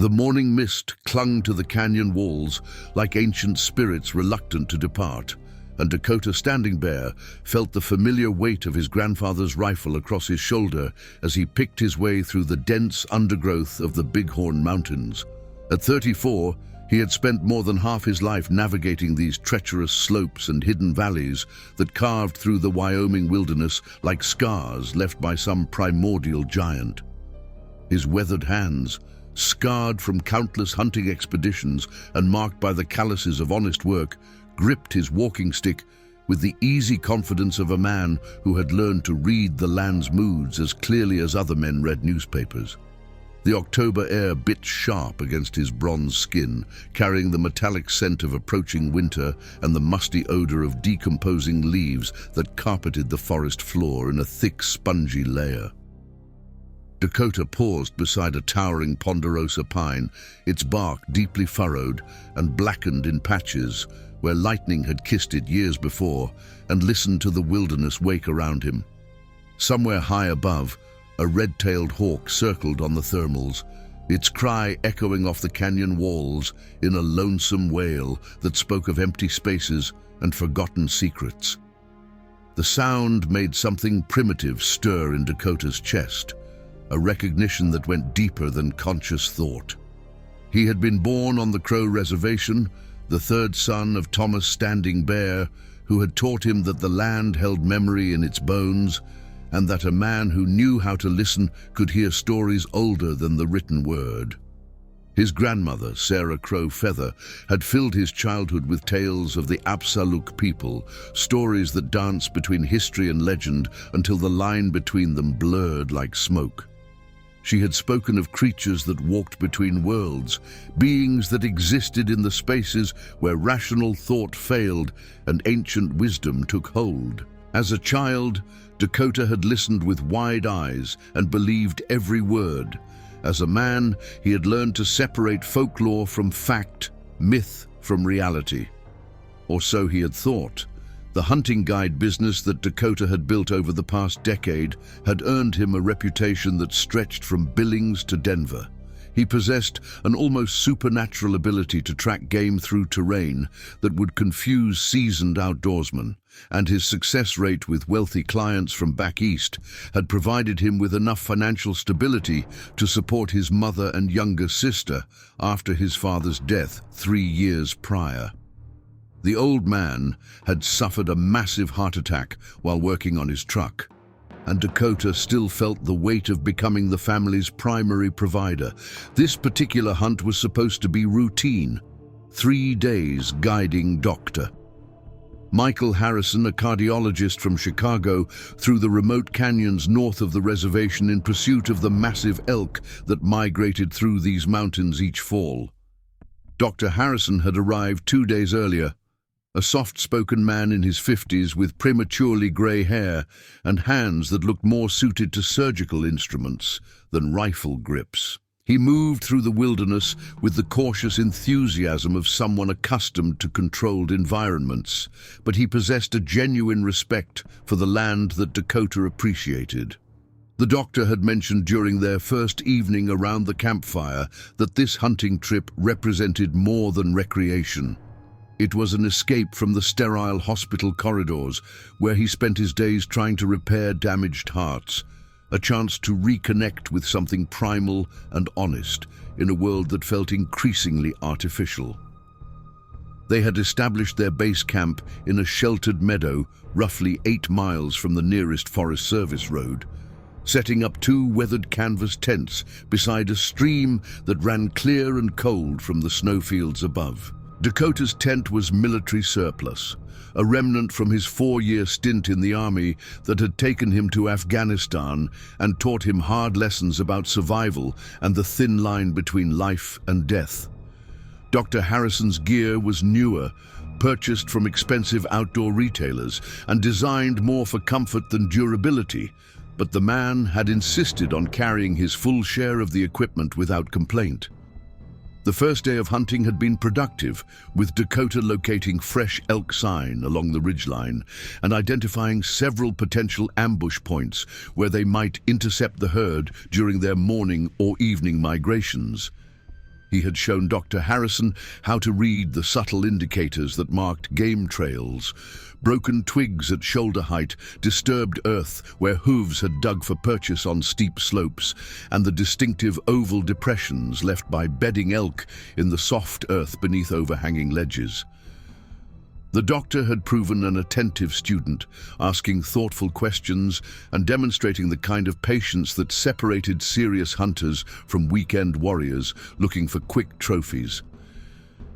The morning mist clung to the canyon walls like ancient spirits reluctant to depart, and Dakota, standing bare, felt the familiar weight of his grandfather's rifle across his shoulder as he picked his way through the dense undergrowth of the Bighorn Mountains. At 34, he had spent more than half his life navigating these treacherous slopes and hidden valleys that carved through the Wyoming wilderness like scars left by some primordial giant. His weathered hands, scarred from countless hunting expeditions and marked by the calluses of honest work, gripped his walking stick with the easy confidence of a man who had learned to read the land's moods as clearly as other men read newspapers. The October air bit sharp against his bronze skin, carrying the metallic scent of approaching winter and the musty odor of decomposing leaves that carpeted the forest floor in a thick, spongy layer. Dakota paused beside a towering ponderosa pine, its bark deeply furrowed and blackened in patches where lightning had kissed it years before, and listened to the wilderness wake around him. Somewhere high above, a red-tailed hawk circled on the thermals, its cry echoing off the canyon walls in a lonesome wail that spoke of empty spaces and forgotten secrets. The sound made something primitive stir in Dakota's chest, a recognition that went deeper than conscious thought. He had been born on the Crow Reservation, the third son of Thomas Standing Bear, who had taught him that the land held memory in its bones, and that a man who knew how to listen could hear stories older than the written word. His grandmother, Sarah Crow Feather, had filled his childhood with tales of the Apsaluk people, stories that danced between history and legend until the line between them blurred like smoke. She had spoken of creatures that walked between worlds, beings that existed in the spaces where rational thought failed and ancient wisdom took hold. As a child, Dakota had listened with wide eyes and believed every word. As a man, he had learned to separate folklore from fact, myth from reality. Or so he had thought. The hunting guide business that Dakota had built over the past decade had earned him a reputation that stretched from Billings to Denver. He possessed an almost supernatural ability to track game through terrain that would confuse seasoned outdoorsmen, and his success rate with wealthy clients from back east had provided him with enough financial stability to support his mother and younger sister after his father's death 3 years prior. The old man had suffered a massive heart attack while working on his truck, and Dakota still felt the weight of becoming the family's primary provider. This particular hunt was supposed to be routine, 3 days guiding doctor. Michael Harrison, a cardiologist from Chicago, through the remote canyons north of the reservation in pursuit of the massive elk that migrated through these mountains each fall. Dr. Harrison had arrived 2 days earlier, a soft-spoken man in his 50s with prematurely grey hair and hands that looked more suited to surgical instruments than rifle grips. He moved through the wilderness with the cautious enthusiasm of someone accustomed to controlled environments, but he possessed a genuine respect for the land that Dakota appreciated. The doctor had mentioned during their first evening around the campfire that this hunting trip represented more than recreation. It was an escape from the sterile hospital corridors where he spent his days trying to repair damaged hearts, a chance to reconnect with something primal and honest in a world that felt increasingly artificial. They had established their base camp in a sheltered meadow roughly 8 miles from the nearest Forest Service road, setting up 2 weathered canvas tents beside a stream that ran clear and cold from the snowfields above. Dakota's tent was military surplus, a remnant from his 4-year stint in the army that had taken him to Afghanistan and taught him hard lessons about survival and the thin line between life and death. Dr. Harrison's gear was newer, purchased from expensive outdoor retailers and designed more for comfort than durability, but the man had insisted on carrying his full share of the equipment without complaint. The first day of hunting had been productive, with Dakota locating fresh elk sign along the ridgeline and identifying several potential ambush points where they might intercept the herd during their morning or evening migrations. He had shown Dr. Harrison how to read the subtle indicators that marked game trails, broken twigs at shoulder height, disturbed earth where hooves had dug for purchase on steep slopes, and the distinctive oval depressions left by bedding elk in the soft earth beneath overhanging ledges. The doctor had proven an attentive student, asking thoughtful questions and demonstrating the kind of patience that separated serious hunters from weekend warriors looking for quick trophies.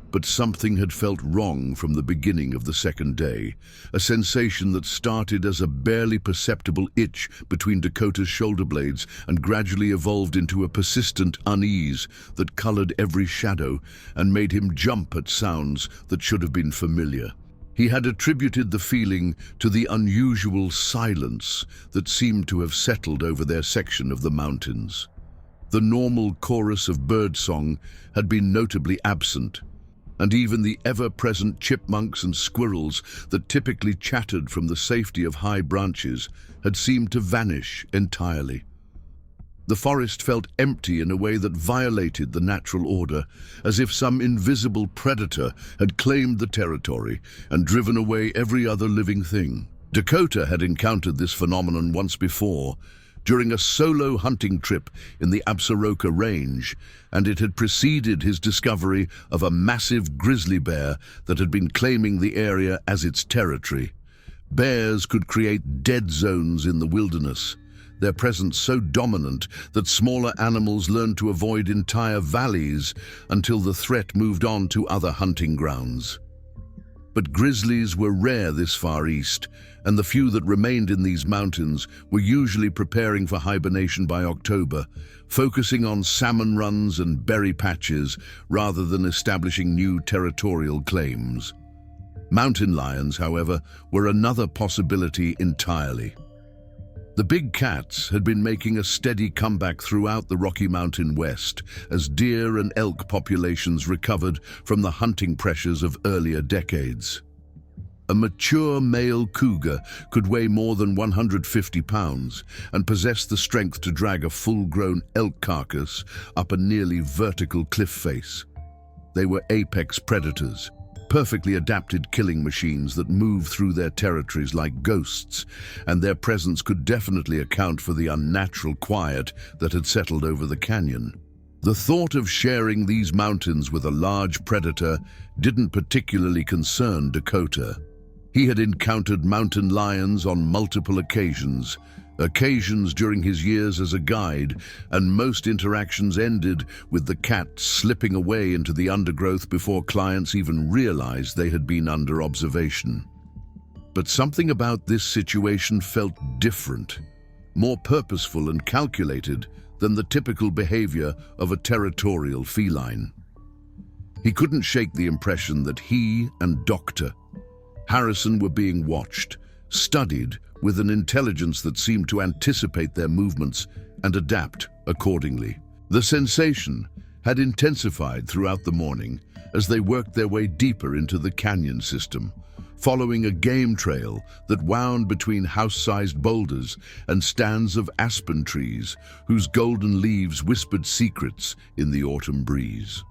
But something had felt wrong from the beginning of the second day, a sensation that started as a barely perceptible itch between Dakota's shoulder blades and gradually evolved into a persistent unease that colored every shadow and made him jump at sounds that should have been familiar. He had attributed the feeling to the unusual silence that seemed to have settled over their section of the mountains. The normal chorus of birdsong had been notably absent, and even the ever-present chipmunks and squirrels that typically chattered from the safety of high branches had seemed to vanish entirely. The forest felt empty in a way that violated the natural order, as if some invisible predator had claimed the territory and driven away every other living thing. Dakota had encountered this phenomenon once before, during a solo hunting trip in the Absaroka Range, and it had preceded his discovery of a massive grizzly bear that had been claiming the area as its territory. Bears could create dead zones in the wilderness, their presence so dominant that smaller animals learned to avoid entire valleys until the threat moved on to other hunting grounds. But grizzlies were rare this far east, and the few that remained in these mountains were usually preparing for hibernation by October, focusing on salmon runs and berry patches rather than establishing new territorial claims. Mountain lions, however, were another possibility entirely. The big cats had been making a steady comeback throughout the Rocky Mountain West as deer and elk populations recovered from the hunting pressures of earlier decades. A mature male cougar could weigh more than 150 pounds and possess the strength to drag a full-grown elk carcass up a nearly vertical cliff face. They were apex predators, perfectly adapted killing machines that move through their territories like ghosts, and their presence could definitely account for the unnatural quiet that had settled over the canyon. The thought of sharing these mountains with a large predator didn't particularly concern Dakota. He had encountered mountain lions on multiple occasions during his years as a guide, and most interactions ended with the cat slipping away into the undergrowth before clients even realized they had been under observation. But something about this situation felt different, more purposeful and calculated than the typical behavior of a territorial feline. He couldn't shake the impression that he and Dr. Harrison were being watched, studied with an intelligence that seemed to anticipate their movements and adapt accordingly. The sensation had intensified throughout the morning as they worked their way deeper into the canyon system, following a game trail that wound between house-sized boulders and stands of aspen trees whose golden leaves whispered secrets in the autumn breeze.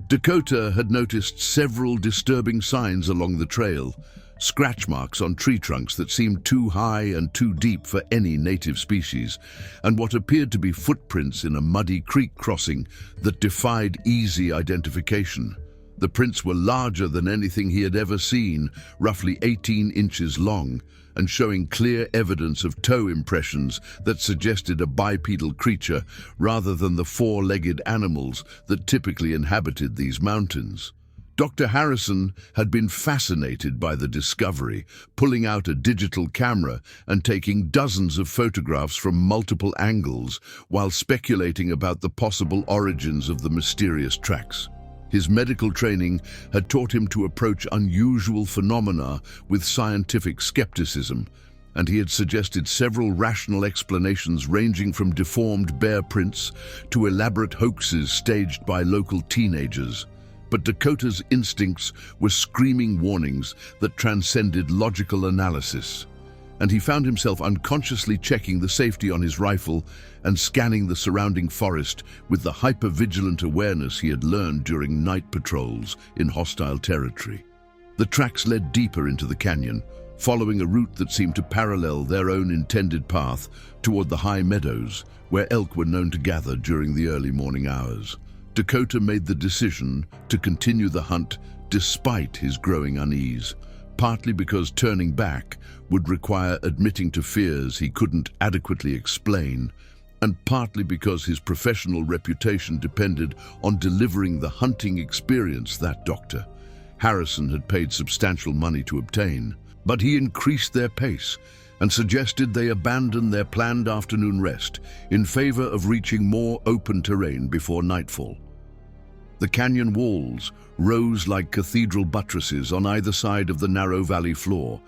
Dakota had noticed several disturbing signs along the trail, scratch marks on tree trunks that seemed too high and too deep for any native species, and what appeared to be footprints in a muddy creek crossing that defied easy identification. The prints were larger than anything he had ever seen, roughly 18 inches long, and showing clear evidence of toe impressions that suggested a bipedal creature rather than the four-legged animals that typically inhabited these mountains. Dr. Harrison had been fascinated by the discovery, pulling out a digital camera and taking dozens of photographs from multiple angles while speculating about the possible origins of the mysterious tracks. His medical training had taught him to approach unusual phenomena with scientific skepticism, and he had suggested several rational explanations ranging from deformed bear prints to elaborate hoaxes staged by local teenagers. But Dakota's instincts were screaming warnings that transcended logical analysis. and he found himself unconsciously checking the safety on his rifle and scanning the surrounding forest with the hyper-vigilant awareness he had learned during night patrols in hostile territory. The tracks led deeper into the canyon, following a route that seemed to parallel their own intended path toward the high meadows, where elk were known to gather during the early morning hours. Dakota made the decision to continue the hunt despite his growing unease, partly because turning back would require admitting to fears he couldn't adequately explain, and partly because his professional reputation depended on delivering the hunting experience that Dr. Harrison had paid substantial money to obtain. But he increased their pace and suggested they abandon their planned afternoon rest in favor of reaching more open terrain before nightfall. The canyon walls rose like cathedral buttresses on either side of the narrow valley floor,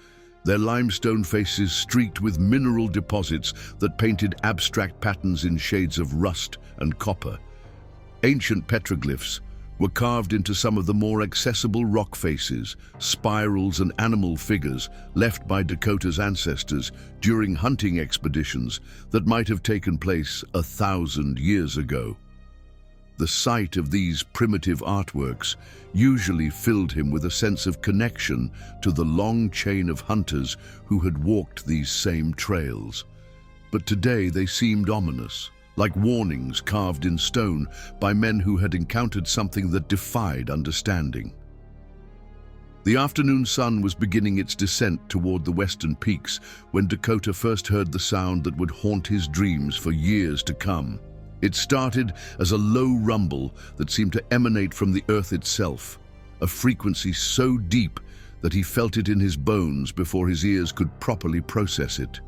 their limestone faces streaked with mineral deposits that painted abstract patterns in shades of rust and copper. Ancient petroglyphs were carved into some of the more accessible rock faces, spirals and animal figures left by Dakota's ancestors during hunting expeditions that might have taken place 1,000 years ago. The sight of these primitive artworks usually filled him with a sense of connection to the long chain of hunters who had walked these same trails. But today they seemed ominous, like warnings carved in stone by men who had encountered something that defied understanding. The afternoon sun was beginning its descent toward the western peaks when Dakota first heard the sound that would haunt his dreams for years to come. It started as a low rumble that seemed to emanate from the earth itself, a frequency so deep that he felt it in his bones before his ears could properly process it.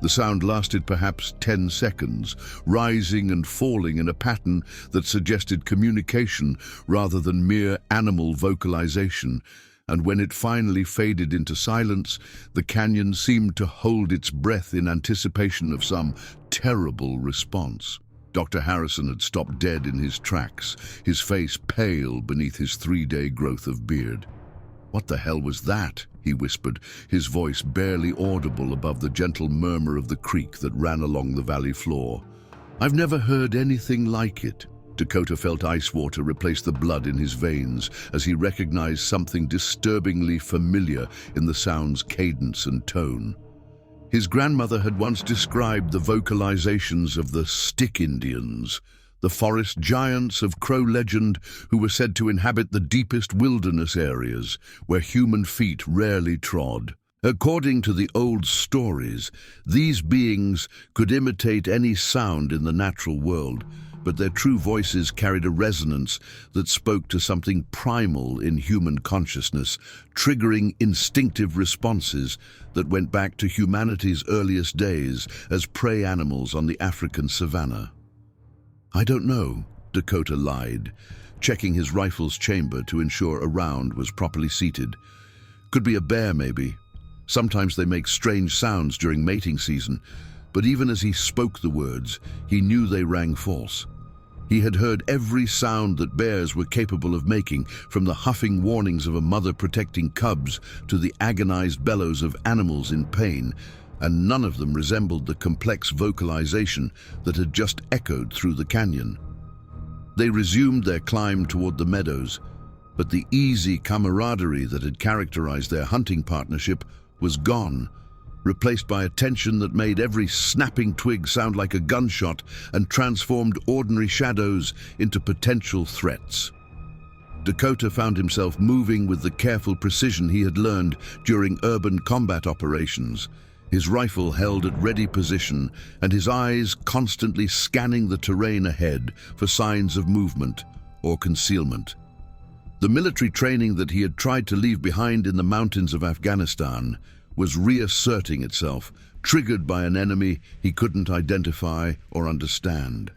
The sound lasted perhaps 10 seconds, rising and falling in a pattern that suggested communication rather than mere animal vocalization, and when it finally faded into silence, the canyon seemed to hold its breath in anticipation of some terrible response. Dr. Harrison had stopped dead in his tracks, his face pale beneath his 3-day growth of beard. "What the hell was that?" he whispered, his voice barely audible above the gentle murmur of the creek that ran along the valley floor. "I've never heard anything like it." Dakota felt ice water replace the blood in his veins as he recognized something disturbingly familiar in the sound's cadence and tone. His grandmother had once described the vocalizations of the Stick Indians, the forest giants of Crow legend who were said to inhabit the deepest wilderness areas where human feet rarely trod. According to the old stories, these beings could imitate any sound in the natural world, but their true voices carried a resonance that spoke to something primal in human consciousness, triggering instinctive responses that went back to humanity's earliest days as prey animals on the African savanna. "I don't know," Dakota lied, checking his rifle's chamber to ensure a round was properly seated. "Could be a bear, maybe. Sometimes they make strange sounds during mating season, but even as he spoke the words, he knew they rang false. He had heard every sound that bears were capable of making, from the huffing warnings of a mother protecting cubs to the agonized bellows of animals in pain, and none of them resembled the complex vocalization that had just echoed through the canyon. They resumed their climb toward the meadows, but the easy camaraderie that had characterized their hunting partnership was gone, replaced by a tension that made every snapping twig sound like a gunshot and transformed ordinary shadows into potential threats. Dakota found himself moving with the careful precision he had learned during urban combat operations, his rifle held at ready position and his eyes constantly scanning the terrain ahead for signs of movement or concealment. The military training that he had tried to leave behind in the mountains of Afghanistan was reasserting itself, triggered by an enemy he couldn't identify or understand.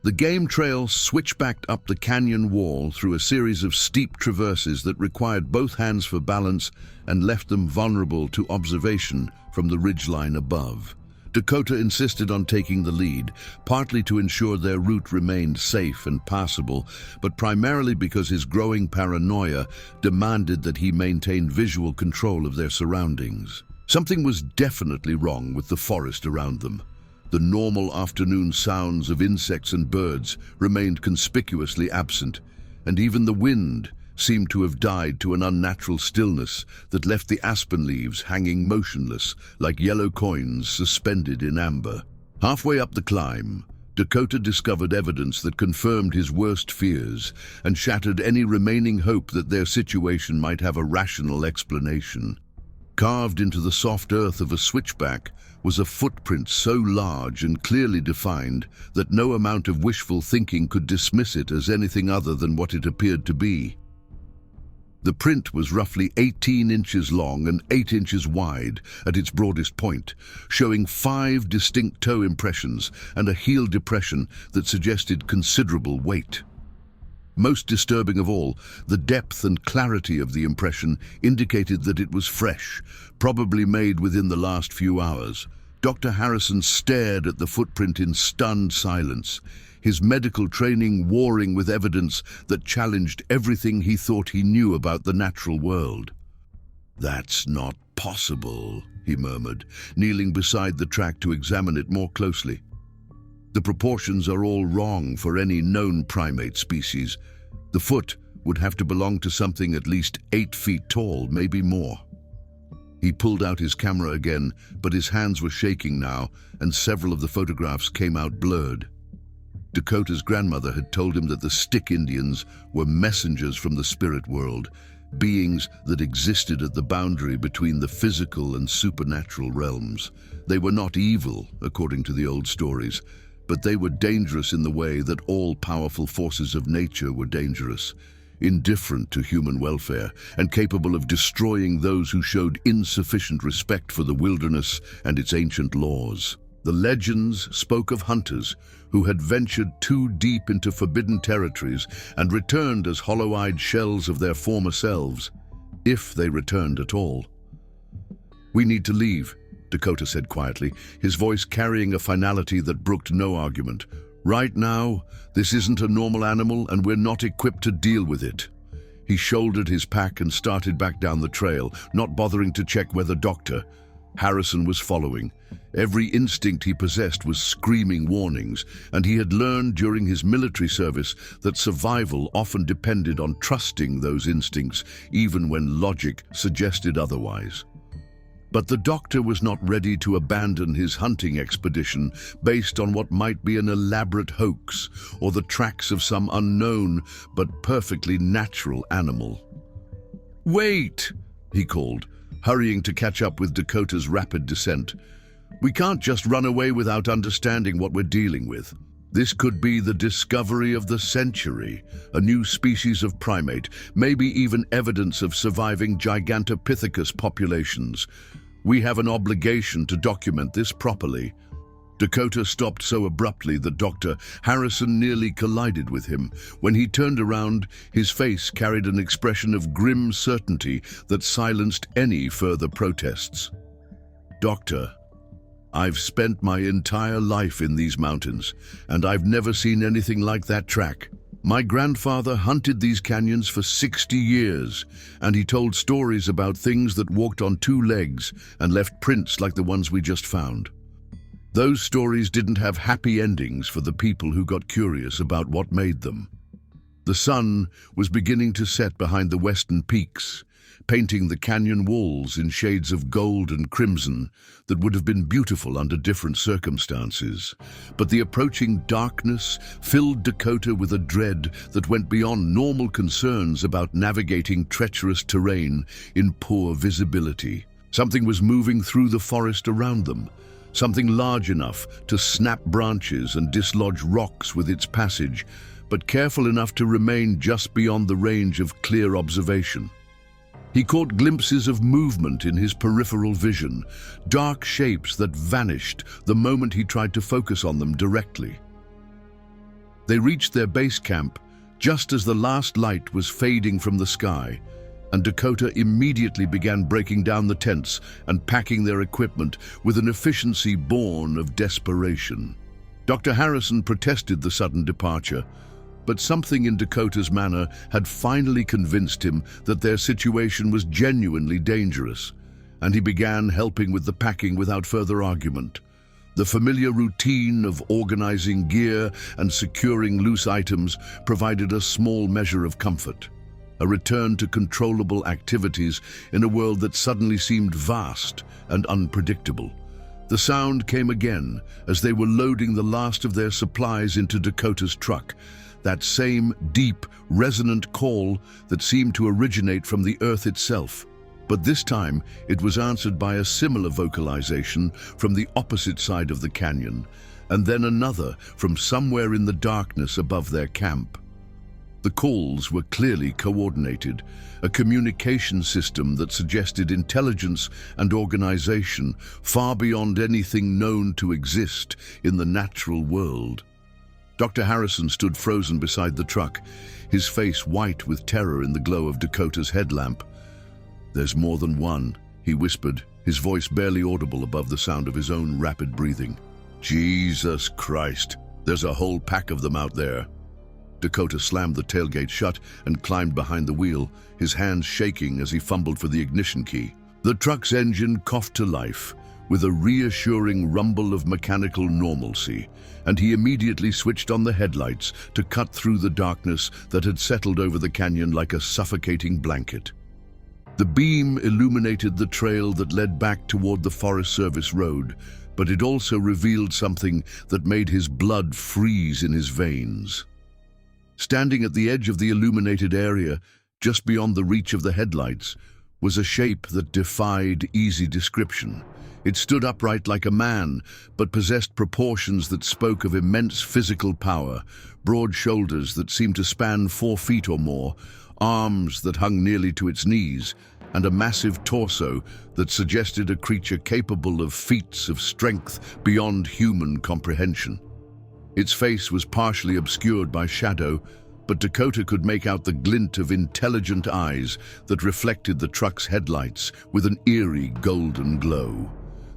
The game trail switchbacked up the canyon wall through a series of steep traverses that required both hands for balance and left them vulnerable to observation from the ridgeline above. Dakota insisted on taking the lead, partly to ensure their route remained safe and passable, but primarily because his growing paranoia demanded that he maintain visual control of their surroundings. Something was definitely wrong with the forest around them. The normal afternoon sounds of insects and birds remained conspicuously absent, and even the wind seemed to have died to an unnatural stillness that left the aspen leaves hanging motionless like yellow coins suspended in amber. Halfway up the climb, Dakota discovered evidence that confirmed his worst fears and shattered any remaining hope that their situation might have a rational explanation. Carved into the soft earth of a switchback was a footprint so large and clearly defined that no amount of wishful thinking could dismiss it as anything other than what it appeared to be. The print was roughly 18 inches long and 8 inches wide at its broadest point, showing 5 distinct toe impressions and a heel depression that suggested considerable weight. Most disturbing of all, the depth and clarity of the impression indicated that it was fresh, probably made within the last few hours. Dr. Harrison stared at the footprint in stunned silence, his medical training warring with evidence that challenged everything he thought he knew about the natural world. "That's not possible," he murmured, kneeling beside the track to examine it more closely. "The proportions are all wrong for any known primate species. The foot would have to belong to something at least 8 feet tall, maybe more." He pulled out his camera again, but his hands were shaking now, and several of the photographs came out blurred. Dakota's grandmother had told him that the Stick Indians were messengers from the spirit world, beings that existed at the boundary between the physical and supernatural realms. They were not evil, according to the old stories, but they were dangerous in the way that all powerful forces of nature were dangerous, indifferent to human welfare, and capable of destroying those who showed insufficient respect for the wilderness and its ancient laws. The legends spoke of hunters who had ventured too deep into forbidden territories and returned as hollow-eyed shells of their former selves, if they returned at all. "We need to leave," Dakota said quietly, his voice carrying a finality that brooked no argument. "Right now, this isn't a normal animal and we're not equipped to deal with it." He shouldered his pack and started back down the trail, not bothering to check whether Dr. Harrison was following. Every instinct he possessed was screaming warnings, and he had learned during his military service that survival often depended on trusting those instincts, even when logic suggested otherwise. But the doctor was not ready to abandon his hunting expedition based on what might be an elaborate hoax or the tracks of some unknown but perfectly natural animal. "Wait!" he called, hurrying to catch up with Dakota's rapid descent. "We can't just run away without understanding what we're dealing with. This could be the discovery of the century, a new species of primate, maybe even evidence of surviving Gigantopithecus populations. We have an obligation to document this properly." Dakota stopped so abruptly that Dr. Harrison nearly collided with him. When he turned around, his face carried an expression of grim certainty that silenced any further protests. "Doctor, I've spent my entire life in these mountains, and I've never seen anything like that track. My grandfather hunted these canyons for 60 years, and he told stories about things that walked on 2 legs and left prints like the ones we just found. Those stories didn't have happy endings for the people who got curious about what made them." The sun was beginning to set behind the western peaks, painting the canyon walls in shades of gold and crimson that would have been beautiful under different circumstances. But the approaching darkness filled Dakota with a dread that went beyond normal concerns about navigating treacherous terrain in poor visibility. Something was moving through the forest around them, something large enough to snap branches and dislodge rocks with its passage, but careful enough to remain just beyond the range of clear observation. He caught glimpses of movement in his peripheral vision, dark shapes that vanished the moment he tried to focus on them directly. They reached their base camp just as the last light was fading from the sky, and Dakota immediately began breaking down the tents and packing their equipment with an efficiency born of desperation. Dr. Harrison protested the sudden departure, but something in Dakota's manner had finally convinced him that their situation was genuinely dangerous, and he began helping with the packing without further argument. The familiar routine of organizing gear and securing loose items provided a small measure of comfort, a return to controllable activities in a world that suddenly seemed vast and unpredictable. The sound came again as they were loading the last of their supplies into Dakota's truck, that same deep, resonant call that seemed to originate from the earth itself. But this time, it was answered by a similar vocalization from the opposite side of the canyon, and then another from somewhere in the darkness above their camp. The calls were clearly coordinated, a communication system that suggested intelligence and organization far beyond anything known to exist in the natural world. Dr. Harrison stood frozen beside the truck, his face white with terror in the glow of Dakota's headlamp. "There's more than one," he whispered, his voice barely audible above the sound of his own rapid breathing. "Jesus Christ, there's a whole pack of them out there." Dakota slammed the tailgate shut and climbed behind the wheel, his hands shaking as he fumbled for the ignition key. The truck's engine coughed to life, with a reassuring rumble of mechanical normalcy, and he immediately switched on the headlights to cut through the darkness that had settled over the canyon like a suffocating blanket. The beam illuminated the trail that led back toward the Forest Service road, but it also revealed something that made his blood freeze in his veins. Standing at the edge of the illuminated area, just beyond the reach of the headlights, was a shape that defied easy description. It stood upright like a man, but possessed proportions that spoke of immense physical power, broad shoulders that seemed to span 4 feet or more, arms that hung nearly to its knees, and a massive torso that suggested a creature capable of feats of strength beyond human comprehension. Its face was partially obscured by shadow, but Dakota could make out the glint of intelligent eyes that reflected the truck's headlights with an eerie golden glow.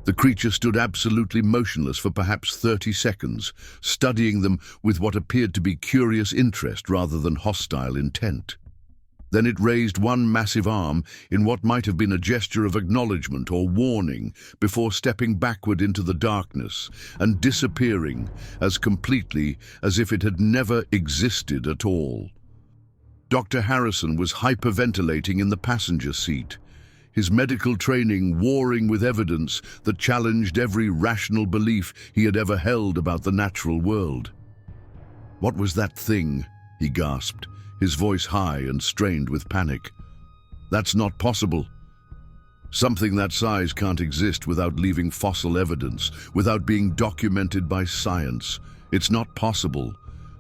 The creature stood absolutely motionless for perhaps 30 seconds, studying them with what appeared to be curious interest rather than hostile intent. Then it raised one massive arm in what might have been a gesture of acknowledgement or warning before stepping backward into the darkness and disappearing as completely as if it had never existed at all. Dr. Harrison was hyperventilating in the passenger seat, his medical training warring with evidence that challenged every rational belief he had ever held about the natural world. "What was that thing?" he gasped, his voice high and strained with panic. "That's not possible. Something that size can't exist without leaving fossil evidence, without being documented by science. It's not possible."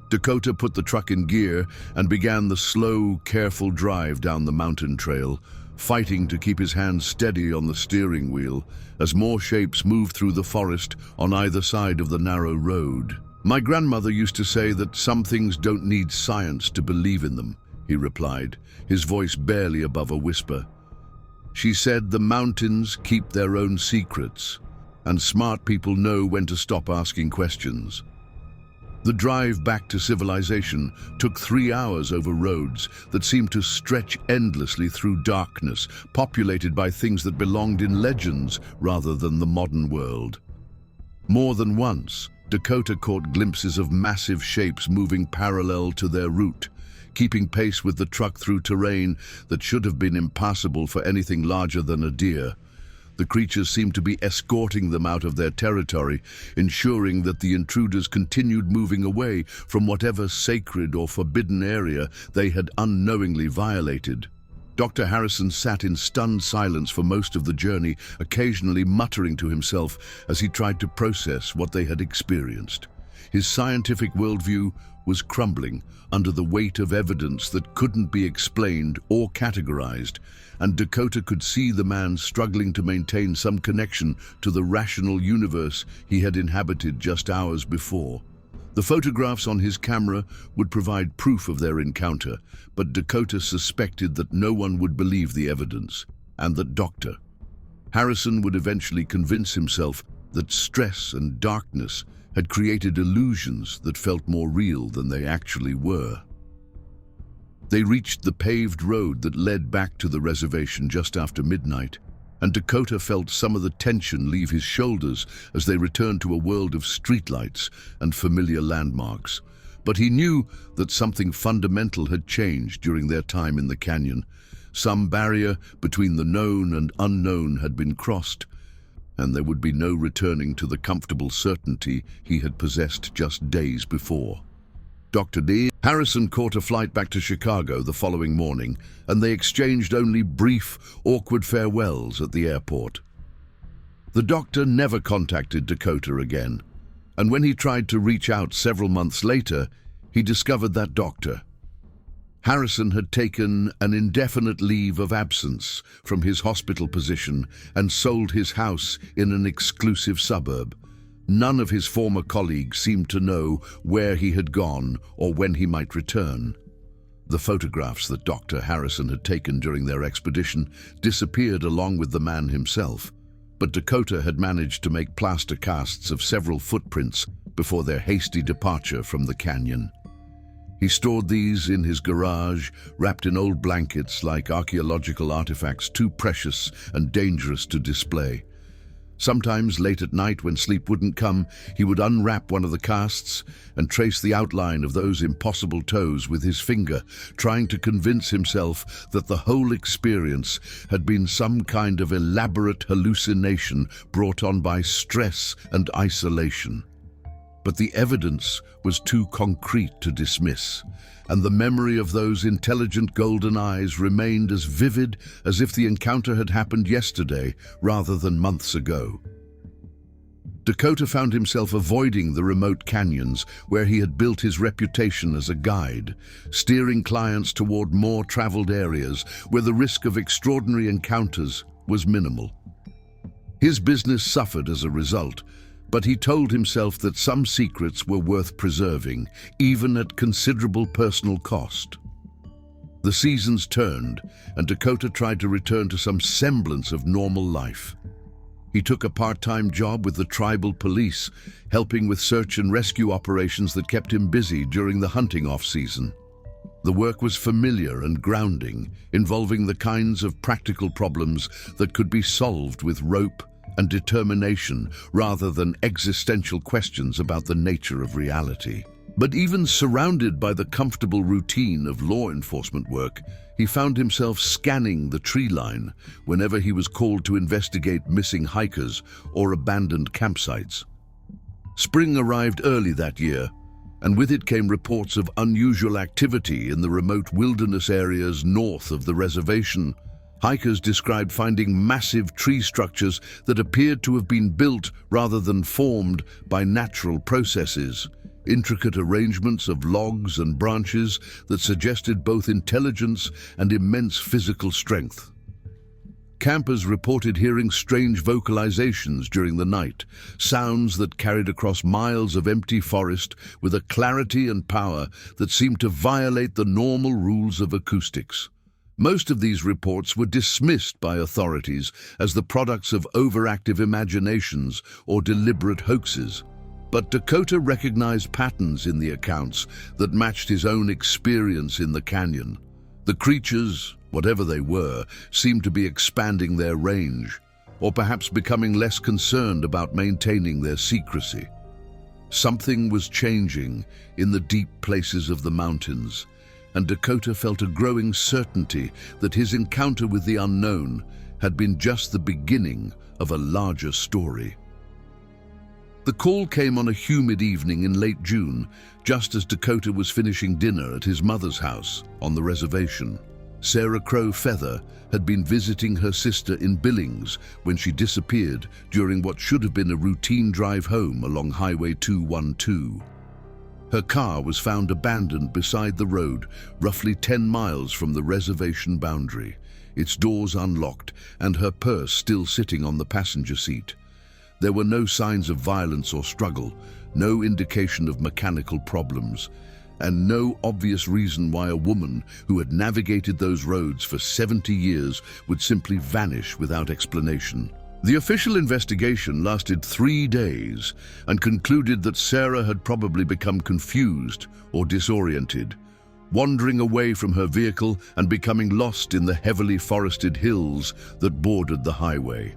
Dakota put the truck in gear and began the slow, careful drive down the mountain trail, fighting to keep his hands steady on the steering wheel as more shapes moved through the forest on either side of the narrow road. "My grandmother used to say that some things don't need science to believe in them," he replied, his voice barely above a whisper. "She said the mountains keep their own secrets, and smart people know when to stop asking questions." The drive back to civilization took 3 hours over roads that seemed to stretch endlessly through darkness, populated by things that belonged in legends rather than the modern world. More than once, Dakota caught glimpses of massive shapes moving parallel to their route, keeping pace with the truck through terrain that should have been impassable for anything larger than a deer. The creatures seemed to be escorting them out of their territory, ensuring that the intruders continued moving away from whatever sacred or forbidden area they had unknowingly violated. Dr. Harrison sat in stunned silence for most of the journey, occasionally muttering to himself as he tried to process what they had experienced. His scientific worldview was crumbling under the weight of evidence that couldn't be explained or categorized, and Dakota could see the man struggling to maintain some connection to the rational universe he had inhabited just hours before. The photographs on his camera would provide proof of their encounter, but Dakota suspected that no one would believe the evidence, and that Dr. Harrison would eventually convince himself that stress and darkness had created illusions that felt more real than they actually were. They reached the paved road that led back to the reservation just after midnight, and Dakota felt some of the tension leave his shoulders as they returned to a world of streetlights and familiar landmarks. But he knew that something fundamental had changed during their time in the canyon. Some barrier between the known and unknown had been crossed, and there would be no returning to the comfortable certainty he had possessed just days before. Dr. D. Harrison caught a flight back to Chicago the following morning, and they exchanged only brief, awkward farewells at the airport. The doctor never contacted Dakota again, and when he tried to reach out several months later, he discovered that Dr. Harrison had taken an indefinite leave of absence from his hospital position and sold his house in an exclusive suburb. None of his former colleagues seemed to know where he had gone or when he might return. The photographs that Dr. Harrison had taken during their expedition disappeared along with the man himself, but Dakota had managed to make plaster casts of several footprints before their hasty departure from the canyon. He stored these in his garage, wrapped in old blankets like archaeological artifacts too precious and dangerous to display. Sometimes, late at night when sleep wouldn't come, he would unwrap one of the casts and trace the outline of those impossible toes with his finger, trying to convince himself that the whole experience had been some kind of elaborate hallucination brought on by stress and isolation. But the evidence was too concrete to dismiss, and the memory of those intelligent golden eyes remained as vivid as if the encounter had happened yesterday rather than months ago. Dakota found himself avoiding the remote canyons where he had built his reputation as a guide, steering clients toward more traveled areas where the risk of extraordinary encounters was minimal. His business suffered as a result, but he told himself that some secrets were worth preserving, even at considerable personal cost. The seasons turned, and Dakota tried to return to some semblance of normal life. He took a part-time job with the tribal police, helping with search and rescue operations that kept him busy during the hunting off-season. The work was familiar and grounding, involving the kinds of practical problems that could be solved with rope and determination rather than existential questions about the nature of reality. But even surrounded by the comfortable routine of law enforcement work, he found himself scanning the tree line whenever he was called to investigate missing hikers or abandoned campsites. Spring arrived early that year, and with it came reports of unusual activity in the remote wilderness areas north of the reservation. Hikers described finding massive tree structures that appeared to have been built rather than formed by natural processes, intricate arrangements of logs and branches that suggested both intelligence and immense physical strength. Campers reported hearing strange vocalizations during the night, sounds that carried across miles of empty forest with a clarity and power that seemed to violate the normal rules of acoustics. Most of these reports were dismissed by authorities as the products of overactive imaginations or deliberate hoaxes. But Dakota recognized patterns in the accounts that matched his own experience in the canyon. The creatures, whatever they were, seemed to be expanding their range, or perhaps becoming less concerned about maintaining their secrecy. Something was changing in the deep places of the mountains, and Dakota felt a growing certainty that his encounter with the unknown had been just the beginning of a larger story. The call came on a humid evening in late June, just as Dakota was finishing dinner at his mother's house on the reservation. Sarah Crow Feather had been visiting her sister in Billings when she disappeared during what should have been a routine drive home along Highway 212. Her car was found abandoned beside the road, roughly 10 miles from the reservation boundary, its doors unlocked and her purse still sitting on the passenger seat. There were no signs of violence or struggle, no indication of mechanical problems, and no obvious reason why a woman who had navigated those roads for 70 years would simply vanish without explanation. The official investigation lasted 3 days and concluded that Sarah had probably become confused or disoriented, wandering away from her vehicle and becoming lost in the heavily forested hills that bordered the highway.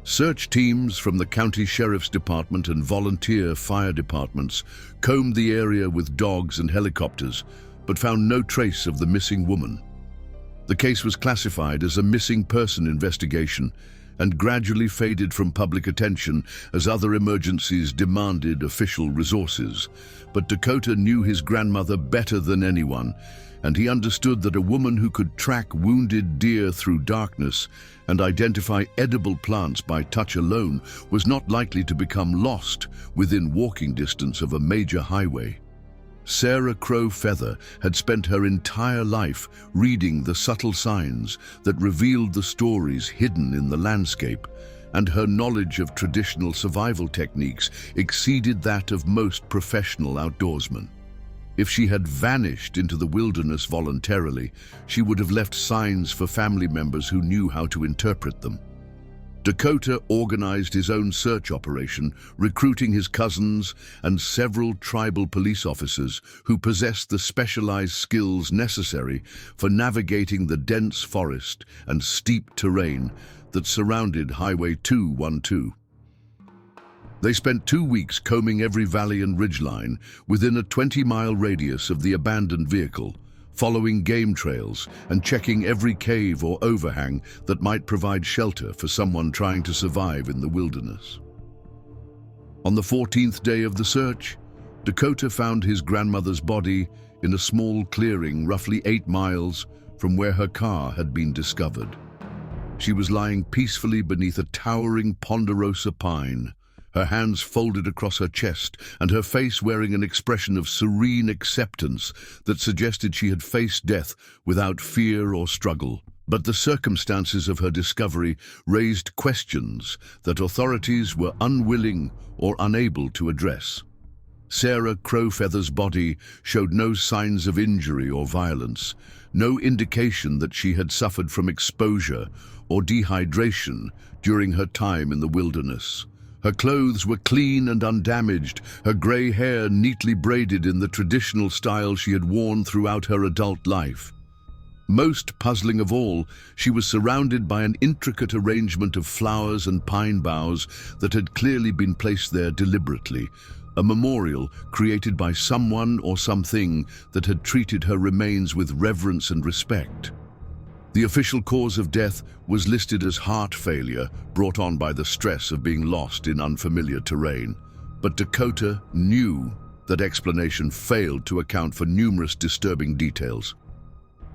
Search teams from the county sheriff's department and volunteer fire departments combed the area with dogs and helicopters, but found no trace of the missing woman. The case was classified as a missing person investigation and gradually faded from public attention as other emergencies demanded official resources. But Dakota knew his grandmother better than anyone, and he understood that a woman who could track wounded deer through darkness and identify edible plants by touch alone was not likely to become lost within walking distance of a major highway. Sarah Crow Feather had spent her entire life reading the subtle signs that revealed the stories hidden in the landscape, and her knowledge of traditional survival techniques exceeded that of most professional outdoorsmen. If she had vanished into the wilderness voluntarily, she would have left signs for family members who knew how to interpret them. Dakota organized his own search operation, recruiting his cousins and several tribal police officers who possessed the specialized skills necessary for navigating the dense forest and steep terrain that surrounded Highway 212. They spent 2 weeks combing every valley and ridgeline within a 20-mile radius of the abandoned vehicle, following game trails and checking every cave or overhang that might provide shelter for someone trying to survive in the wilderness. On the 14th day of the search, Dakota found his grandmother's body in a small clearing roughly 8 miles from where her car had been discovered. She was lying peacefully beneath a towering ponderosa pine, her hands folded across her chest and her face wearing an expression of serene acceptance that suggested she had faced death without fear or struggle. But the circumstances of her discovery raised questions that authorities were unwilling or unable to address. Sarah Crowfeather's body showed no signs of injury or violence, no indication that she had suffered from exposure or dehydration during her time in the wilderness. Her clothes were clean and undamaged, her grey hair neatly braided in the traditional style she had worn throughout her adult life. Most puzzling of all, she was surrounded by an intricate arrangement of flowers and pine boughs that had clearly been placed there deliberately, a memorial created by someone or something that had treated her remains with reverence and respect. The official cause of death was listed as heart failure brought on by the stress of being lost in unfamiliar terrain. But Dakota knew that explanation failed to account for numerous disturbing details.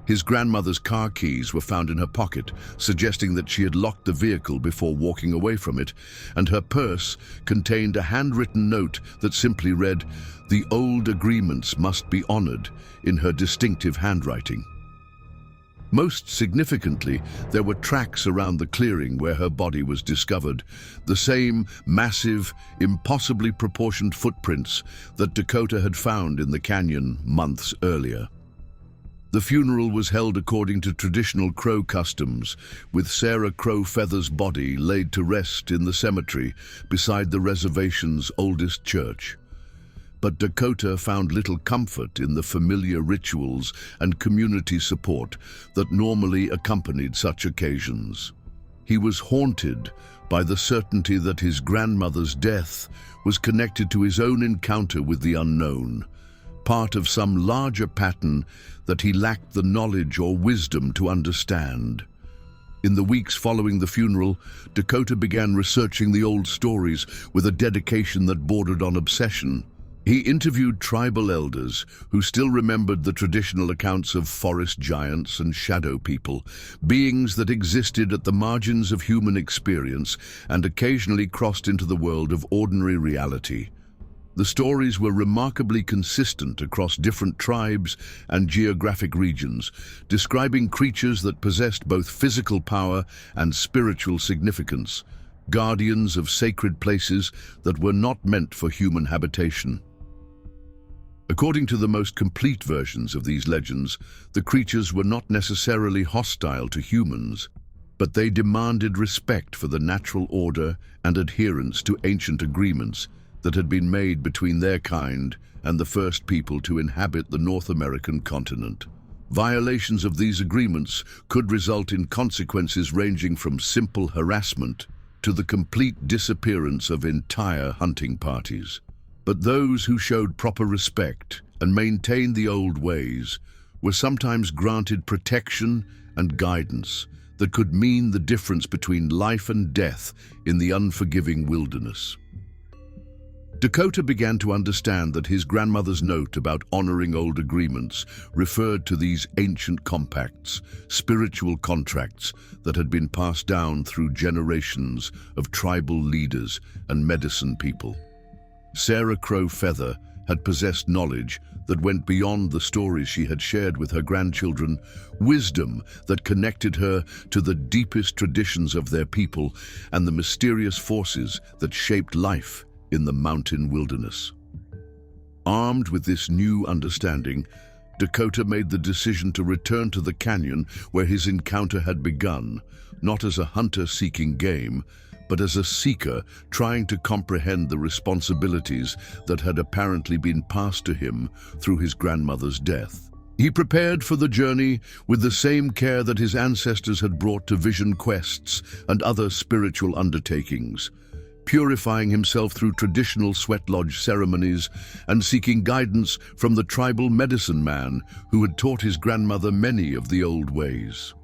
His grandmother's car keys were found in her pocket, suggesting that she had locked the vehicle before walking away from it, and her purse contained a handwritten note that simply read, "The old agreements must be honored," in her distinctive handwriting. Most significantly, there were tracks around the clearing where her body was discovered, the same massive, impossibly proportioned footprints that Dakota had found in the canyon months earlier. The funeral was held according to traditional Crow customs, with Sarah Crow Feather's body laid to rest in the cemetery beside the reservation's oldest church. But Dakota found little comfort in the familiar rituals and community support that normally accompanied such occasions. He was haunted by the certainty that his grandmother's death was connected to his own encounter with the unknown, part of some larger pattern that he lacked the knowledge or wisdom to understand. In the weeks following the funeral, Dakota began researching the old stories with a dedication that bordered on obsession. He interviewed tribal elders who still remembered the traditional accounts of forest giants and shadow people, beings that existed at the margins of human experience and occasionally crossed into the world of ordinary reality. The stories were remarkably consistent across different tribes and geographic regions, describing creatures that possessed both physical power and spiritual significance, guardians of sacred places that were not meant for human habitation. According to the most complete versions of these legends, the creatures were not necessarily hostile to humans, but they demanded respect for the natural order and adherence to ancient agreements, that had been made between their kind and the first people to inhabit the North American continent. Violations of these agreements could result in consequences ranging from simple harassment to the complete disappearance of entire hunting parties. But those who showed proper respect and maintained the old ways were sometimes granted protection and guidance that could mean the difference between life and death in the unforgiving wilderness. Dakota began to understand that his grandmother's note about honoring old agreements referred to these ancient compacts, spiritual contracts that had been passed down through generations of tribal leaders and medicine people. Sarah Crow Feather had possessed knowledge that went beyond the stories she had shared with her grandchildren, wisdom that connected her to the deepest traditions of their people and the mysterious forces that shaped life in the mountain wilderness. Armed with this new understanding, Dakota made the decision to return to the canyon where his encounter had begun, not as a hunter seeking game, but as a seeker trying to comprehend the responsibilities that had apparently been passed to him through his grandmother's death. He prepared for the journey with the same care that his ancestors had brought to vision quests and other spiritual undertakings, purifying himself through traditional sweat lodge ceremonies and seeking guidance from the tribal medicine man who had taught his grandmother many of the old ways.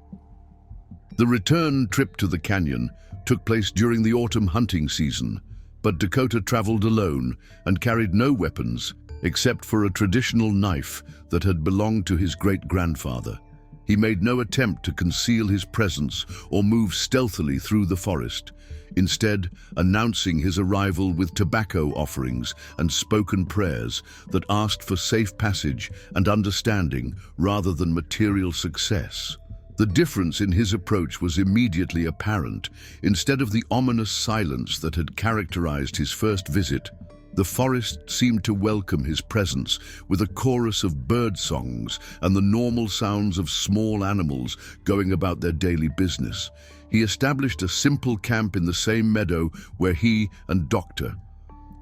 The return trip to the canyon took place during the autumn hunting season, but Dakota traveled alone and carried no weapons except for a traditional knife that had belonged to his great-grandfather. He made no attempt to conceal his presence or move stealthily through the forest, instead announcing his arrival with tobacco offerings and spoken prayers that asked for safe passage and understanding rather than material success. The difference in his approach was immediately apparent. Instead of the ominous silence that had characterized his first visit, the forest seemed to welcome his presence with a chorus of bird songs and the normal sounds of small animals going about their daily business. He established a simple camp in the same meadow where he and Dr.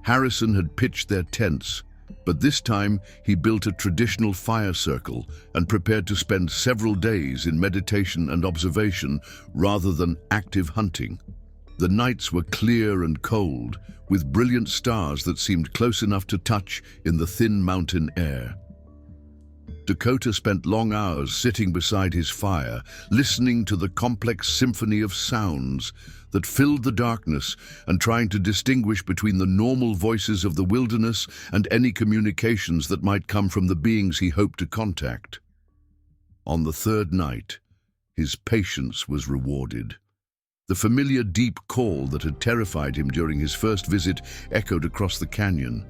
Harrison had pitched their tents, but this time he built a traditional fire circle and prepared to spend several days in meditation and observation rather than active hunting. The nights were clear and cold, with brilliant stars that seemed close enough to touch in the thin mountain air. Dakota spent long hours sitting beside his fire, listening to the complex symphony of sounds that filled the darkness and trying to distinguish between the normal voices of the wilderness and any communications that might come from the beings he hoped to contact. On the third night, his patience was rewarded. The familiar deep call that had terrified him during his first visit echoed across the canyon.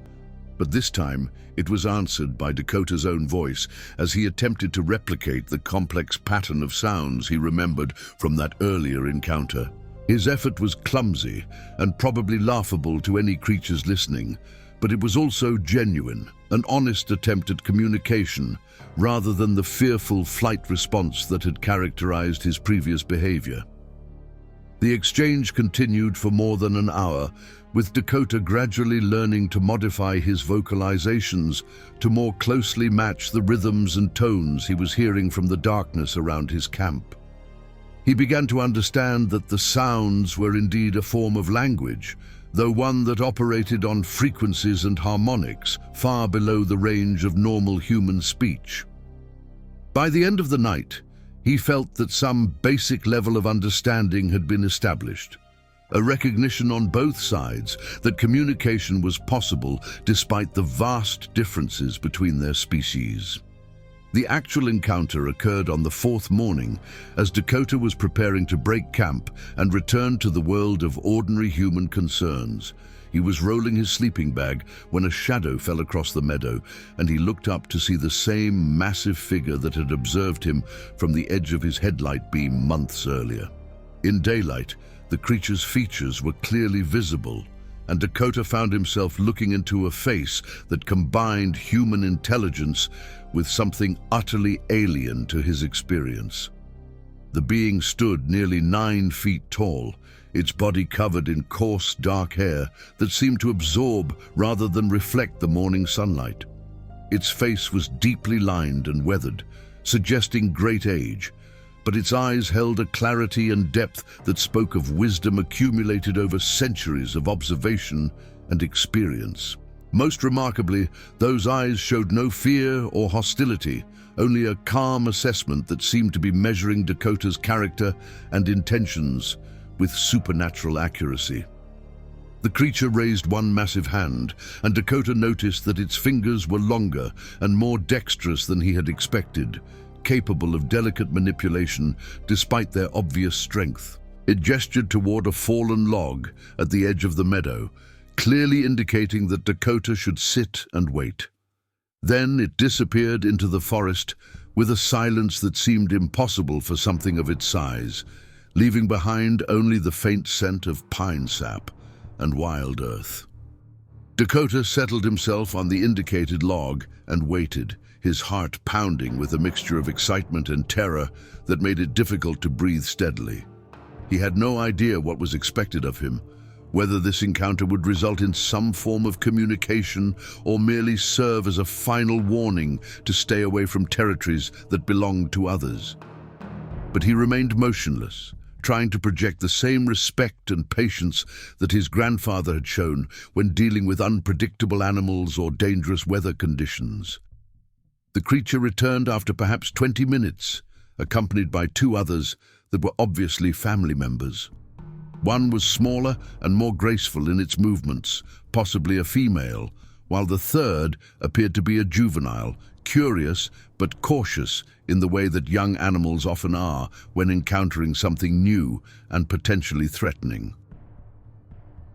But this time, it was answered by Dakota's own voice as he attempted to replicate the complex pattern of sounds he remembered from that earlier encounter. His effort was clumsy and probably laughable to any creatures listening, but it was also genuine, an honest attempt at communication, rather than the fearful flight response that had characterized his previous behavior. The exchange continued for more than an hour, with Dakota gradually learning to modify his vocalizations to more closely match the rhythms and tones he was hearing from the darkness around his camp. He began to understand that the sounds were indeed a form of language, though one that operated on frequencies and harmonics far below the range of normal human speech. By the end of the night, he felt that some basic level of understanding had been established, a recognition on both sides that communication was possible despite the vast differences between their species. The actual encounter occurred on the fourth morning as Dakota was preparing to break camp and return to the world of ordinary human concerns. He was rolling his sleeping bag when a shadow fell across the meadow, and he looked up to see the same massive figure that had observed him from the edge of his headlight beam months earlier. In daylight, the creature's features were clearly visible, and Dakota found himself looking into a face that combined human intelligence with something utterly alien to his experience. The being stood nearly 9 feet tall, its body covered in coarse, dark hair that seemed to absorb rather than reflect the morning sunlight. Its face was deeply lined and weathered, suggesting great age, but its eyes held a clarity and depth that spoke of wisdom accumulated over centuries of observation and experience. Most remarkably, those eyes showed no fear or hostility, only a calm assessment that seemed to be measuring Dakota's character and intentions with supernatural accuracy. The creature raised one massive hand, and Dakota noticed that its fingers were longer and more dexterous than he had expected, capable of delicate manipulation despite their obvious strength. It gestured toward a fallen log at the edge of the meadow, clearly indicating that Dakota should sit and wait. Then it disappeared into the forest with a silence that seemed impossible for something of its size, leaving behind only the faint scent of pine sap and wild earth. Dakota settled himself on the indicated log and waited, his heart pounding with a mixture of excitement and terror that made it difficult to breathe steadily. He had no idea what was expected of him, whether this encounter would result in some form of communication or merely serve as a final warning to stay away from territories that belonged to others. But he remained motionless, trying to project the same respect and patience that his grandfather had shown when dealing with unpredictable animals or dangerous weather conditions. The creature returned after perhaps 20 minutes, accompanied by two others that were obviously family members. One was smaller and more graceful in its movements, possibly a female, while the third appeared to be a juvenile, curious but cautious in the way that young animals often are when encountering something new and potentially threatening.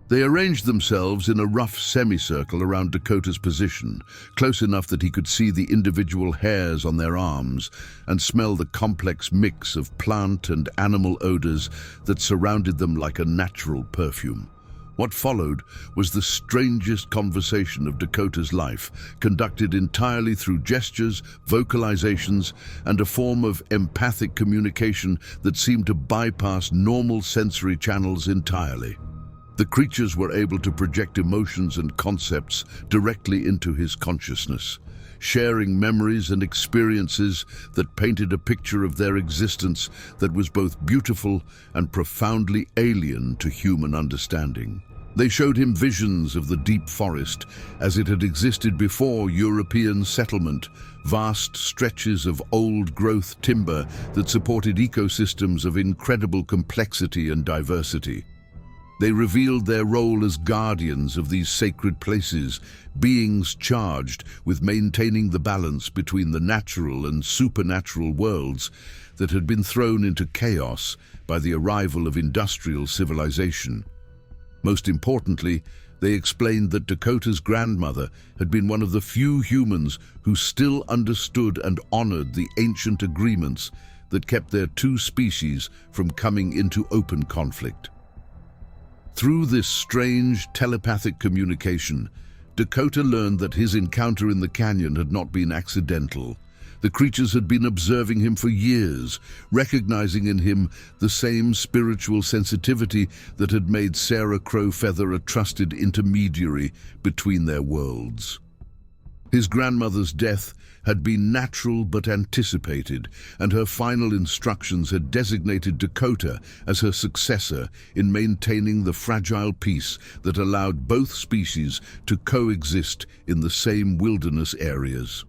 They arranged themselves in a rough semicircle around Dakota's position, close enough that he could see the individual hairs on their arms and smell the complex mix of plant and animal odors that surrounded them like a natural perfume. What followed was the strangest conversation of Dakota's life, conducted entirely through gestures, vocalizations, and a form of empathic communication that seemed to bypass normal sensory channels entirely. The creatures were able to project emotions and concepts directly into his consciousness, sharing memories and experiences that painted a picture of their existence that was both beautiful and profoundly alien to human understanding. They showed him visions of the deep forest as it had existed before European settlement, vast stretches of old-growth timber that supported ecosystems of incredible complexity and diversity. They revealed their role as guardians of these sacred places, beings charged with maintaining the balance between the natural and supernatural worlds that had been thrown into chaos by the arrival of industrial civilization. Most importantly, they explained that Dakota's grandmother had been one of the few humans who still understood and honored the ancient agreements that kept their two species from coming into open conflict. Through this strange telepathic communication, Dakota learned that his encounter in the canyon had not been accidental. The creatures had been observing him for years, recognizing in him the same spiritual sensitivity that had made Sarah Crowfeather a trusted intermediary between their worlds. His grandmother's death had been natural but anticipated, and her final instructions had designated Dakota as her successor in maintaining the fragile peace that allowed both species to coexist in the same wilderness areas.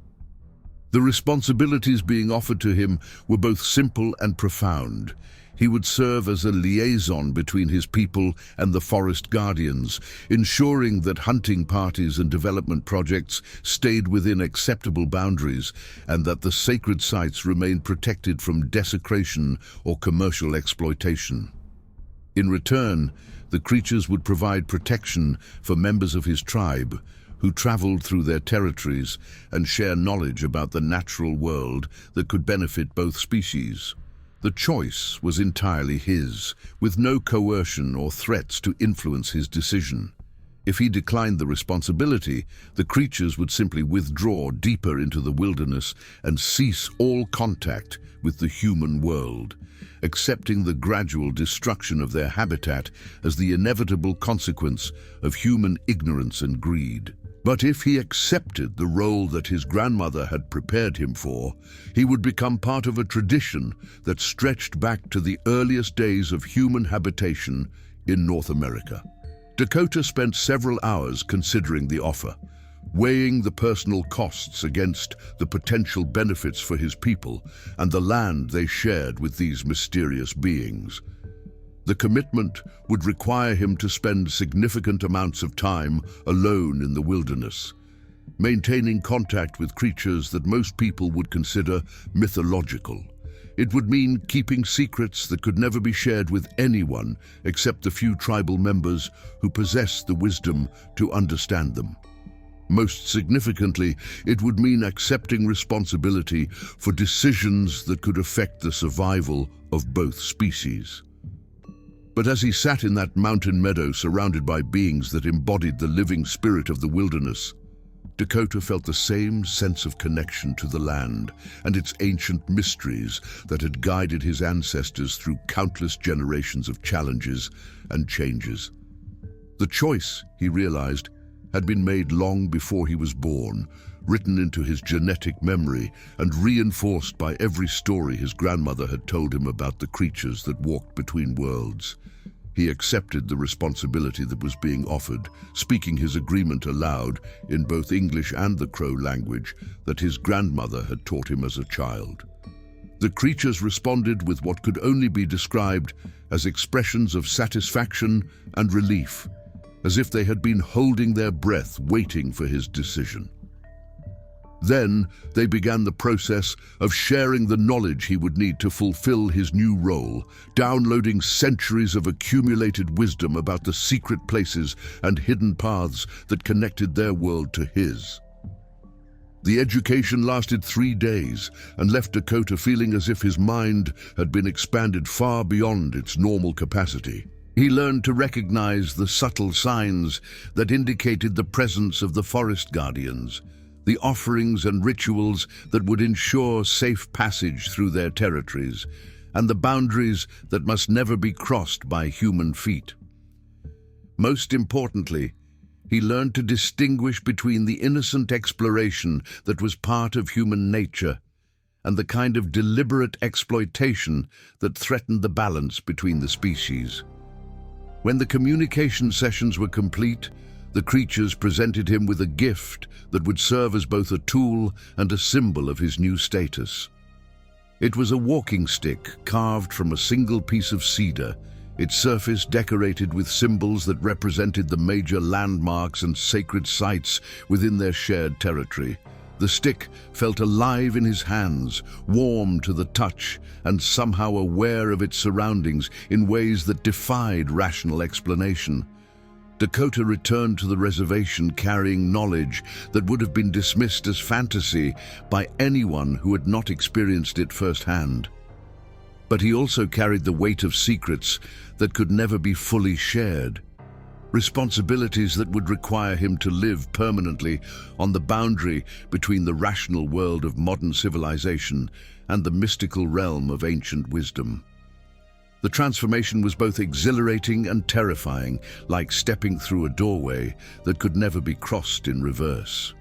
The responsibilities being offered to him were both simple and profound. He would serve as a liaison between his people and the forest guardians, ensuring that hunting parties and development projects stayed within acceptable boundaries and that the sacred sites remained protected from desecration or commercial exploitation. In return, the creatures would provide protection for members of his tribe who traveled through their territories and share knowledge about the natural world that could benefit both species. The choice was entirely his, with no coercion or threats to influence his decision. If he declined the responsibility, the creatures would simply withdraw deeper into the wilderness and cease all contact with the human world, accepting the gradual destruction of their habitat as the inevitable consequence of human ignorance and greed. But if he accepted the role that his grandmother had prepared him for, he would become part of a tradition that stretched back to the earliest days of human habitation in North America. Dakota spent several hours considering the offer, weighing the personal costs against the potential benefits for his people and the land they shared with these mysterious beings. The commitment would require him to spend significant amounts of time alone in the wilderness, maintaining contact with creatures that most people would consider mythological. It would mean keeping secrets that could never be shared with anyone except the few tribal members who possessed the wisdom to understand them. Most significantly, it would mean accepting responsibility for decisions that could affect the survival of both species. But as he sat in that mountain meadow surrounded by beings that embodied the living spirit of the wilderness, Dakota felt the same sense of connection to the land and its ancient mysteries that had guided his ancestors through countless generations of challenges and changes. The choice, he realized, had been made long before he was born, written into his genetic memory and reinforced by every story his grandmother had told him about the creatures that walked between worlds. He accepted the responsibility that was being offered, speaking his agreement aloud in both English and the Crow language that his grandmother had taught him as a child. The creatures responded with what could only be described as expressions of satisfaction and relief, as if they had been holding their breath, waiting for his decision. Then they began the process of sharing the knowledge he would need to fulfill his new role, downloading centuries of accumulated wisdom about the secret places and hidden paths that connected their world to his. The education lasted 3 days and left Dakota feeling as if his mind had been expanded far beyond its normal capacity. He learned to recognize the subtle signs that indicated the presence of the forest guardians, the offerings and rituals that would ensure safe passage through their territories, and the boundaries that must never be crossed by human feet. Most importantly, he learned to distinguish between the innocent exploration that was part of human nature and the kind of deliberate exploitation that threatened the balance between the species. When the communication sessions were complete, the creatures presented him with a gift that would serve as both a tool and a symbol of his new status. It was a walking stick carved from a single piece of cedar, its surface decorated with symbols that represented the major landmarks and sacred sites within their shared territory. The stick felt alive in his hands, warm to the touch, and somehow aware of its surroundings in ways that defied rational explanation. Dakota returned to the reservation carrying knowledge that would have been dismissed as fantasy by anyone who had not experienced it firsthand. But he also carried the weight of secrets that could never be fully shared, responsibilities that would require him to live permanently on the boundary between the rational world of modern civilization and the mystical realm of ancient wisdom. The transformation was both exhilarating and terrifying, like stepping through a doorway that could never be crossed in reverse.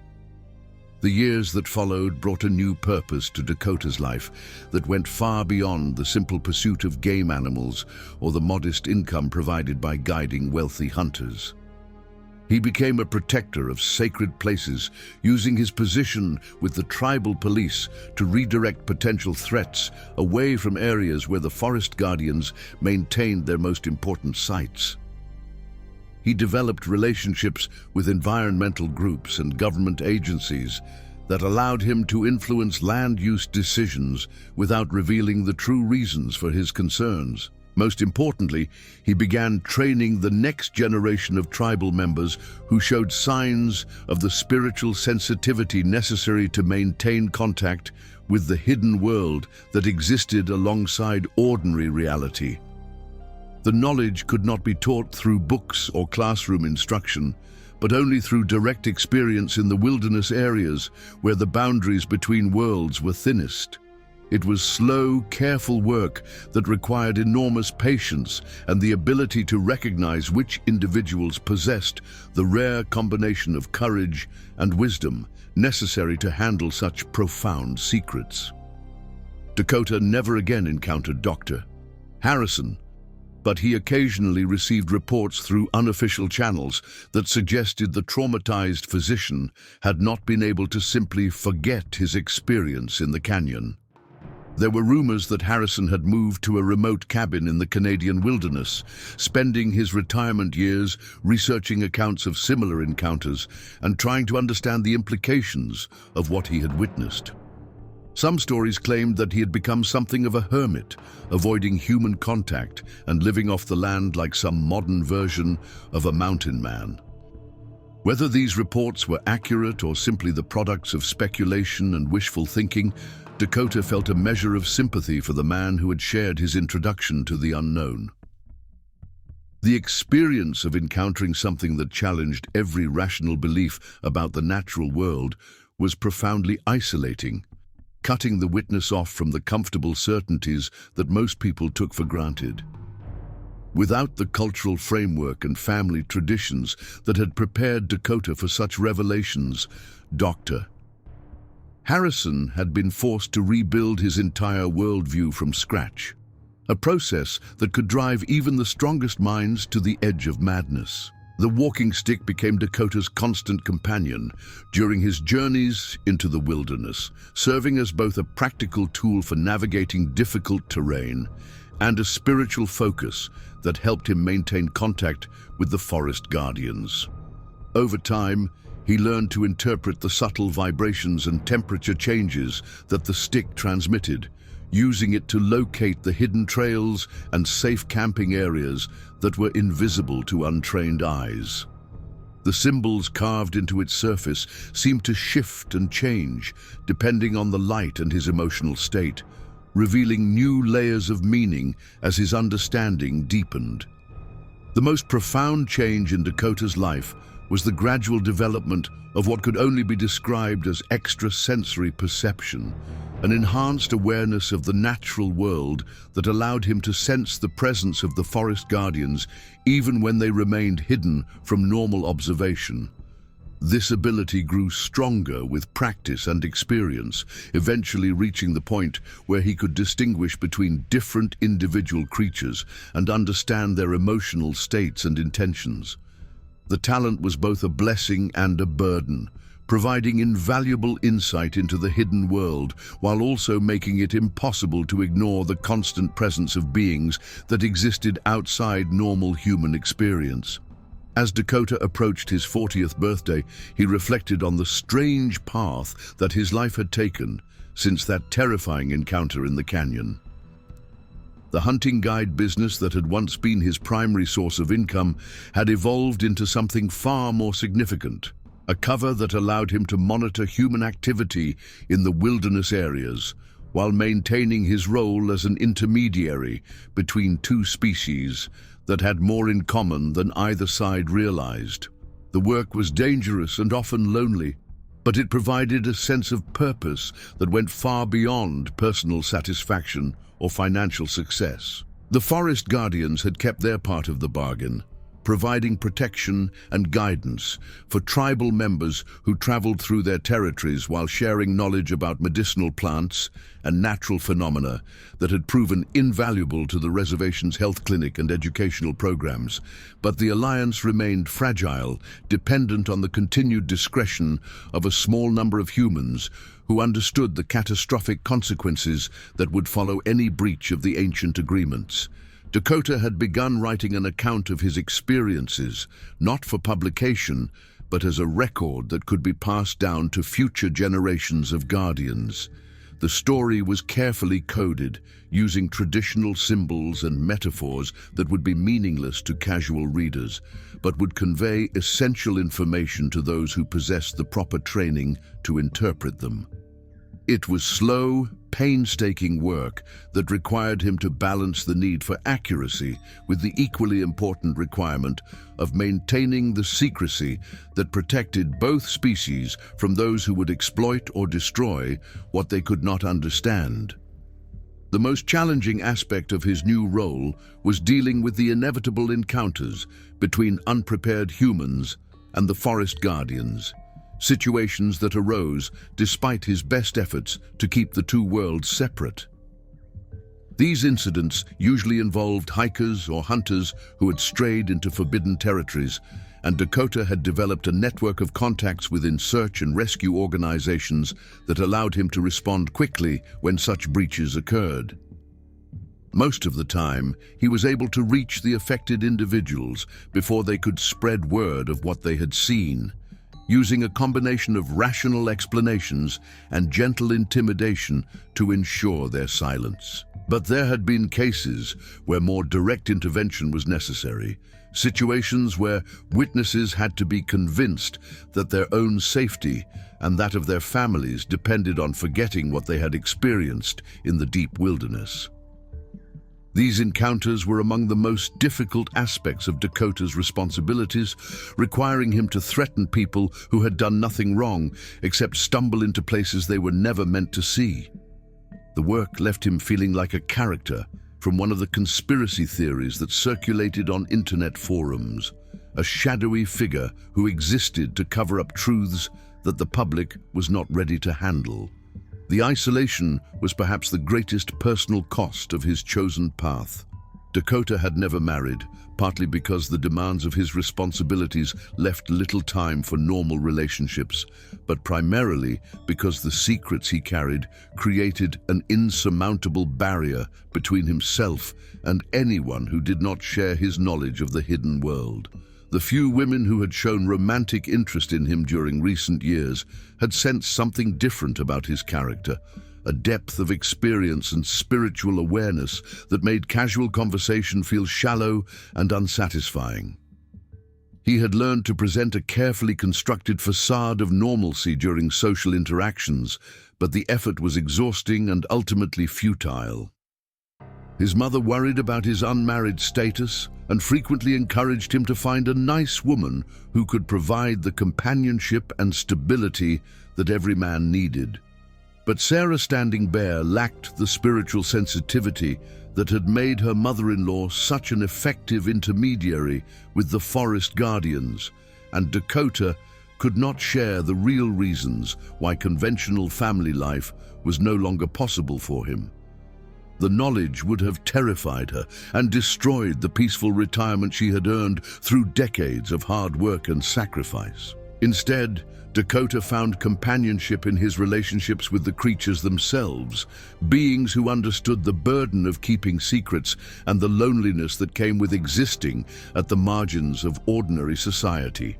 The years that followed brought a new purpose to Dakota's life that went far beyond the simple pursuit of game animals or the modest income provided by guiding wealthy hunters. He became a protector of sacred places, using his position with the tribal police to redirect potential threats away from areas where the forest guardians maintained their most important sites. He developed relationships with environmental groups and government agencies that allowed him to influence land use decisions without revealing the true reasons for his concerns. Most importantly, he began training the next generation of tribal members who showed signs of the spiritual sensitivity necessary to maintain contact with the hidden world that existed alongside ordinary reality. The knowledge could not be taught through books or classroom instruction, but only through direct experience in the wilderness areas where the boundaries between worlds were thinnest. It was slow, careful work that required enormous patience and the ability to recognize which individuals possessed the rare combination of courage and wisdom necessary to handle such profound secrets. Dakota never again encountered Dr. Harrison, but he occasionally received reports through unofficial channels that suggested the traumatized physician had not been able to simply forget his experience in the canyon. There were rumors that Harrison had moved to a remote cabin in the Canadian wilderness, spending his retirement years researching accounts of similar encounters and trying to understand the implications of what he had witnessed. Some stories claimed that he had become something of a hermit, avoiding human contact and living off the land like some modern version of a mountain man. Whether these reports were accurate or simply the products of speculation and wishful thinking, Dakota felt a measure of sympathy for the man who had shared his introduction to the unknown. The experience of encountering something that challenged every rational belief about the natural world was profoundly isolating, cutting the witness off from the comfortable certainties that most people took for granted. Without the cultural framework and family traditions that had prepared Dakota for such revelations, Dr. Harrison had been forced to rebuild his entire worldview from scratch, a process that could drive even the strongest minds to the edge of madness. The walking stick became Dakota's constant companion during his journeys into the wilderness, serving as both a practical tool for navigating difficult terrain and a spiritual focus that helped him maintain contact with the forest guardians. Over time, he learned to interpret the subtle vibrations and temperature changes that the stick transmitted, using it to locate the hidden trails and safe camping areas that were invisible to untrained eyes. The symbols carved into its surface seemed to shift and change depending on the light and his emotional state, revealing new layers of meaning as his understanding deepened. The most profound change in Dakota's life was the gradual development of what could only be described as extrasensory perception, an enhanced awareness of the natural world that allowed him to sense the presence of the forest guardians even when they remained hidden from normal observation. This ability grew stronger with practice and experience, eventually reaching the point where he could distinguish between different individual creatures and understand their emotional states and intentions. The talent was both a blessing and a burden, providing invaluable insight into the hidden world while also making it impossible to ignore the constant presence of beings that existed outside normal human experience. As Dakota approached his 40th birthday, he reflected on the strange path that his life had taken since that terrifying encounter in the canyon. The hunting guide business that had once been his primary source of income had evolved into something far more significant, a cover that allowed him to monitor human activity in the wilderness areas, while maintaining his role as an intermediary between two species that had more in common than either side realized. The work was dangerous and often lonely, but it provided a sense of purpose that went far beyond personal satisfaction or financial success. The forest guardians had kept their part of the bargain, providing protection and guidance for tribal members who traveled through their territories while sharing knowledge about medicinal plants and natural phenomena that had proven invaluable to the reservation's health clinic and educational programs. But the alliance remained fragile, dependent on the continued discretion of a small number of humans who understood the catastrophic consequences that would follow any breach of the ancient agreements. Dakota had begun writing an account of his experiences, not for publication, but as a record that could be passed down to future generations of guardians. The story was carefully coded, using traditional symbols and metaphors that would be meaningless to casual readers, but would convey essential information to those who possessed the proper training to interpret them. It was slow, painstaking work that required him to balance the need for accuracy with the equally important requirement of maintaining the secrecy that protected both species from those who would exploit or destroy what they could not understand. The most challenging aspect of his new role was dealing with the inevitable encounters between unprepared humans and the forest guardians, situations that arose despite his best efforts to keep the two worlds separate. These incidents usually involved hikers or hunters who had strayed into forbidden territories, and Dakota had developed a network of contacts within search and rescue organizations that allowed him to respond quickly when such breaches occurred. Most of the time, he was able to reach the affected individuals before they could spread word of what they had seen, using a combination of rational explanations and gentle intimidation to ensure their silence. But there had been cases where more direct intervention was necessary, situations where witnesses had to be convinced that their own safety and that of their families depended on forgetting what they had experienced in the deep wilderness. These encounters were among the most difficult aspects of Dakota's responsibilities, requiring him to threaten people who had done nothing wrong except stumble into places they were never meant to see. The work left him feeling like a character from one of the conspiracy theories that circulated on internet forums, a shadowy figure who existed to cover up truths that the public was not ready to handle. The isolation was perhaps the greatest personal cost of his chosen path. Dakota had never married, partly because the demands of his responsibilities left little time for normal relationships, but primarily because the secrets he carried created an insurmountable barrier between himself and anyone who did not share his knowledge of the hidden world. The few women who had shown romantic interest in him during recent years had sensed something different about his character, a depth of experience and spiritual awareness that made casual conversation feel shallow and unsatisfying. He had learned to present a carefully constructed facade of normalcy during social interactions, but the effort was exhausting and ultimately futile. His mother worried about his unmarried status and frequently encouraged him to find a nice woman who could provide the companionship and stability that every man needed. But Sarah Standing Bear lacked the spiritual sensitivity that had made her mother-in-law such an effective intermediary with the forest guardians, and Dakota could not share the real reasons why conventional family life was no longer possible for him. The knowledge would have terrified her and destroyed the peaceful retirement she had earned through decades of hard work and sacrifice. Instead, Dakota found companionship in his relationships with the creatures themselves, beings who understood the burden of keeping secrets and the loneliness that came with existing at the margins of ordinary society.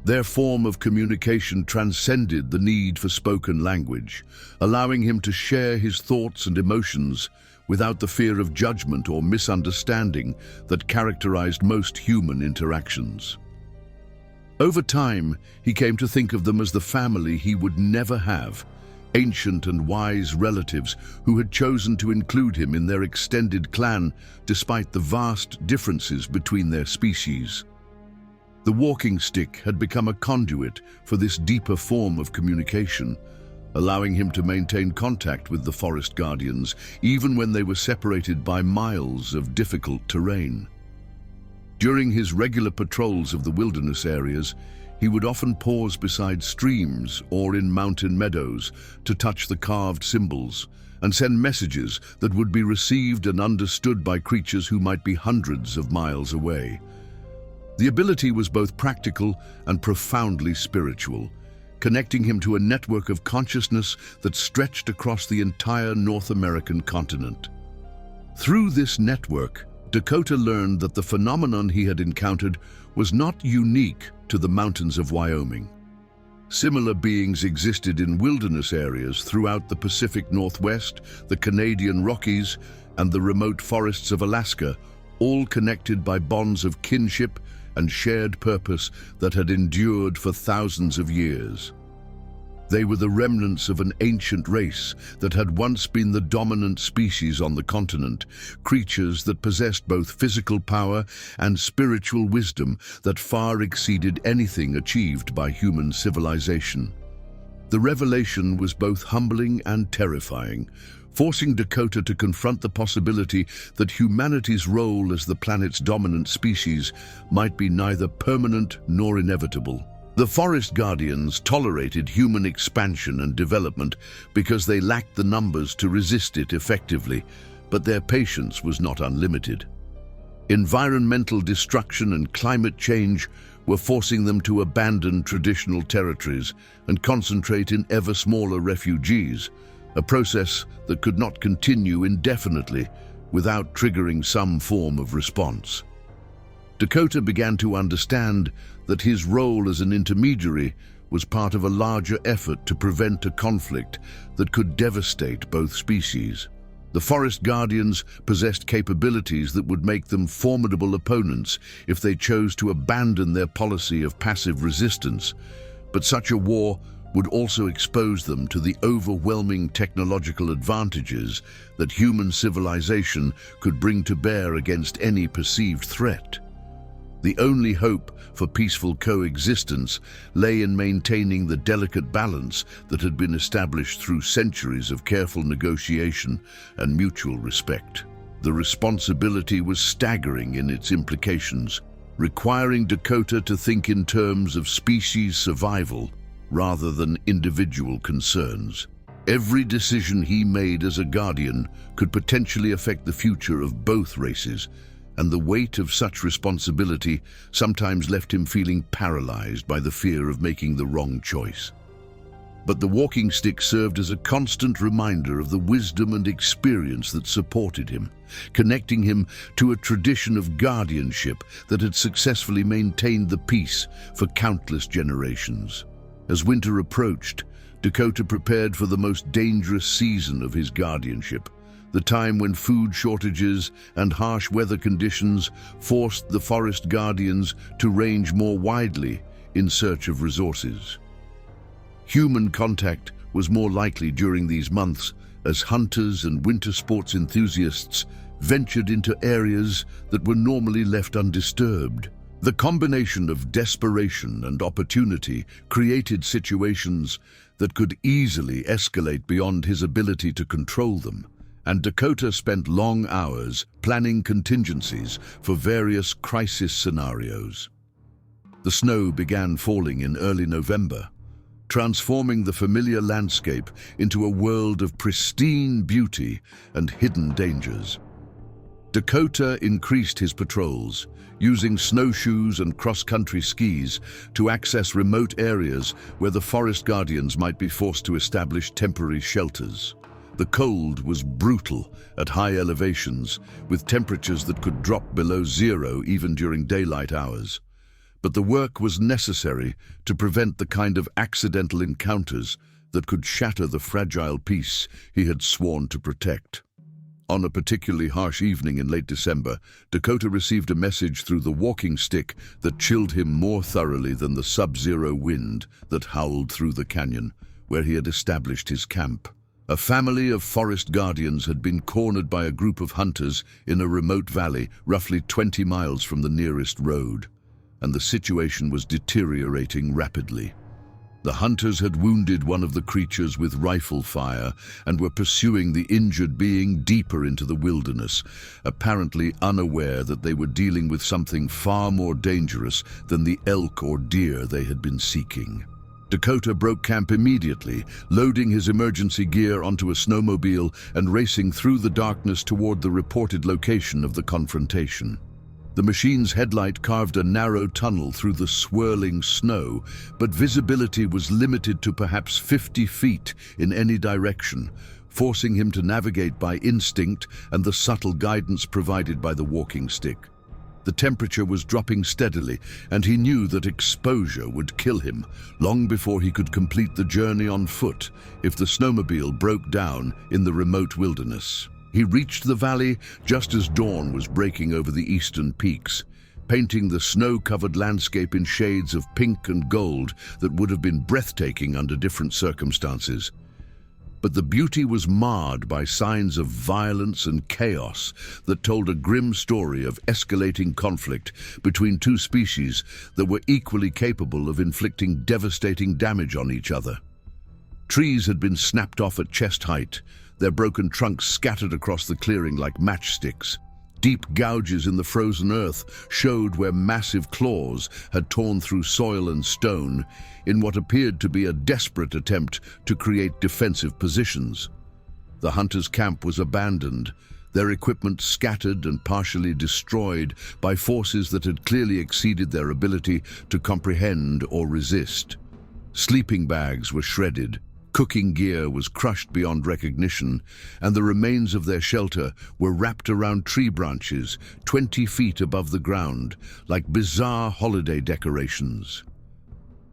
Their form of communication transcended the need for spoken language, allowing him to share his thoughts and emotions without the fear of judgment or misunderstanding that characterized most human interactions. Over time, he came to think of them as the family he would never have, ancient and wise relatives who had chosen to include him in their extended clan despite the vast differences between their species. The walking stick had become a conduit for this deeper form of communication, allowing him to maintain contact with the forest guardians even when they were separated by miles of difficult terrain. During his regular patrols of the wilderness areas, he would often pause beside streams or in mountain meadows to touch the carved symbols and send messages that would be received and understood by creatures who might be hundreds of miles away. The ability was both practical and profoundly spiritual, connecting him to a network of consciousness that stretched across the entire North American continent. Through this network, Dakota learned that the phenomenon he had encountered was not unique to the mountains of Wyoming. Similar beings existed in wilderness areas throughout the Pacific Northwest, the Canadian Rockies, and the remote forests of Alaska, all connected by bonds of kinship and shared purpose that had endured for thousands of years. They were the remnants of an ancient race that had once been the dominant species on the continent, creatures that possessed both physical power and spiritual wisdom that far exceeded anything achieved by human civilization. The revelation was both humbling and terrifying, forcing Dakota to confront the possibility that humanity's role as the planet's dominant species might be neither permanent nor inevitable. The Forest Guardians tolerated human expansion and development because they lacked the numbers to resist it effectively, but their patience was not unlimited. Environmental destruction and climate change were forcing them to abandon traditional territories and concentrate in ever smaller refugees, a process that could not continue indefinitely without triggering some form of response. Dakota began to understand that his role as an intermediary was part of a larger effort to prevent a conflict that could devastate both species. The Forest Guardians possessed capabilities that would make them formidable opponents if they chose to abandon their policy of passive resistance, but such a war would also expose them to the overwhelming technological advantages that human civilization could bring to bear against any perceived threat. The only hope for peaceful coexistence lay in maintaining the delicate balance that had been established through centuries of careful negotiation and mutual respect. The responsibility was staggering in its implications, requiring Dakota to think in terms of species survival rather than individual concerns. Every decision he made as a guardian could potentially affect the future of both races, and the weight of such responsibility sometimes left him feeling paralyzed by the fear of making the wrong choice. But the walking stick served as a constant reminder of the wisdom and experience that supported him, connecting him to a tradition of guardianship that had successfully maintained the peace for countless generations. As winter approached, Dakota prepared for the most dangerous season of his guardianship, the time when food shortages and harsh weather conditions forced the Forest Guardians to range more widely in search of resources. Human contact was more likely during these months as hunters and winter sports enthusiasts ventured into areas that were normally left undisturbed. The combination of desperation and opportunity created situations that could easily escalate beyond his ability to control them, and Dakota spent long hours planning contingencies for various crisis scenarios. The snow began falling in early November, transforming the familiar landscape into a world of pristine beauty and hidden dangers. Dakota increased his patrols, using snowshoes and cross-country skis to access remote areas where the Forest Guardians might be forced to establish temporary shelters. The cold was brutal at high elevations, with temperatures that could drop below zero even during daylight hours. But the work was necessary to prevent the kind of accidental encounters that could shatter the fragile peace he had sworn to protect. On a particularly harsh evening in late December, Dakota received a message through the walking stick that chilled him more thoroughly than the sub-zero wind that howled through the canyon, where he had established his camp. A family of Forest Guardians had been cornered by a group of hunters in a remote valley roughly 20 miles from the nearest road, and the situation was deteriorating rapidly. The hunters had wounded one of the creatures with rifle fire and were pursuing the injured being deeper into the wilderness, apparently unaware that they were dealing with something far more dangerous than the elk or deer they had been seeking. Dakota broke camp immediately, loading his emergency gear onto a snowmobile and racing through the darkness toward the reported location of the confrontation. The machine's headlight carved a narrow tunnel through the swirling snow, but visibility was limited to perhaps 50 feet in any direction, forcing him to navigate by instinct and the subtle guidance provided by the walking stick. The temperature was dropping steadily, and he knew that exposure would kill him long before he could complete the journey on foot if the snowmobile broke down in the remote wilderness. He reached the valley just as dawn was breaking over the eastern peaks, painting the snow-covered landscape in shades of pink and gold that would have been breathtaking under different circumstances. But the beauty was marred by signs of violence and chaos that told a grim story of escalating conflict between two species that were equally capable of inflicting devastating damage on each other. Trees had been snapped off at chest height, their broken trunks scattered across the clearing like matchsticks. Deep gouges in the frozen earth showed where massive claws had torn through soil and stone in what appeared to be a desperate attempt to create defensive positions. The hunters' camp was abandoned, their equipment scattered and partially destroyed by forces that had clearly exceeded their ability to comprehend or resist. Sleeping bags were shredded, cooking gear was crushed beyond recognition, and the remains of their shelter were wrapped around tree branches 20 feet above the ground, like bizarre holiday decorations.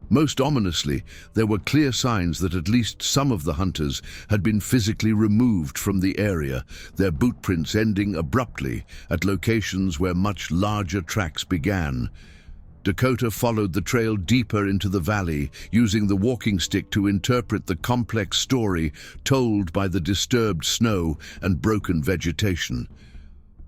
Most ominously, there were clear signs that at least some of the hunters had been physically removed from the area, their bootprints ending abruptly at locations where much larger tracks began. Dakota followed the trail deeper into the valley, using the walking stick to interpret the complex story told by the disturbed snow and broken vegetation.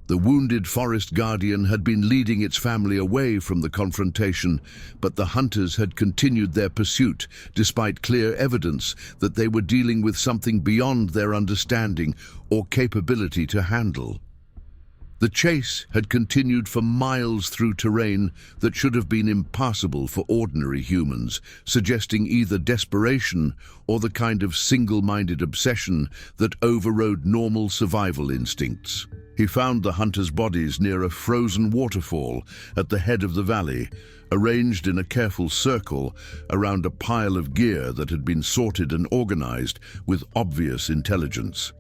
The wounded forest guardian had been leading its family away from the confrontation, but the hunters had continued their pursuit, despite clear evidence that they were dealing with something beyond their understanding or capability to handle. The chase had continued for miles through terrain that should have been impassable for ordinary humans, suggesting either desperation or the kind of single-minded obsession that overrode normal survival instincts. He found the hunters' bodies near a frozen waterfall at the head of the valley, arranged in a careful circle around a pile of gear that had been sorted and organized with obvious intelligence.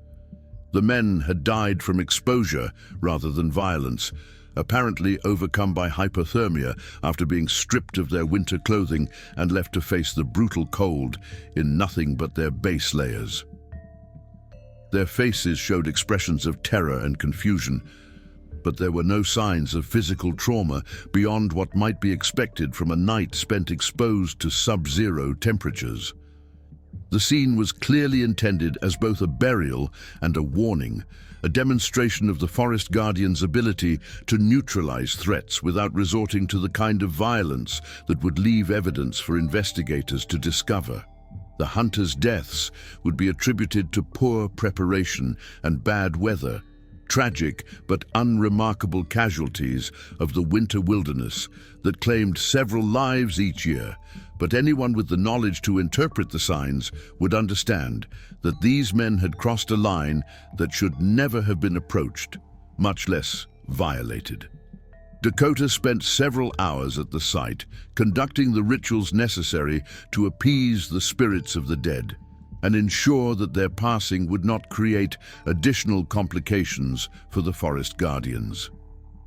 The men had died from exposure rather than violence, apparently overcome by hypothermia after being stripped of their winter clothing and left to face the brutal cold in nothing but their base layers. Their faces showed expressions of terror and confusion, but there were no signs of physical trauma beyond what might be expected from a night spent exposed to sub-zero temperatures. The scene was clearly intended as both a burial and a warning, a demonstration of the forest guardian's ability to neutralize threats without resorting to the kind of violence that would leave evidence for investigators to discover. The hunters' deaths would be attributed to poor preparation and bad weather, tragic but unremarkable casualties of the winter wilderness that claimed several lives each year. But anyone with the knowledge to interpret the signs would understand that these men had crossed a line that should never have been approached, much less violated. Dakota spent several hours at the site, conducting the rituals necessary to appease the spirits of the dead and ensure that their passing would not create additional complications for the forest guardians.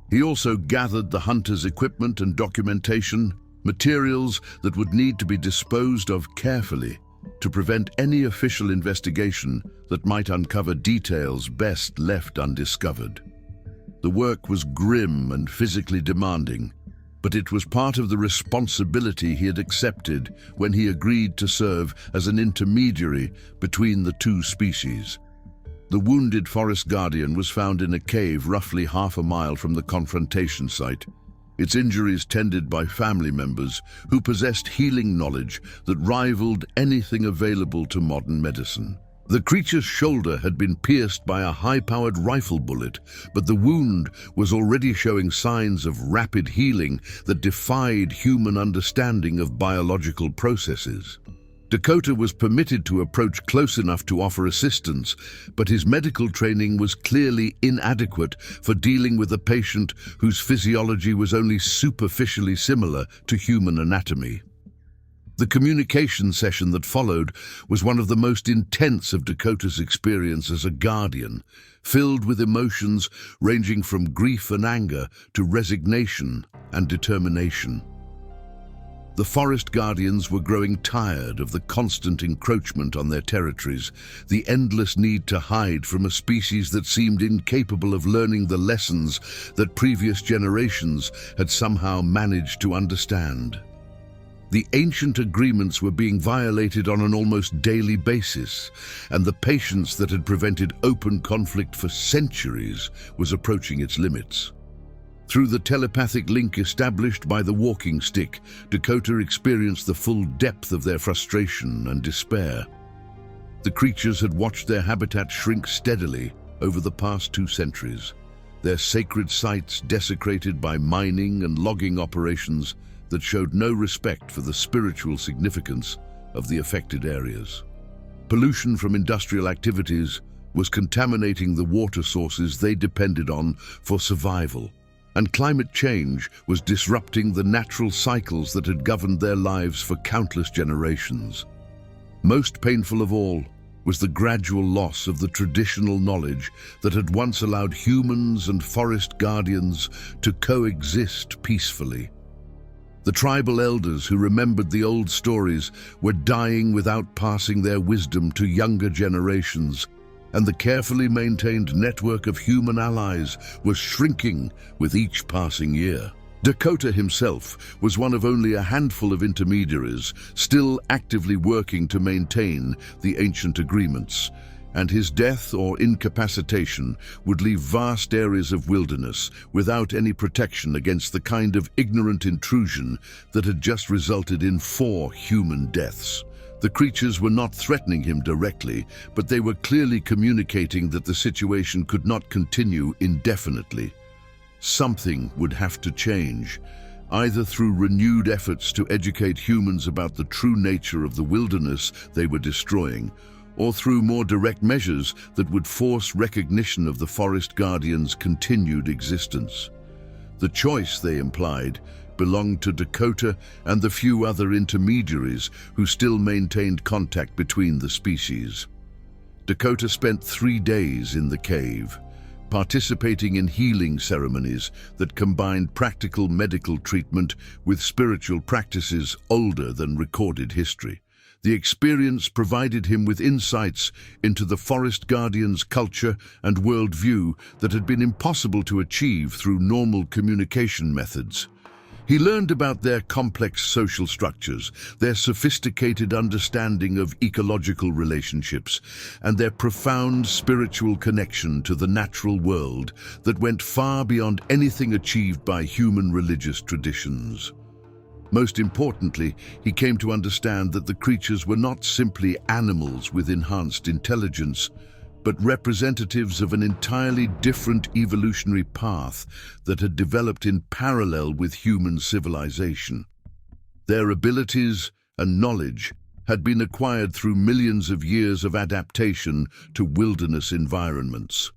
He also gathered the hunters' equipment and documentation, materials that would need to be disposed of carefully to prevent any official investigation that might uncover details best left undiscovered. The work was grim and physically demanding, but it was part of the responsibility he had accepted when he agreed to serve as an intermediary between the two species. The wounded forest guardian was found in a cave roughly half a mile from the confrontation site, its injuries tended by family members who possessed healing knowledge that rivaled anything available to modern medicine. The creature's shoulder had been pierced by a high-powered rifle bullet, but the wound was already showing signs of rapid healing that defied human understanding of biological processes. Dakota was permitted to approach close enough to offer assistance, but his medical training was clearly inadequate for dealing with a patient whose physiology was only superficially similar to human anatomy. The communication session that followed was one of the most intense of Dakota's experience as a guardian, filled with emotions ranging from grief and anger to resignation and determination. The forest guardians were growing tired of the constant encroachment on their territories, the endless need to hide from a species that seemed incapable of learning the lessons that previous generations had somehow managed to understand. The ancient agreements were being violated on an almost daily basis, and the patience that had prevented open conflict for centuries was approaching its limits. Through the telepathic link established by the walking stick, Dakota experienced the full depth of their frustration and despair. The creatures had watched their habitat shrink steadily over the past 2 centuries, their sacred sites desecrated by mining and logging operations that showed no respect for the spiritual significance of the affected areas. Pollution from industrial activities was contaminating the water sources they depended on for survival, and climate change was disrupting the natural cycles that had governed their lives for countless generations. Most painful of all was the gradual loss of the traditional knowledge that had once allowed humans and forest guardians to coexist peacefully. The tribal elders who remembered the old stories were dying without passing their wisdom to younger generations, and the carefully maintained network of human allies was shrinking with each passing year. Dakota himself was one of only a handful of intermediaries still actively working to maintain the ancient agreements, and his death or incapacitation would leave vast areas of wilderness without any protection against the kind of ignorant intrusion that had just resulted in 4 human deaths. The creatures were not threatening him directly, but they were clearly communicating that the situation could not continue indefinitely. Something would have to change, either through renewed efforts to educate humans about the true nature of the wilderness they were destroying, or through more direct measures that would force recognition of the forest guardians' continued existence. The choice, they implied, belonged to Dakota and the few other intermediaries who still maintained contact between the species. Dakota spent 3 days in the cave, participating in healing ceremonies that combined practical medical treatment with spiritual practices older than recorded history. The experience provided him with insights into the forest guardians' culture and worldview that had been impossible to achieve through normal communication methods. He learned about their complex social structures, their sophisticated understanding of ecological relationships, and their profound spiritual connection to the natural world that went far beyond anything achieved by human religious traditions. Most importantly, he came to understand that the creatures were not simply animals with enhanced intelligence, but representatives of an entirely different evolutionary path that had developed in parallel with human civilization. Their abilities and knowledge had been acquired through millions of years of adaptation to wilderness environments,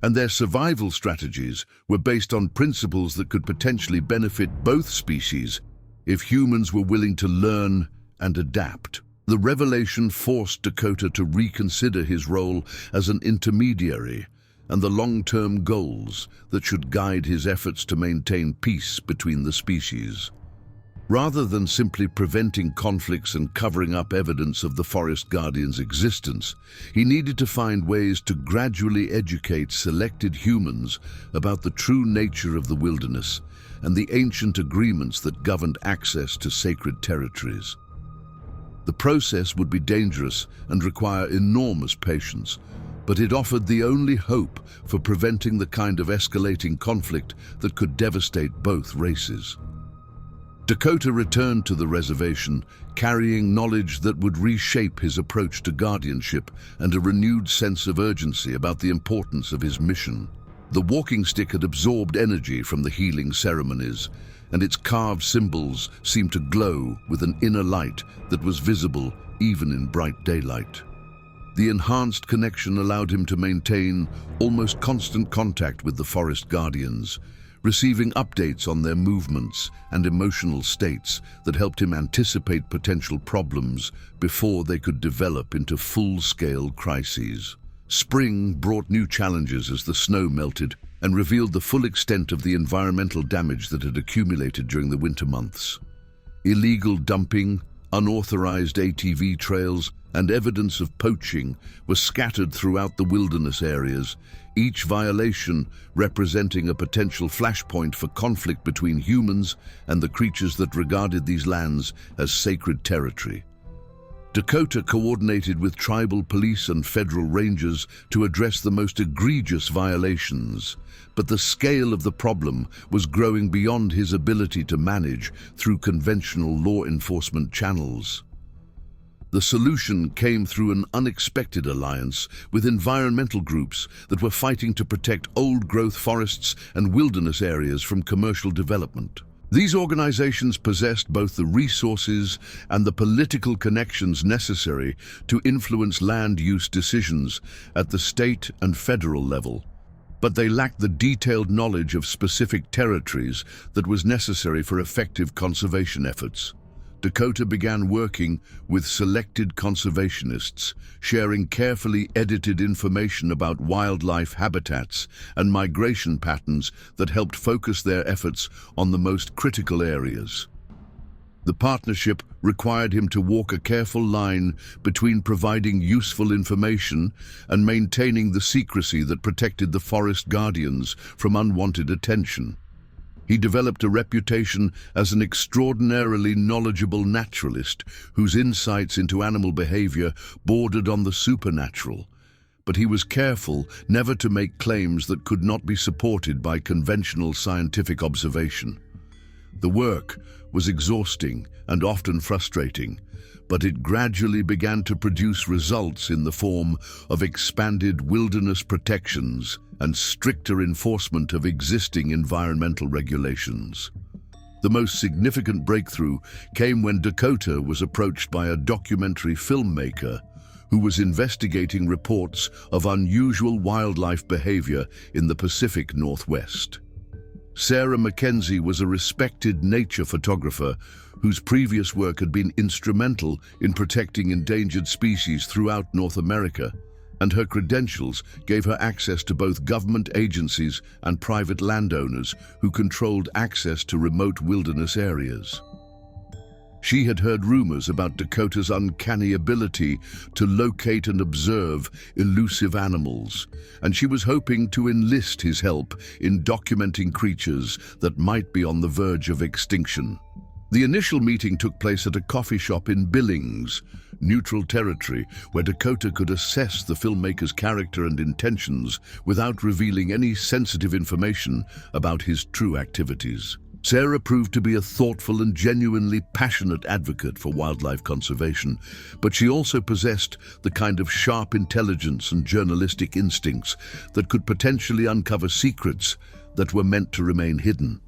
and their survival strategies were based on principles that could potentially benefit both species if humans were willing to learn and adapt. The revelation forced Dakota to reconsider his role as an intermediary and the long-term goals that should guide his efforts to maintain peace between the species. Rather than simply preventing conflicts and covering up evidence of the forest guardian's existence, he needed to find ways to gradually educate selected humans about the true nature of the wilderness and the ancient agreements that governed access to sacred territories. The process would be dangerous and require enormous patience, but it offered the only hope for preventing the kind of escalating conflict that could devastate both races. Dakota returned to the reservation, carrying knowledge that would reshape his approach to guardianship and a renewed sense of urgency about the importance of his mission. The walking stick had absorbed energy from the healing ceremonies, and its carved symbols seemed to glow with an inner light that was visible even in bright daylight. The enhanced connection allowed him to maintain almost constant contact with the forest guardians, receiving updates on their movements and emotional states that helped him anticipate potential problems before they could develop into full-scale crises. Spring brought new challenges as the snow melted and revealed the full extent of the environmental damage that had accumulated during the winter months. Illegal dumping, unauthorized ATV trails, and evidence of poaching were scattered throughout the wilderness areas, each violation representing a potential flashpoint for conflict between humans and the creatures that regarded these lands as sacred territory. Dakota coordinated with tribal police and federal rangers to address the most egregious violations, but the scale of the problem was growing beyond his ability to manage through conventional law enforcement channels. The solution came through an unexpected alliance with environmental groups that were fighting to protect old-growth forests and wilderness areas from commercial development. These organizations possessed both the resources and the political connections necessary to influence land use decisions at the state and federal level, but they lacked the detailed knowledge of specific territories that was necessary for effective conservation efforts. Dakota began working with selected conservationists, sharing carefully edited information about wildlife habitats and migration patterns that helped focus their efforts on the most critical areas. The partnership required him to walk a careful line between providing useful information and maintaining the secrecy that protected the forest guardians from unwanted attention. He developed a reputation as an extraordinarily knowledgeable naturalist whose insights into animal behavior bordered on the supernatural. But he was careful never to make claims that could not be supported by conventional scientific observation. The work was exhausting and often frustrating, but it gradually began to produce results in the form of expanded wilderness protections and stricter enforcement of existing environmental regulations. The most significant breakthrough came when Dakota was approached by a documentary filmmaker who was investigating reports of unusual wildlife behavior in the Pacific Northwest. Sarah Mackenzie was a respected nature photographer whose previous work had been instrumental in protecting endangered species throughout North America, and her credentials gave her access to both government agencies and private landowners who controlled access to remote wilderness areas. She had heard rumors about Dakota's uncanny ability to locate and observe elusive animals, and she was hoping to enlist his help in documenting creatures that might be on the verge of extinction. The initial meeting took place at a coffee shop in Billings, neutral territory, where Dakota could assess the filmmaker's character and intentions without revealing any sensitive information about his true activities. Sarah proved to be a thoughtful and genuinely passionate advocate for wildlife conservation, but she also possessed the kind of sharp intelligence and journalistic instincts that could potentially uncover secrets that were meant to remain hidden.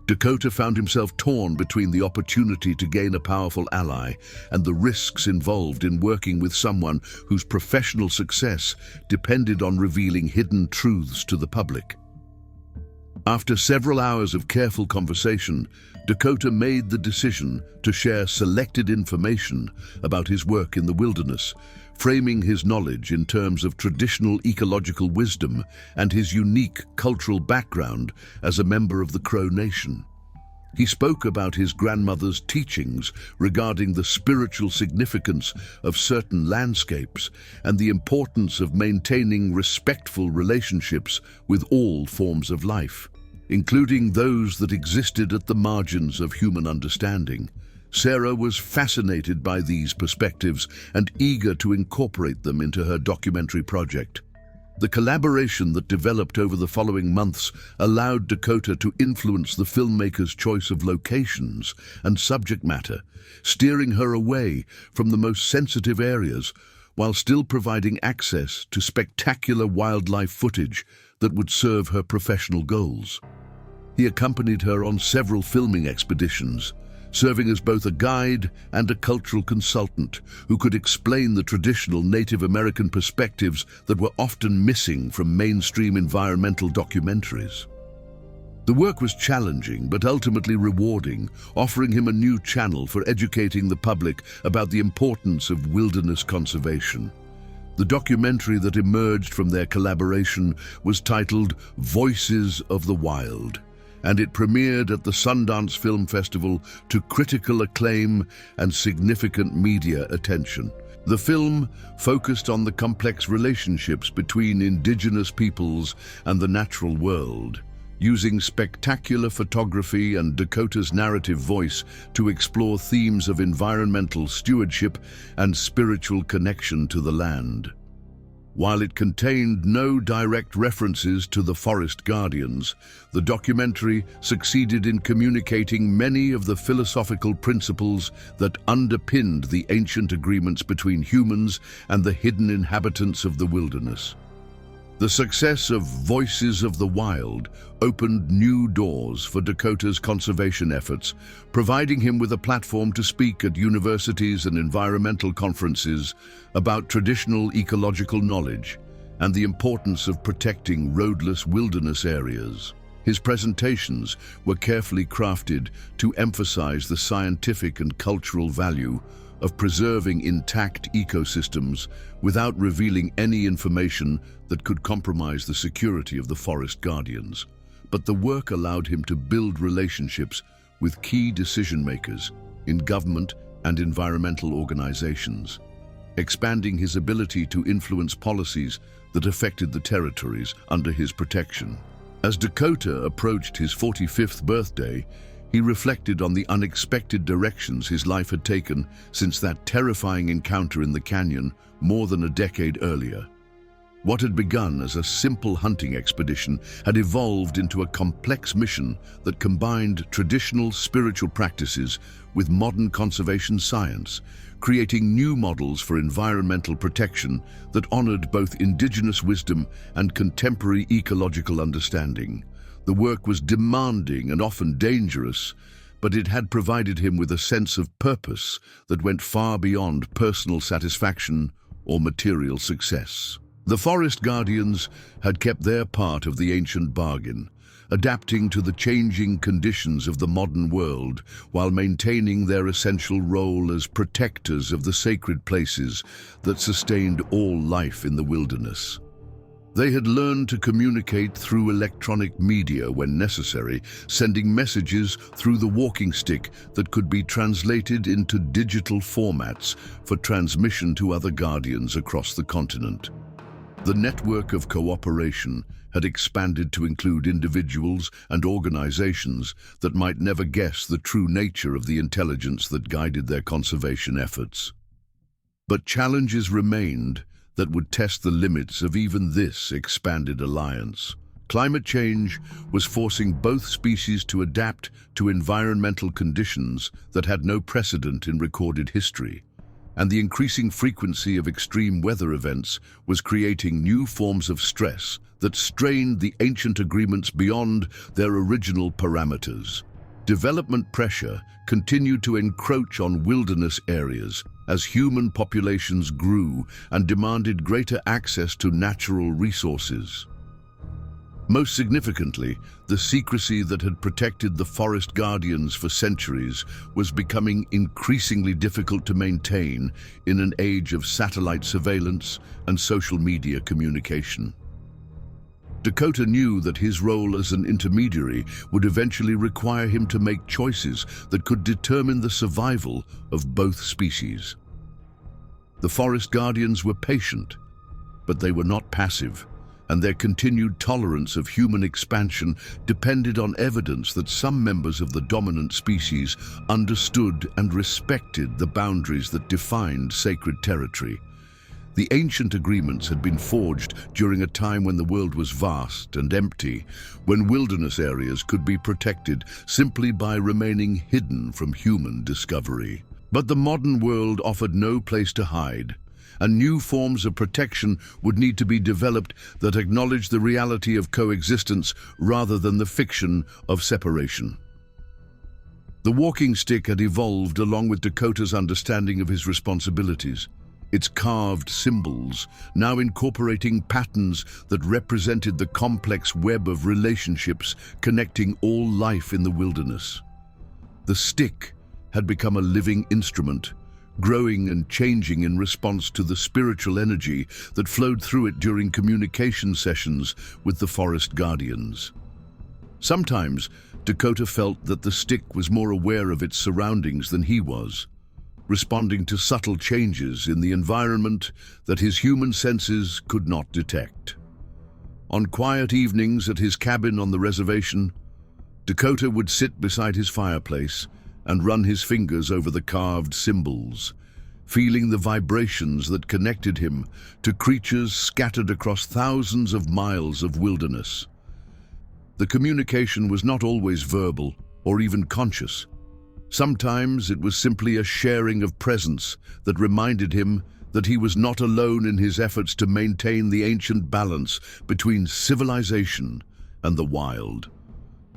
Dakota found himself torn between the opportunity to gain a powerful ally and the risks involved in working with someone whose professional success depended on revealing hidden truths to the public. After several hours of careful conversation, Dakota made the decision to share selected information about his work in the wilderness, framing his knowledge in terms of traditional ecological wisdom and his unique cultural background as a member of the Crow Nation. He spoke about his grandmother's teachings regarding the spiritual significance of certain landscapes and the importance of maintaining respectful relationships with all forms of life, including those that existed at the margins of human understanding. Sarah was fascinated by these perspectives and eager to incorporate them into her documentary project. The collaboration that developed over the following months allowed Dakota to influence the filmmaker's choice of locations and subject matter, steering her away from the most sensitive areas while still providing access to spectacular wildlife footage that would serve her professional goals. He accompanied her on several filming expeditions, serving as both a guide and a cultural consultant who could explain the traditional Native American perspectives that were often missing from mainstream environmental documentaries. The work was challenging but ultimately rewarding, offering him a new channel for educating the public about the importance of wilderness conservation. The documentary that emerged from their collaboration was titled Voices of the Wild, and it premiered at the Sundance Film Festival to critical acclaim and significant media attention. The film focused on the complex relationships between indigenous peoples and the natural world, using spectacular photography and Dakota's narrative voice to explore themes of environmental stewardship and spiritual connection to the land. While it contained no direct references to the forest guardians, the documentary succeeded in communicating many of the philosophical principles that underpinned the ancient agreements between humans and the hidden inhabitants of the wilderness. The success of Voices of the Wild opened new doors for Dakota's conservation efforts, providing him with a platform to speak at universities and environmental conferences about traditional ecological knowledge and the importance of protecting roadless wilderness areas. His presentations were carefully crafted to emphasize the scientific and cultural value of preserving intact ecosystems without revealing any information that could compromise the security of the forest guardians. But the work allowed him to build relationships with key decision-makers in government and environmental organizations, expanding his ability to influence policies that affected the territories under his protection. As Dakota approached his 45th birthday, he reflected on the unexpected directions his life had taken since that terrifying encounter in the canyon more than a decade earlier. What had begun as a simple hunting expedition had evolved into a complex mission that combined traditional spiritual practices with modern conservation science, creating new models for environmental protection that honored both indigenous wisdom and contemporary ecological understanding. The work was demanding and often dangerous, but it had provided him with a sense of purpose that went far beyond personal satisfaction or material success. The forest guardians had kept their part of the ancient bargain, adapting to the changing conditions of the modern world while maintaining their essential role as protectors of the sacred places that sustained all life in the wilderness. They had learned to communicate through electronic media when necessary, sending messages through the walking stick that could be translated into digital formats for transmission to other guardians across the continent. The network of cooperation had expanded to include individuals and organizations that might never guess the true nature of the intelligence that guided their conservation efforts. But challenges remained that would test the limits of even this expanded alliance. Climate change was forcing both species to adapt to environmental conditions that had no precedent in recorded history, and the increasing frequency of extreme weather events was creating new forms of stress that strained the ancient agreements beyond their original parameters. Development pressure continued to encroach on wilderness areas as human populations grew and demanded greater access to natural resources. Most significantly, the secrecy that had protected the forest guardians for centuries was becoming increasingly difficult to maintain in an age of satellite surveillance and social media communication. Dakota knew that his role as an intermediary would eventually require him to make choices that could determine the survival of both species. The forest guardians were patient, but they were not passive, and their continued tolerance of human expansion depended on evidence that some members of the dominant species understood and respected the boundaries that defined sacred territory. The ancient agreements had been forged during a time when the world was vast and empty, when wilderness areas could be protected simply by remaining hidden from human discovery. But the modern world offered no place to hide, and new forms of protection would need to be developed that acknowledged the reality of coexistence rather than the fiction of separation. The walking stick had evolved along with Dakota's understanding of his responsibilities. Its carved symbols, now incorporating patterns that represented the complex web of relationships connecting all life in the wilderness. The stick had become a living instrument, growing and changing in response to the spiritual energy that flowed through it during communication sessions with the forest guardians. Sometimes, Dakota felt that the stick was more aware of its surroundings than he was, responding to subtle changes in the environment that his human senses could not detect. On quiet evenings at his cabin on the reservation, Dakota would sit beside his fireplace and run his fingers over the carved symbols, feeling the vibrations that connected him to creatures scattered across thousands of miles of wilderness. The communication was not always verbal or even conscious. Sometimes it was simply a sharing of presence that reminded him that he was not alone in his efforts to maintain the ancient balance between civilization and the wild.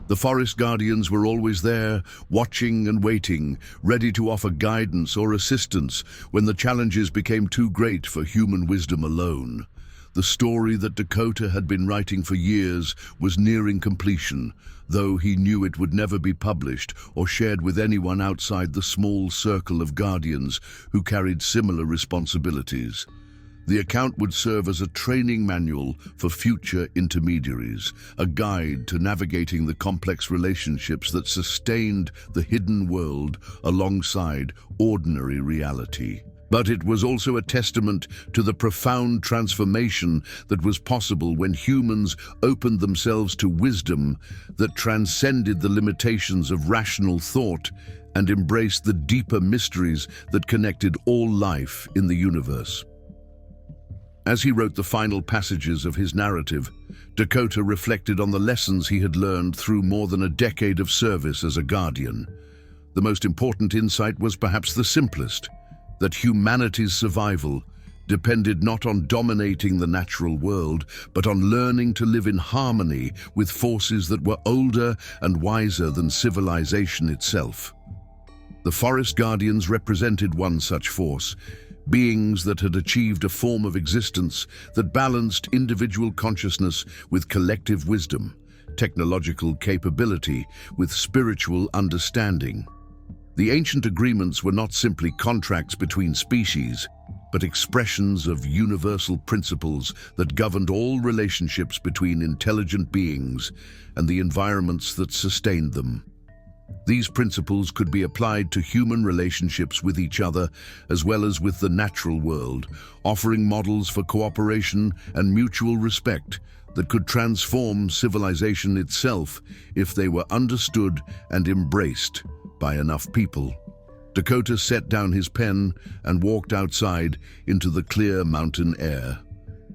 The forest guardians were always there, watching and waiting, ready to offer guidance or assistance when the challenges became too great for human wisdom alone. The story that Dakota had been writing for years was nearing completion, though he knew it would never be published or shared with anyone outside the small circle of guardians who carried similar responsibilities. The account would serve as a training manual for future intermediaries, a guide to navigating the complex relationships that sustained the hidden world alongside ordinary reality. But it was also a testament to the profound transformation that was possible when humans opened themselves to wisdom that transcended the limitations of rational thought and embraced the deeper mysteries that connected all life in the universe. As he wrote the final passages of his narrative, Dakota reflected on the lessons he had learned through more than a decade of service as a guardian. The most important insight was perhaps the simplest, that humanity's survival depended not on dominating the natural world, but on learning to live in harmony with forces that were older and wiser than civilization itself. The forest guardians represented one such force, beings that had achieved a form of existence that balanced individual consciousness with collective wisdom, technological capability with spiritual understanding. The ancient agreements were not simply contracts between species, but expressions of universal principles that governed all relationships between intelligent beings and the environments that sustained them. These principles could be applied to human relationships with each other as well as with the natural world, offering models for cooperation and mutual respect that could transform civilization itself if they were understood and embraced by enough people. Dakota set down his pen and walked outside into the clear mountain air,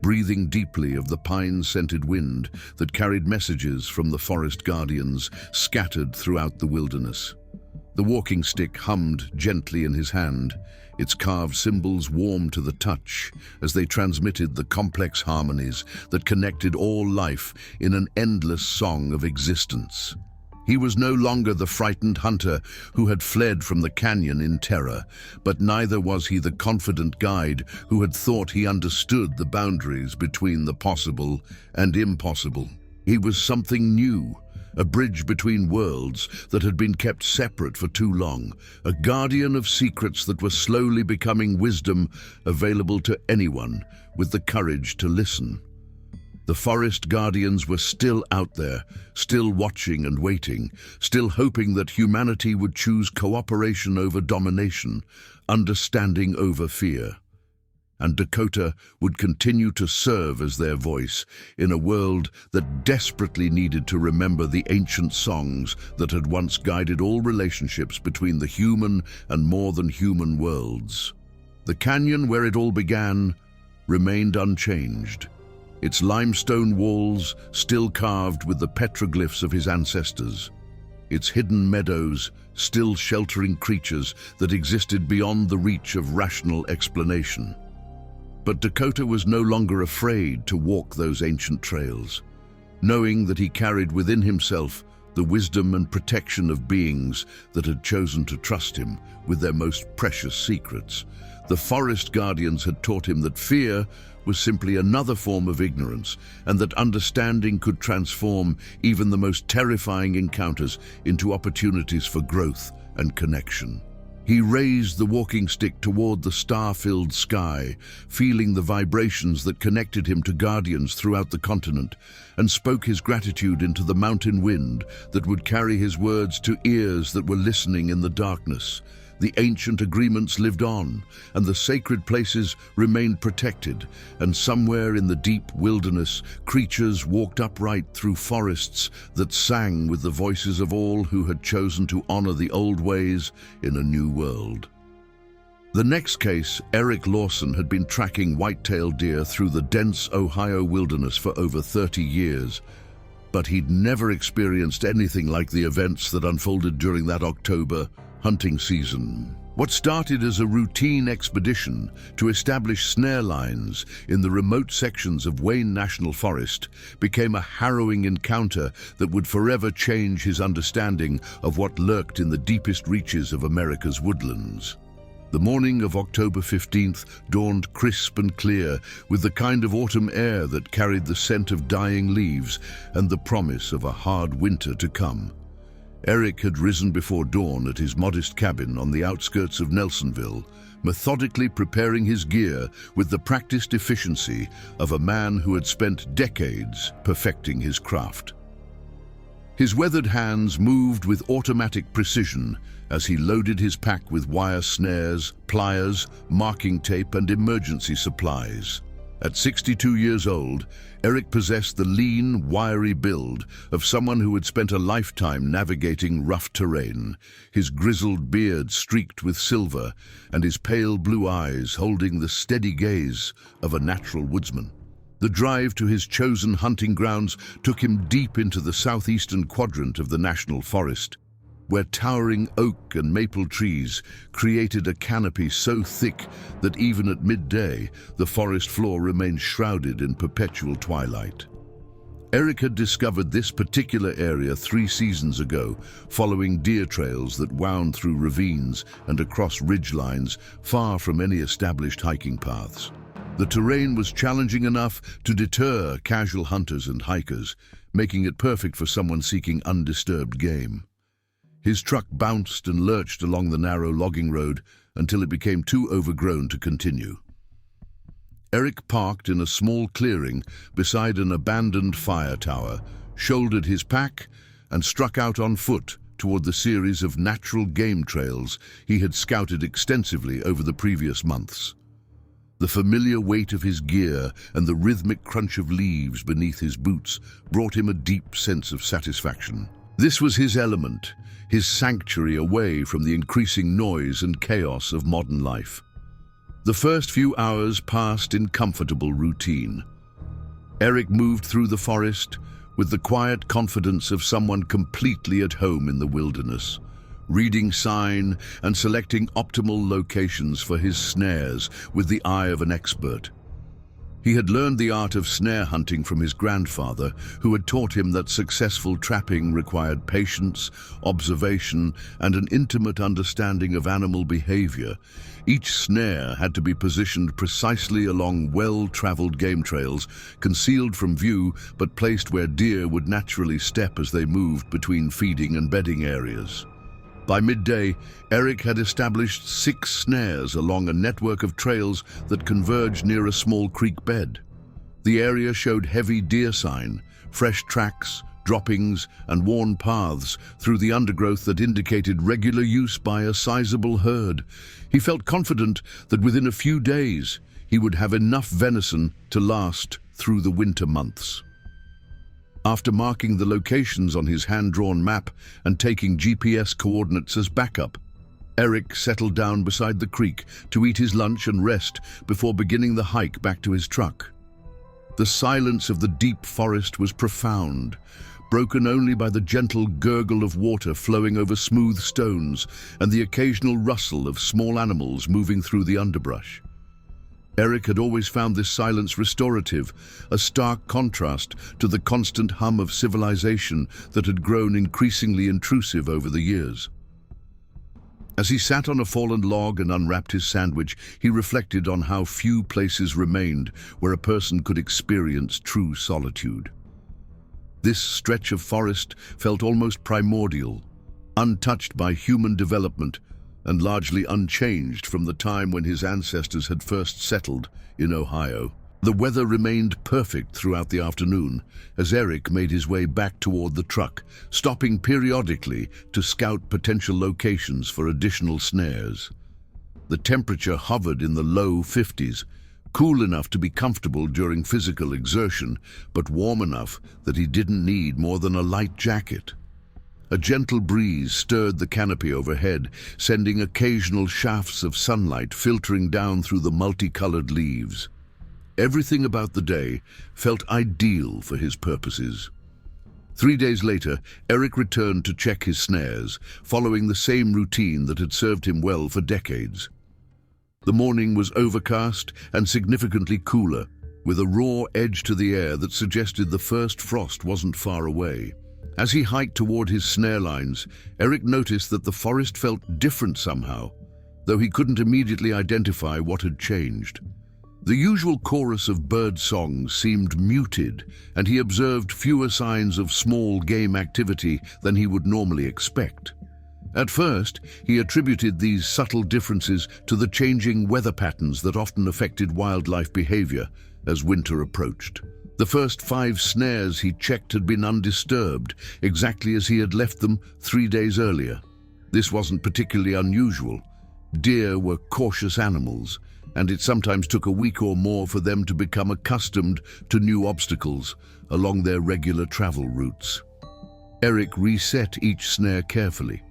breathing deeply of the pine-scented wind that carried messages from the forest guardians scattered throughout the wilderness. The walking stick hummed gently in his hand, its carved symbols warm to the touch as they transmitted the complex harmonies that connected all life in an endless song of existence. He was no longer the frightened hunter who had fled from the canyon in terror, but neither was he the confident guide who had thought he understood the boundaries between the possible and impossible. He was something new, a bridge between worlds that had been kept separate for too long, a guardian of secrets that were slowly becoming wisdom available to anyone with the courage to listen. The forest guardians were still out there, still watching and waiting, still hoping that humanity would choose cooperation over domination, understanding over fear. And Dakota would continue to serve as their voice in a world that desperately needed to remember the ancient songs that had once guided all relationships between the human and more than human worlds. The canyon where it all began remained unchanged, its limestone walls still carved with the petroglyphs of his ancestors, its hidden meadows still sheltering creatures that existed beyond the reach of rational explanation. But Dakota was no longer afraid to walk those ancient trails, knowing that he carried within himself the wisdom and protection of beings that had chosen to trust him with their most precious secrets. The forest guardians had taught him that fear was simply another form of ignorance, and that understanding could transform even the most terrifying encounters into opportunities for growth and connection. He raised the walking stick toward the star-filled sky, feeling the vibrations that connected him to guardians throughout the continent, and spoke his gratitude into the mountain wind that would carry his words to ears that were listening in the darkness. The ancient agreements lived on, and the sacred places remained protected, and somewhere in the deep wilderness, creatures walked upright through forests that sang with the voices of all who had chosen to honor the old ways in a new world. The next case, Eric Lawson had been tracking white-tailed deer through the dense Ohio wilderness for over 30 years, but he'd never experienced anything like the events that unfolded during that October hunting season. What started as a routine expedition to establish snare lines in the remote sections of Wayne National Forest became a harrowing encounter that would forever change his understanding of what lurked in the deepest reaches of America's woodlands. The morning of October 15th dawned crisp and clear, with the kind of autumn air that carried the scent of dying leaves and the promise of a hard winter to come. Eric had risen before dawn at his modest cabin on the outskirts of Nelsonville, methodically preparing his gear with the practiced efficiency of a man who had spent decades perfecting his craft. His weathered hands moved with automatic precision as he loaded his pack with wire snares, pliers, marking tape, and emergency supplies. At 62 years old, Eric possessed the lean, wiry build of someone who had spent a lifetime navigating rough terrain, his grizzled beard streaked with silver and his pale blue eyes holding the steady gaze of a natural woodsman. The drive to his chosen hunting grounds took him deep into the southeastern quadrant of the national forest, where towering oak and maple trees created a canopy so thick that even at midday, the forest floor remained shrouded in perpetual twilight. Eric had discovered this particular area 3 seasons ago, following deer trails that wound through ravines and across ridgelines far from any established hiking paths. The terrain was challenging enough to deter casual hunters and hikers, making it perfect for someone seeking undisturbed game. His truck bounced and lurched along the narrow logging road until it became too overgrown to continue. Eric parked in a small clearing beside an abandoned fire tower, shouldered his pack, and struck out on foot toward the series of natural game trails he had scouted extensively over the previous months. The familiar weight of his gear and the rhythmic crunch of leaves beneath his boots brought him a deep sense of satisfaction. This was his element, his sanctuary away from the increasing noise and chaos of modern life. The first few hours passed in comfortable routine. Eric moved through the forest with the quiet confidence of someone completely at home in the wilderness, reading sign and selecting optimal locations for his snares with the eye of an expert. He had learned the art of snare hunting from his grandfather, who had taught him that successful trapping required patience, observation, and an intimate understanding of animal behavior. Each snare had to be positioned precisely along well-traveled game trails, concealed from view but placed where deer would naturally step as they moved between feeding and bedding areas. By midday, Eric had established 6 snares along a network of trails that converged near a small creek bed. The area showed heavy deer sign, fresh tracks, droppings, and worn paths through the undergrowth that indicated regular use by a sizable herd. He felt confident that within a few days, he would have enough venison to last through the winter months. After marking the locations on his hand-drawn map and taking GPS coordinates as backup, Eric settled down beside the creek to eat his lunch and rest before beginning the hike back to his truck. The silence of the deep forest was profound, broken only by the gentle gurgle of water flowing over smooth stones and the occasional rustle of small animals moving through the underbrush. Eric had always found this silence restorative, a stark contrast to the constant hum of civilization that had grown increasingly intrusive over the years. As he sat on a fallen log and unwrapped his sandwich, he reflected on how few places remained where a person could experience true solitude. This stretch of forest felt almost primordial, untouched by human development, and largely unchanged from the time when his ancestors had first settled in Ohio. The weather remained perfect throughout the afternoon as Eric made his way back toward the truck, stopping periodically to scout potential locations for additional snares. The temperature hovered in the low 50s, cool enough to be comfortable during physical exertion, but warm enough that he didn't need more than a light jacket. A gentle breeze stirred the canopy overhead, sending occasional shafts of sunlight filtering down through the multicolored leaves. Everything about the day felt ideal for his purposes. 3 days later, Eric returned to check his snares, following the same routine that had served him well for decades. The morning was overcast and significantly cooler, with a raw edge to the air that suggested the first frost wasn't far away. As he hiked toward his snare lines, Eric noticed that the forest felt different somehow, though he couldn't immediately identify what had changed. The usual chorus of bird songs seemed muted, and he observed fewer signs of small game activity than he would normally expect. At first, he attributed these subtle differences to the changing weather patterns that often affected wildlife behavior as winter approached. The first 5 snares he checked had been undisturbed, exactly as he had left them 3 days earlier. This wasn't particularly unusual. Deer were cautious animals, and it sometimes took a week or more for them to become accustomed to new obstacles along their regular travel routes. Eric reset each snare carefully,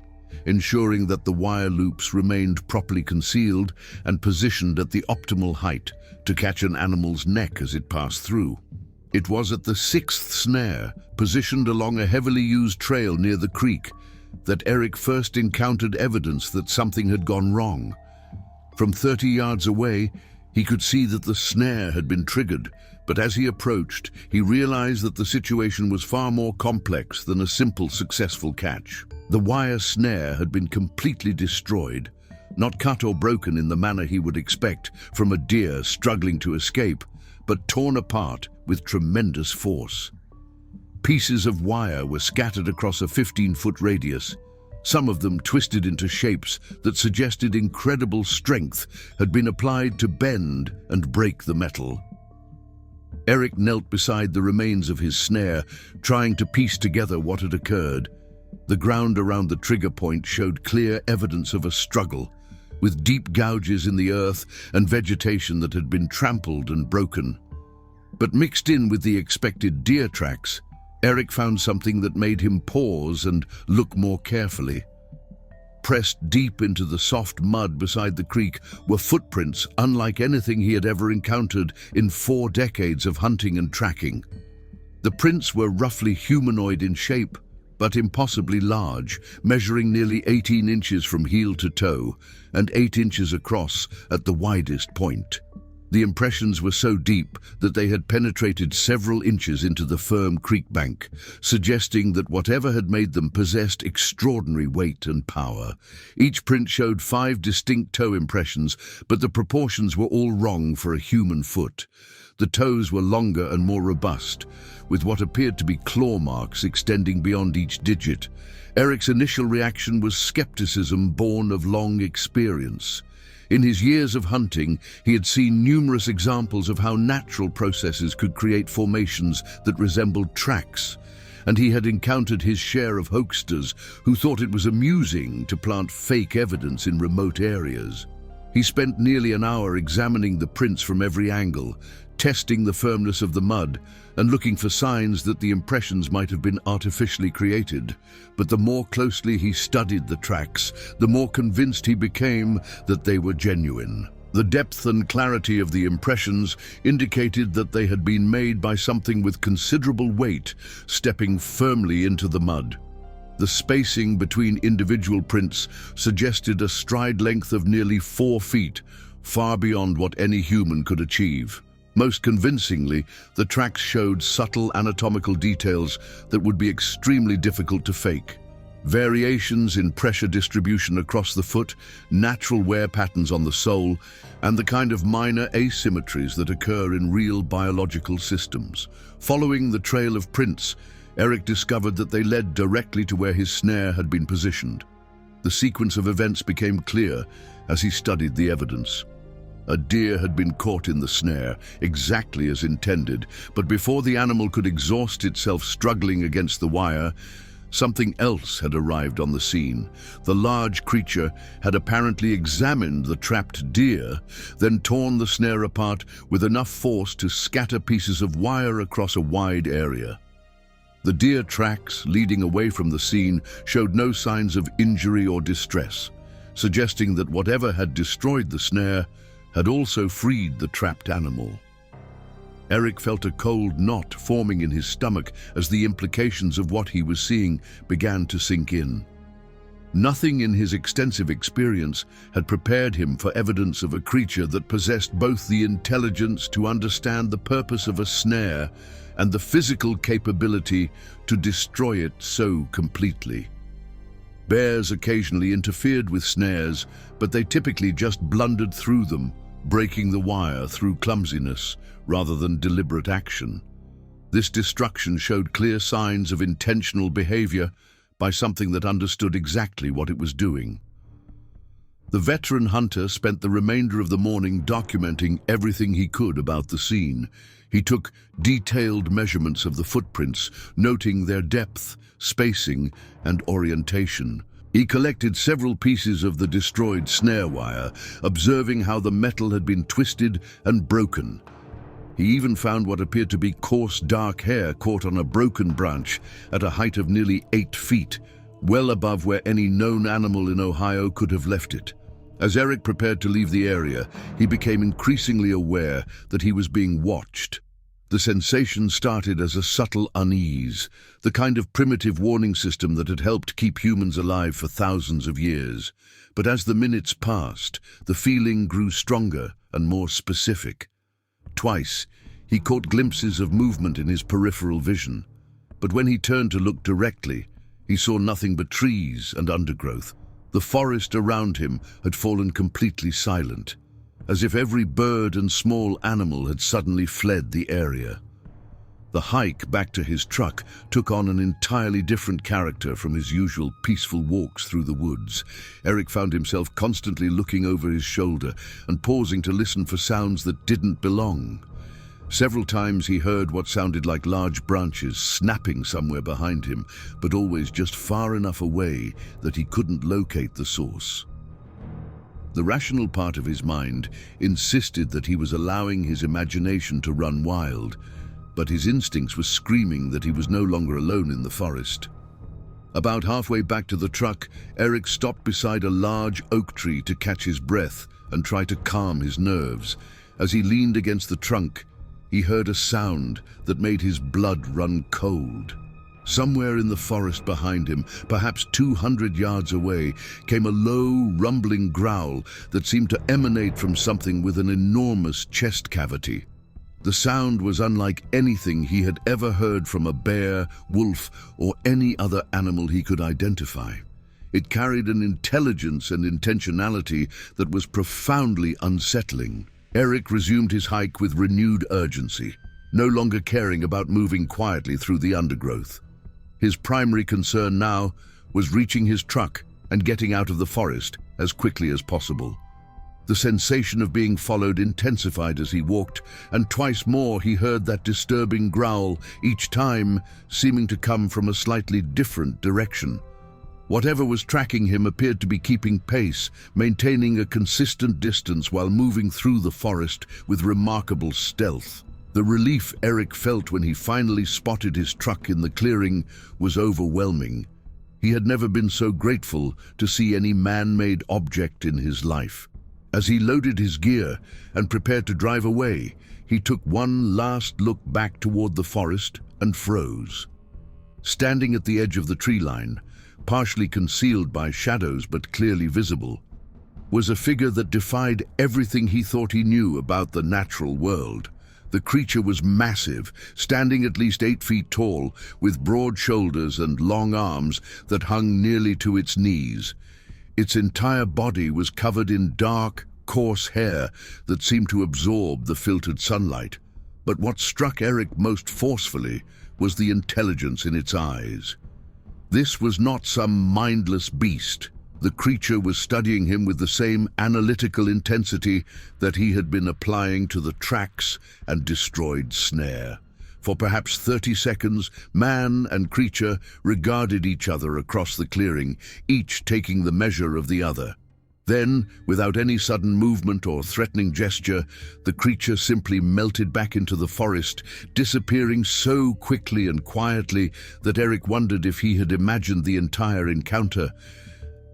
ensuring that the wire loops remained properly concealed and positioned at the optimal height to catch an animal's neck as it passed through. It was at the 6th snare, positioned along a heavily used trail near the creek, that Eric first encountered evidence that something had gone wrong. From 30 yards away, he could see that the snare had been triggered, but as he approached, he realized that the situation was far more complex than a simple successful catch. The wire snare had been completely destroyed, not cut or broken in the manner he would expect from a deer struggling to escape, but torn apart with tremendous force. Pieces of wire were scattered across a 15-foot radius, some of them twisted into shapes that suggested incredible strength had been applied to bend and break the metal. Eric knelt beside the remains of his snare, trying to piece together what had occurred. The ground around the trigger point showed clear evidence of a struggle, with deep gouges in the earth and vegetation that had been trampled and broken. But mixed in with the expected deer tracks, Eric found something that made him pause and look more carefully. Pressed deep into the soft mud beside the creek were footprints unlike anything he had ever encountered in 4 decades of hunting and tracking. The prints were roughly humanoid in shape, but impossibly large, measuring nearly 18 inches from heel to toe and 8 inches across at the widest point. The impressions were so deep that they had penetrated several inches into the firm creek bank, suggesting that whatever had made them possessed extraordinary weight and power. Each print showed 5 distinct toe impressions, but the proportions were all wrong for a human foot. The toes were longer and more robust, with what appeared to be claw marks extending beyond each digit. Eric's initial reaction was skepticism born of long experience. In his years of hunting, he had seen numerous examples of how natural processes could create formations that resembled tracks, and he had encountered his share of hoaxsters who thought it was amusing to plant fake evidence in remote areas. He spent nearly an hour examining the prints from every angle, testing the firmness of the mud and looking for signs that the impressions might have been artificially created. But the more closely he studied the tracks, the more convinced he became that they were genuine. The depth and clarity of the impressions indicated that they had been made by something with considerable weight, stepping firmly into the mud. The spacing between individual prints suggested a stride length of nearly 4 feet, far beyond what any human could achieve. Most convincingly, the tracks showed subtle anatomical details that would be extremely difficult to fake. Variations in pressure distribution across the foot, natural wear patterns on the sole, and the kind of minor asymmetries that occur in real biological systems. Following the trail of prints, Eric discovered that they led directly to where his snare had been positioned. The sequence of events became clear as he studied the evidence. A deer had been caught in the snare, exactly as intended, but before the animal could exhaust itself struggling against the wire, something else had arrived on the scene. The large creature had apparently examined the trapped deer, then torn the snare apart with enough force to scatter pieces of wire across a wide area. The deer tracks leading away from the scene showed no signs of injury or distress, suggesting that whatever had destroyed the snare had also freed the trapped animal. Eric felt a cold knot forming in his stomach as the implications of what he was seeing began to sink in. Nothing in his extensive experience had prepared him for evidence of a creature that possessed both the intelligence to understand the purpose of a snare and the physical capability to destroy it so completely. Bears occasionally interfered with snares, but they typically just blundered through them, breaking the wire through clumsiness rather than deliberate action. This destruction showed clear signs of intentional behavior by something that understood exactly what it was doing. The veteran hunter spent the remainder of the morning documenting everything he could about the scene. He took detailed measurements of the footprints, noting their depth, spacing, and orientation. He collected several pieces of the destroyed snare wire, observing how the metal had been twisted and broken. He even found what appeared to be coarse, dark hair caught on a broken branch at a height of nearly 8 feet, well above where any known animal in Ohio could have left it. As Eric prepared to leave the area, he became increasingly aware that he was being watched. The sensation started as a subtle unease, the kind of primitive warning system that had helped keep humans alive for thousands of years. But as the minutes passed, the feeling grew stronger and more specific. Twice, he caught glimpses of movement in his peripheral vision, but when he turned to look directly, he saw nothing but trees and undergrowth. The forest around him had fallen completely silent, as if every bird and small animal had suddenly fled the area. The hike back to his truck took on an entirely different character from his usual peaceful walks through the woods. Eric found himself constantly looking over his shoulder and pausing to listen for sounds that didn't belong. Several times he heard what sounded like large branches snapping somewhere behind him, but always just far enough away that he couldn't locate the source. The rational part of his mind insisted that he was allowing his imagination to run wild, but his instincts were screaming that he was no longer alone in the forest. About halfway back to the truck, Eric stopped beside a large oak tree to catch his breath and try to calm his nerves. As he leaned against the trunk, he heard a sound that made his blood run cold. Somewhere in the forest behind him, perhaps 200 yards away, came a low, rumbling growl that seemed to emanate from something with an enormous chest cavity. The sound was unlike anything he had ever heard from a bear, wolf, or any other animal he could identify. It carried an intelligence and intentionality that was profoundly unsettling. Eric resumed his hike with renewed urgency, no longer caring about moving quietly through the undergrowth. His primary concern now was reaching his truck and getting out of the forest as quickly as possible. The sensation of being followed intensified as he walked, and twice more he heard that disturbing growl, each time seeming to come from a slightly different direction. Whatever was tracking him appeared to be keeping pace, maintaining a consistent distance while moving through the forest with remarkable stealth. The relief Eric felt when he finally spotted his truck in the clearing was overwhelming. He had never been so grateful to see any man-made object in his life. As he loaded his gear and prepared to drive away, he took one last look back toward the forest and froze. Standing at the edge of the tree line, partially concealed by shadows but clearly visible, was a figure that defied everything he thought he knew about the natural world. The creature was massive, standing at least 8 feet tall, with broad shoulders and long arms that hung nearly to its knees. Its entire body was covered in dark, coarse hair that seemed to absorb the filtered sunlight. But what struck Eric most forcefully was the intelligence in its eyes. This was not some mindless beast. The creature was studying him with the same analytical intensity that he had been applying to the tracks and destroyed snare. For perhaps 30 seconds, man and creature regarded each other across the clearing, each taking the measure of the other. Then, without any sudden movement or threatening gesture, the creature simply melted back into the forest, disappearing so quickly and quietly that Eric wondered if he had imagined the entire encounter.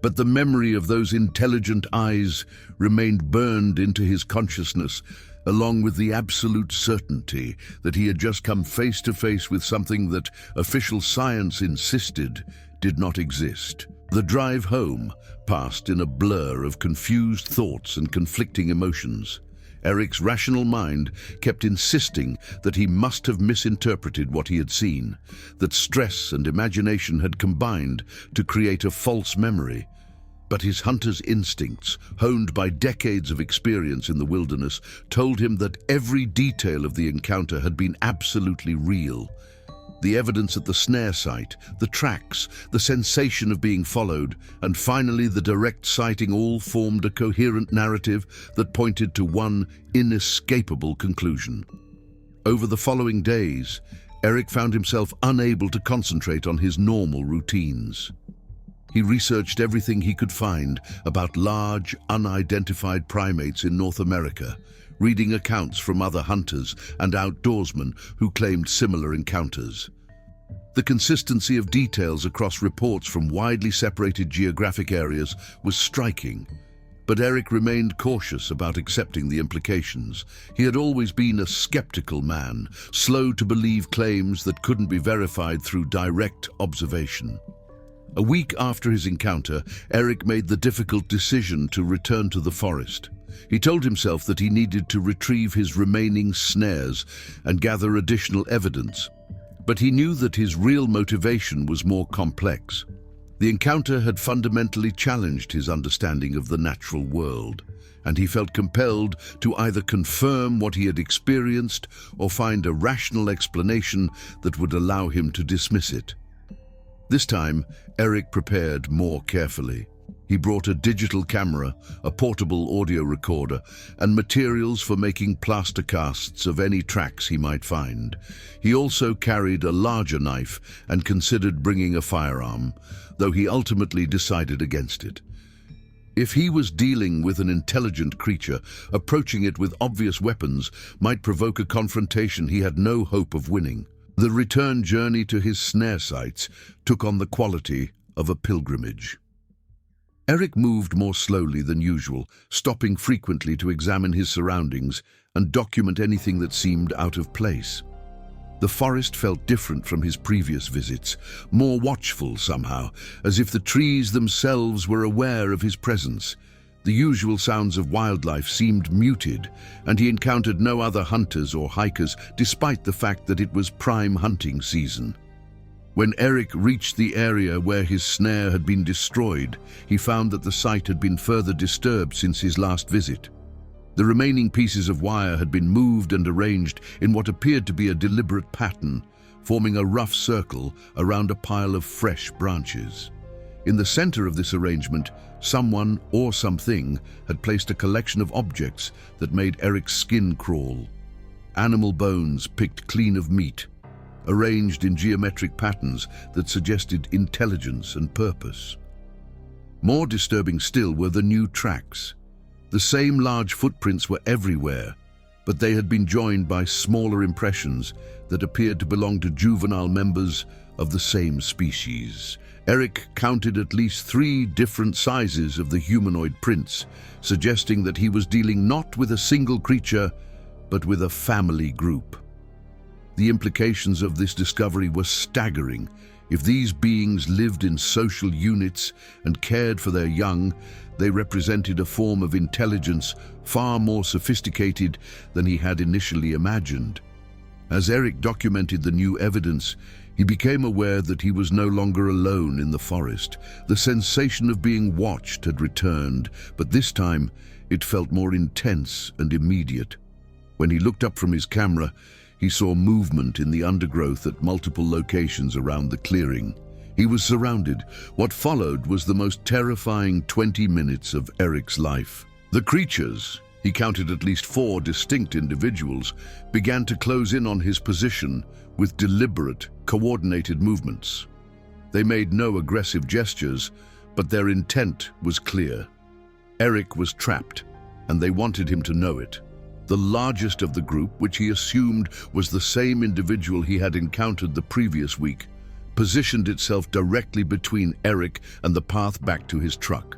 But the memory of those intelligent eyes remained burned into his consciousness, along with the absolute certainty that he had just come face to face with something that official science insisted did not exist. The drive home passed in a blur of confused thoughts and conflicting emotions. Eric's rational mind kept insisting that he must have misinterpreted what he had seen, that stress and imagination had combined to create a false memory. But his hunter's instincts, honed by decades of experience in the wilderness, told him that every detail of the encounter had been absolutely real. The evidence at the snare site, the tracks, the sensation of being followed, and finally the direct sighting all formed a coherent narrative that pointed to one inescapable conclusion. Over the following days, Eric found himself unable to concentrate on his normal routines. He researched everything he could find about large, unidentified primates in North America, reading accounts from other hunters and outdoorsmen who claimed similar encounters. The consistency of details across reports from widely separated geographic areas was striking, but Eric remained cautious about accepting the implications. He had always been a skeptical man, slow to believe claims that couldn't be verified through direct observation. A week after his encounter, Eric made the difficult decision to return to the forest. He told himself that he needed to retrieve his remaining snares and gather additional evidence, but he knew that his real motivation was more complex. The encounter had fundamentally challenged his understanding of the natural world, and he felt compelled to either confirm what he had experienced or find a rational explanation that would allow him to dismiss it. This time, Eric prepared more carefully. He brought a digital camera, a portable audio recorder, and materials for making plaster casts of any tracks he might find. He also carried a larger knife and considered bringing a firearm, though he ultimately decided against it. If he was dealing with an intelligent creature, approaching it with obvious weapons might provoke a confrontation he had no hope of winning. The return journey to his snare sites took on the quality of a pilgrimage. Eric moved more slowly than usual, stopping frequently to examine his surroundings and document anything that seemed out of place. The forest felt different from his previous visits, more watchful somehow, as if the trees themselves were aware of his presence. The usual sounds of wildlife seemed muted, and he encountered no other hunters or hikers, despite the fact that it was prime hunting season. When Eric reached the area where his snare had been destroyed, he found that the site had been further disturbed since his last visit. The remaining pieces of wire had been moved and arranged in what appeared to be a deliberate pattern, forming a rough circle around a pile of fresh branches. In the center of this arrangement, someone or something had placed a collection of objects that made Eric's skin crawl. Animal bones picked clean of meat, arranged in geometric patterns that suggested intelligence and purpose. More disturbing still were the new tracks. The same large footprints were everywhere, but they had been joined by smaller impressions that appeared to belong to juvenile members of the same species. Eric counted at least 3 different sizes of the humanoid prints, suggesting that he was dealing not with a single creature, but with a family group. The implications of this discovery were staggering. If these beings lived in social units and cared for their young, they represented a form of intelligence far more sophisticated than he had initially imagined. As Eric documented the new evidence, he became aware that he was no longer alone in the forest. The sensation of being watched had returned, but this time it felt more intense and immediate. When he looked up from his camera, he saw movement in the undergrowth at multiple locations around the clearing. He was surrounded. What followed was the most terrifying 20 minutes of Eric's life. The creatures, he counted at least 4 distinct individuals, began to close in on his position with deliberate, coordinated movements. They made no aggressive gestures, but their intent was clear. Eric was trapped, and they wanted him to know it. The largest of the group, which he assumed was the same individual he had encountered the previous week, positioned itself directly between Eric and the path back to his truck.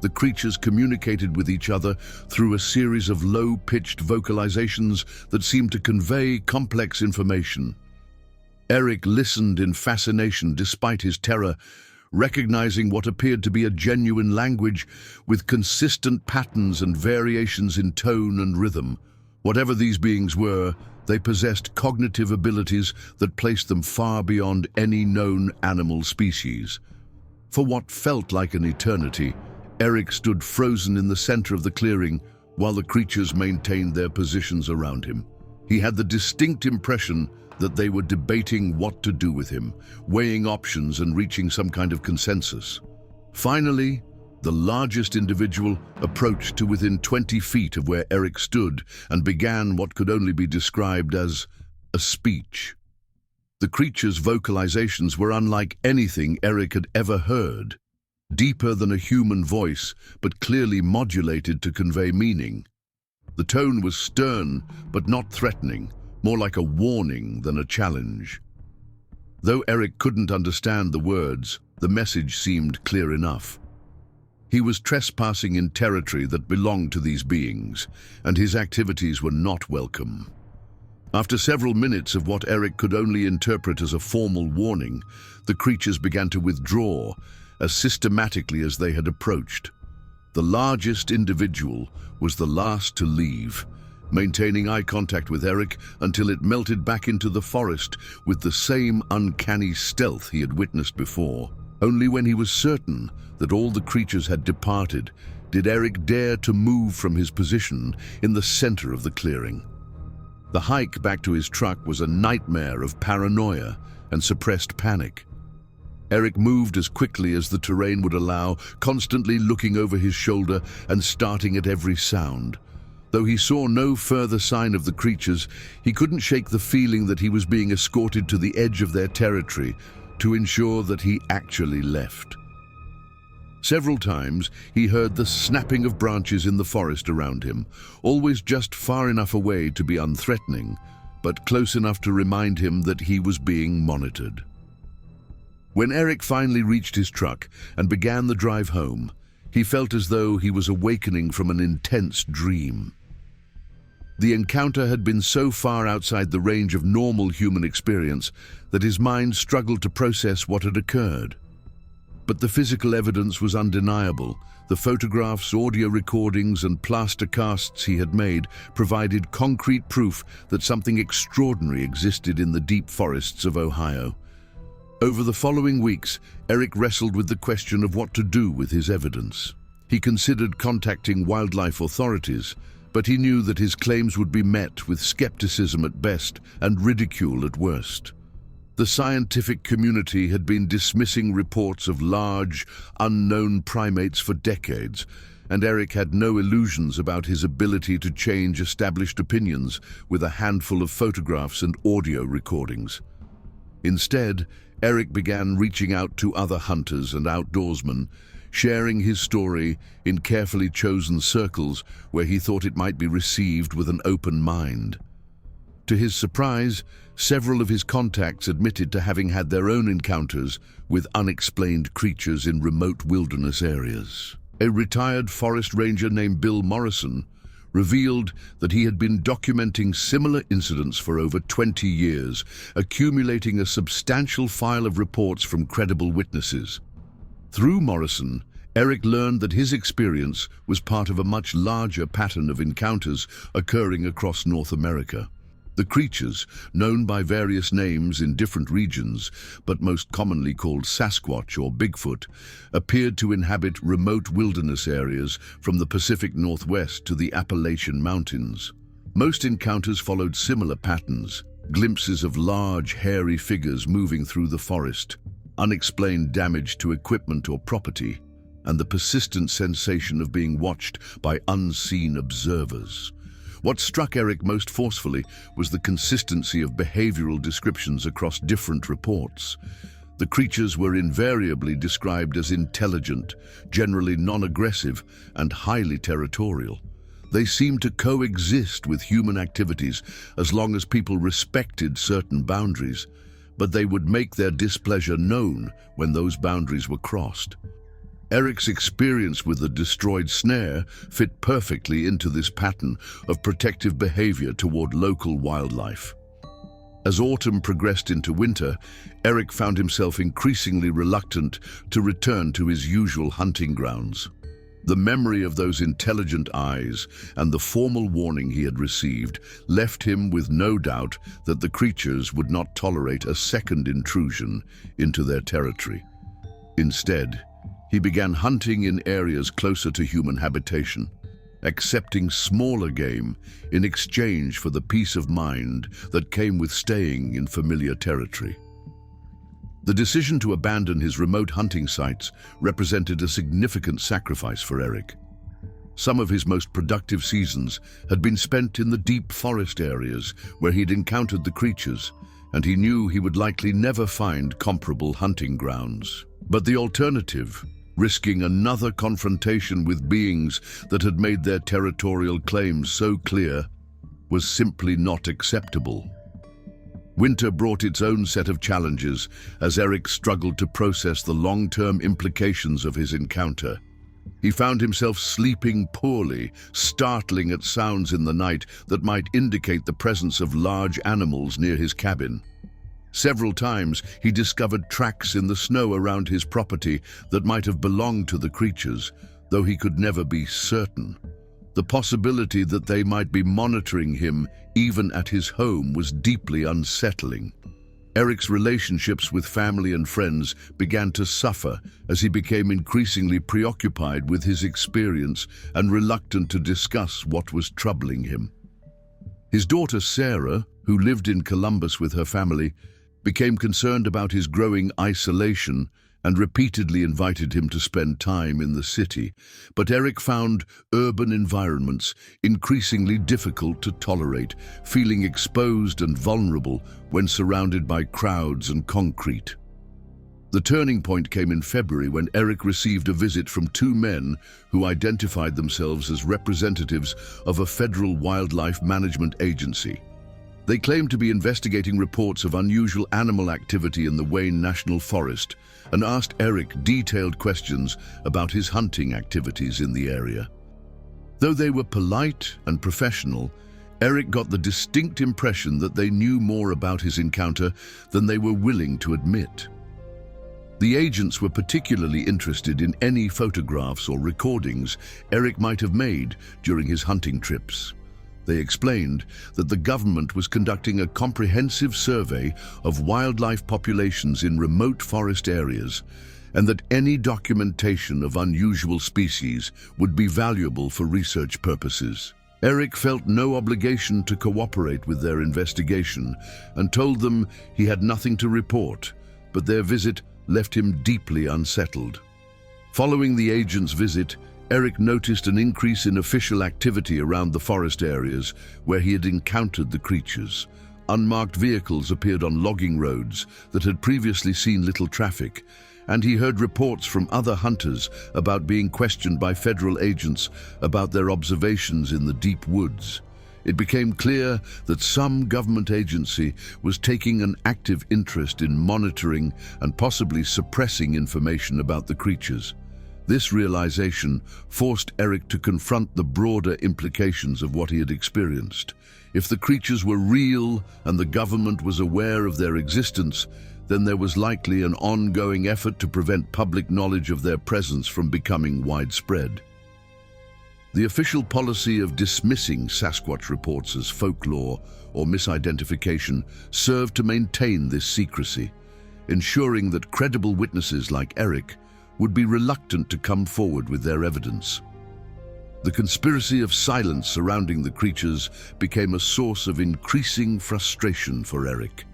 The creatures communicated with each other through a series of low-pitched vocalizations that seemed to convey complex information. Eric listened in fascination despite his terror, recognizing what appeared to be a genuine language with consistent patterns and variations in tone and rhythm. Whatever these beings were, they possessed cognitive abilities that placed them far beyond any known animal species. For what felt like an eternity, Eric stood frozen in the center of the clearing while the creatures maintained their positions around him. He had the distinct impression that they were debating what to do with him, weighing options and reaching some kind of consensus. Finally, the largest individual approached to within 20 feet of where Eric stood and began what could only be described as a speech. The creature's vocalizations were unlike anything Eric had ever heard, deeper than a human voice, but clearly modulated to convey meaning. The tone was stern, but not threatening, more like a warning than a challenge. Though Eric couldn't understand the words, the message seemed clear enough. He was trespassing in territory that belonged to these beings, and his activities were not welcome. After several minutes of what Eric could only interpret as a formal warning, the creatures began to withdraw as systematically as they had approached. The largest individual was the last to leave, maintaining eye contact with Eric until it melted back into the forest with the same uncanny stealth he had witnessed before. Only when he was certain that all the creatures had departed did Eric dare to move from his position in the center of the clearing. The hike back to his truck was a nightmare of paranoia and suppressed panic. Eric moved as quickly as the terrain would allow, constantly looking over his shoulder and starting at every sound. Though he saw no further sign of the creatures, he couldn't shake the feeling that he was being escorted to the edge of their territory to ensure that he actually left. Several times he heard the snapping of branches in the forest around him, always just far enough away to be unthreatening, but close enough to remind him that he was being monitored. When Eric finally reached his truck and began the drive home, he felt as though he was awakening from an intense dream. The encounter had been so far outside the range of normal human experience that his mind struggled to process what had occurred. But the physical evidence was undeniable. The photographs, audio recordings, and plaster casts he had made provided concrete proof that something extraordinary existed in the deep forests of Ohio. Over the following weeks, Eric wrestled with the question of what to do with his evidence. He considered contacting wildlife authorities, but he knew that his claims would be met with skepticism at best and ridicule at worst. The scientific community had been dismissing reports of large, unknown primates for decades, and Eric had no illusions about his ability to change established opinions with a handful of photographs and audio recordings. Instead, Eric began reaching out to other hunters and outdoorsmen, sharing his story in carefully chosen circles where he thought it might be received with an open mind. To his surprise, several of his contacts admitted to having had their own encounters with unexplained creatures in remote wilderness areas. A retired forest ranger named Bill Morrison revealed that he had been documenting similar incidents for over 20 years, accumulating a substantial file of reports from credible witnesses. Through Morrison, Eric learned that his experience was part of a much larger pattern of encounters occurring across North America. The creatures, known by various names in different regions, but most commonly called Sasquatch or Bigfoot, appeared to inhabit remote wilderness areas from the Pacific Northwest to the Appalachian Mountains. Most encounters followed similar patterns, glimpses of large, hairy figures moving through the forest, unexplained damage to equipment or property, and the persistent sensation of being watched by unseen observers. What struck Eric most forcefully was the consistency of behavioral descriptions across different reports. The creatures were invariably described as intelligent, generally non-aggressive, and highly territorial. They seemed to coexist with human activities as long as people respected certain boundaries, but they would make their displeasure known when those boundaries were crossed. Eric's experience with the destroyed snare fit perfectly into this pattern of protective behavior toward local wildlife. As autumn progressed into winter, Eric found himself increasingly reluctant to return to his usual hunting grounds. The memory of those intelligent eyes and the formal warning he had received left him with no doubt that the creatures would not tolerate a second intrusion into their territory. Instead, he began hunting in areas closer to human habitation, accepting smaller game in exchange for the peace of mind that came with staying in familiar territory. The decision to abandon his remote hunting sites represented a significant sacrifice for Eric. Some of his most productive seasons had been spent in the deep forest areas where he'd encountered the creatures, and he knew he would likely never find comparable hunting grounds. But the alternative, risking another confrontation with beings that had made their territorial claims so clear, was simply not acceptable. Winter brought its own set of challenges as Eric struggled to process the long-term implications of his encounter. He found himself sleeping poorly, startling at sounds in the night that might indicate the presence of large animals near his cabin. Several times he discovered tracks in the snow around his property that might have belonged to the creatures, though he could never be certain. The possibility that they might be monitoring him even at his home was deeply unsettling. Eric's relationships with family and friends began to suffer as he became increasingly preoccupied with his experience and reluctant to discuss what was troubling him. His daughter Sarah, who lived in Columbus with her family, became concerned about his growing isolation and repeatedly invited him to spend time in the city. But Eric found urban environments increasingly difficult to tolerate, feeling exposed and vulnerable when surrounded by crowds and concrete. The turning point came in February when Eric received a visit from two men who identified themselves as representatives of a federal wildlife management agency. They claimed to be investigating reports of unusual animal activity in the Wayne National Forest and asked Eric detailed questions about his hunting activities in the area. Though they were polite and professional, Eric got the distinct impression that they knew more about his encounter than they were willing to admit. The agents were particularly interested in any photographs or recordings Eric might have made during his hunting trips. They explained that the government was conducting a comprehensive survey of wildlife populations in remote forest areas, and that any documentation of unusual species would be valuable for research purposes. Eric felt no obligation to cooperate with their investigation and told them he had nothing to report, but their visit left him deeply unsettled. Following the agent's visit, Eric noticed an increase in official activity around the forest areas where he had encountered the creatures. Unmarked vehicles appeared on logging roads that had previously seen little traffic, and he heard reports from other hunters about being questioned by federal agents about their observations in the deep woods. It became clear that some government agency was taking an active interest in monitoring and possibly suppressing information about the creatures. This realization forced Eric to confront the broader implications of what he had experienced. If the creatures were real and the government was aware of their existence, then there was likely an ongoing effort to prevent public knowledge of their presence from becoming widespread. The official policy of dismissing Sasquatch reports as folklore or misidentification served to maintain this secrecy, ensuring that credible witnesses like Eric would be reluctant to come forward with their evidence. The conspiracy of silence surrounding the creatures became a source of increasing frustration for Eric.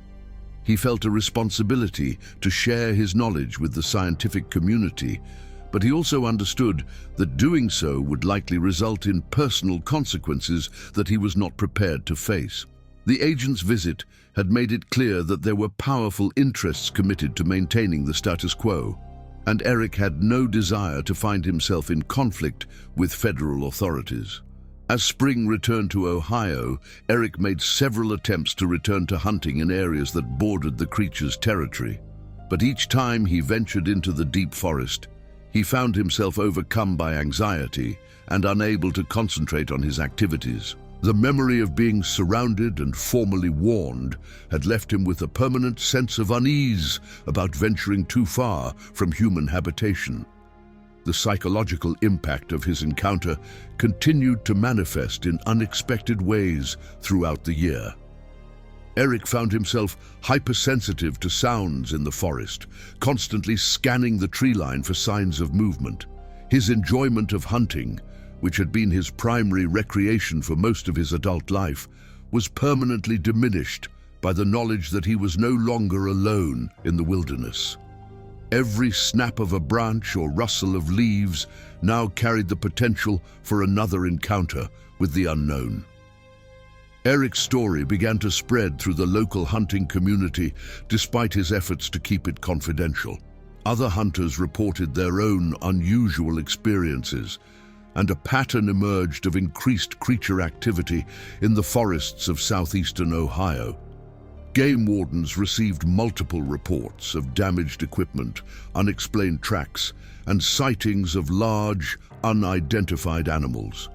He felt a responsibility to share his knowledge with the scientific community, but he also understood that doing so would likely result in personal consequences that he was not prepared to face. The agent's visit had made it clear that there were powerful interests committed to maintaining the status quo, and Eric had no desire to find himself in conflict with federal authorities. As spring returned to Ohio, Eric made several attempts to return to hunting in areas that bordered the creature's territory. But each time he ventured into the deep forest, he found himself overcome by anxiety and unable to concentrate on his activities. The memory of being surrounded and formally warned had left him with a permanent sense of unease about venturing too far from human habitation. The psychological impact of his encounter continued to manifest in unexpected ways throughout the year. Eric found himself hypersensitive to sounds in the forest, constantly scanning the tree line for signs of movement. His enjoyment of hunting, which had been his primary recreation for most of his adult life, was permanently diminished by the knowledge that he was no longer alone in the wilderness. Every snap of a branch or rustle of leaves now carried the potential for another encounter with the unknown. Eric's story began to spread through the local hunting community despite his efforts to keep it confidential. Other hunters reported their own unusual experiences, and a pattern emerged of increased creature activity in the forests of southeastern Ohio. Game wardens received multiple reports of damaged equipment, unexplained tracks, and sightings of large, unidentified animals.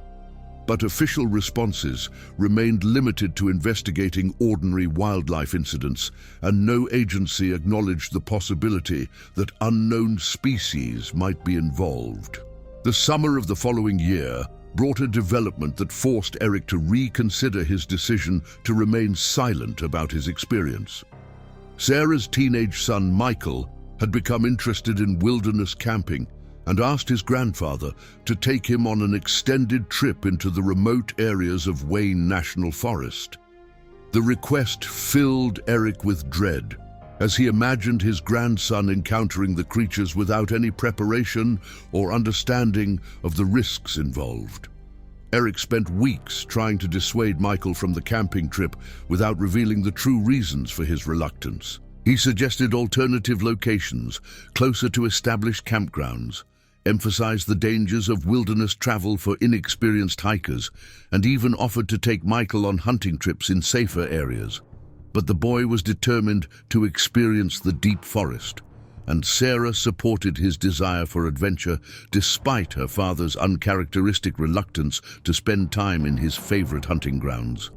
But official responses remained limited to investigating ordinary wildlife incidents, and no agency acknowledged the possibility that unknown species might be involved. The summer of the following year brought a development that forced Eric to reconsider his decision to remain silent about his experience. Sarah's teenage son, Michael, had become interested in wilderness camping and asked his grandfather to take him on an extended trip into the remote areas of Wayne National Forest. The request filled Eric with dread, as he imagined his grandson encountering the creatures without any preparation or understanding of the risks involved. Eric spent weeks trying to dissuade Michael from the camping trip without revealing the true reasons for his reluctance. He suggested alternative locations closer to established campgrounds, emphasized the dangers of wilderness travel for inexperienced hikers, and even offered to take Michael on hunting trips in safer areas. But the boy was determined to experience the deep forest, and Sarah supported his desire for adventure despite her father's uncharacteristic reluctance to spend time in his favorite hunting grounds.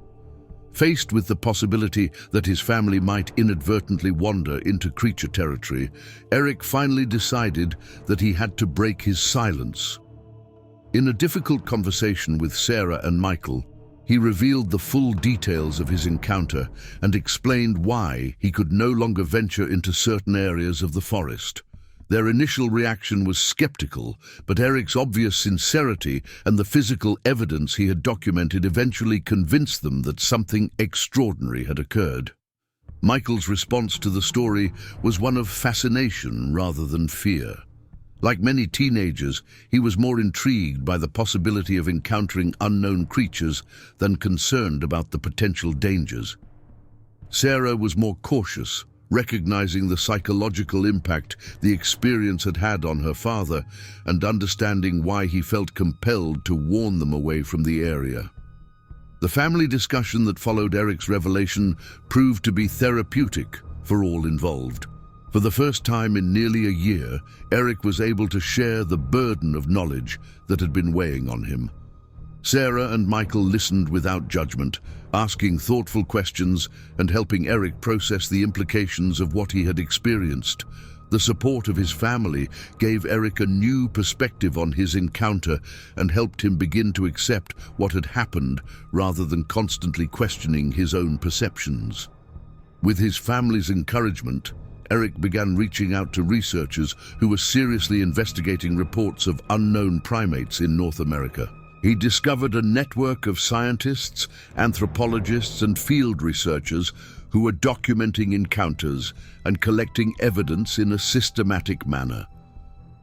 Faced with the possibility that his family might inadvertently wander into creature territory, Eric finally decided that he had to break his silence. In a difficult conversation with Sarah and Michael, he revealed the full details of his encounter and explained why he could no longer venture into certain areas of the forest. Their initial reaction was skeptical, but Eric's obvious sincerity and the physical evidence he had documented eventually convinced them that something extraordinary had occurred. Michael's response to the story was one of fascination rather than fear. Like many teenagers, he was more intrigued by the possibility of encountering unknown creatures than concerned about the potential dangers. Sarah was more cautious, recognizing the psychological impact the experience had had on her father and understanding why he felt compelled to warn them away from the area. The family discussion that followed Eric's revelation proved to be therapeutic for all involved. For the first time in nearly a year, Eric was able to share the burden of knowledge that had been weighing on him. Sarah and Michael listened without judgment, asking thoughtful questions and helping Eric process the implications of what he had experienced. The support of his family gave Eric a new perspective on his encounter and helped him begin to accept what had happened rather than constantly questioning his own perceptions. With his family's encouragement, Eric began reaching out to researchers who were seriously investigating reports of unknown primates in North America. He discovered a network of scientists, anthropologists, and field researchers who were documenting encounters and collecting evidence in a systematic manner.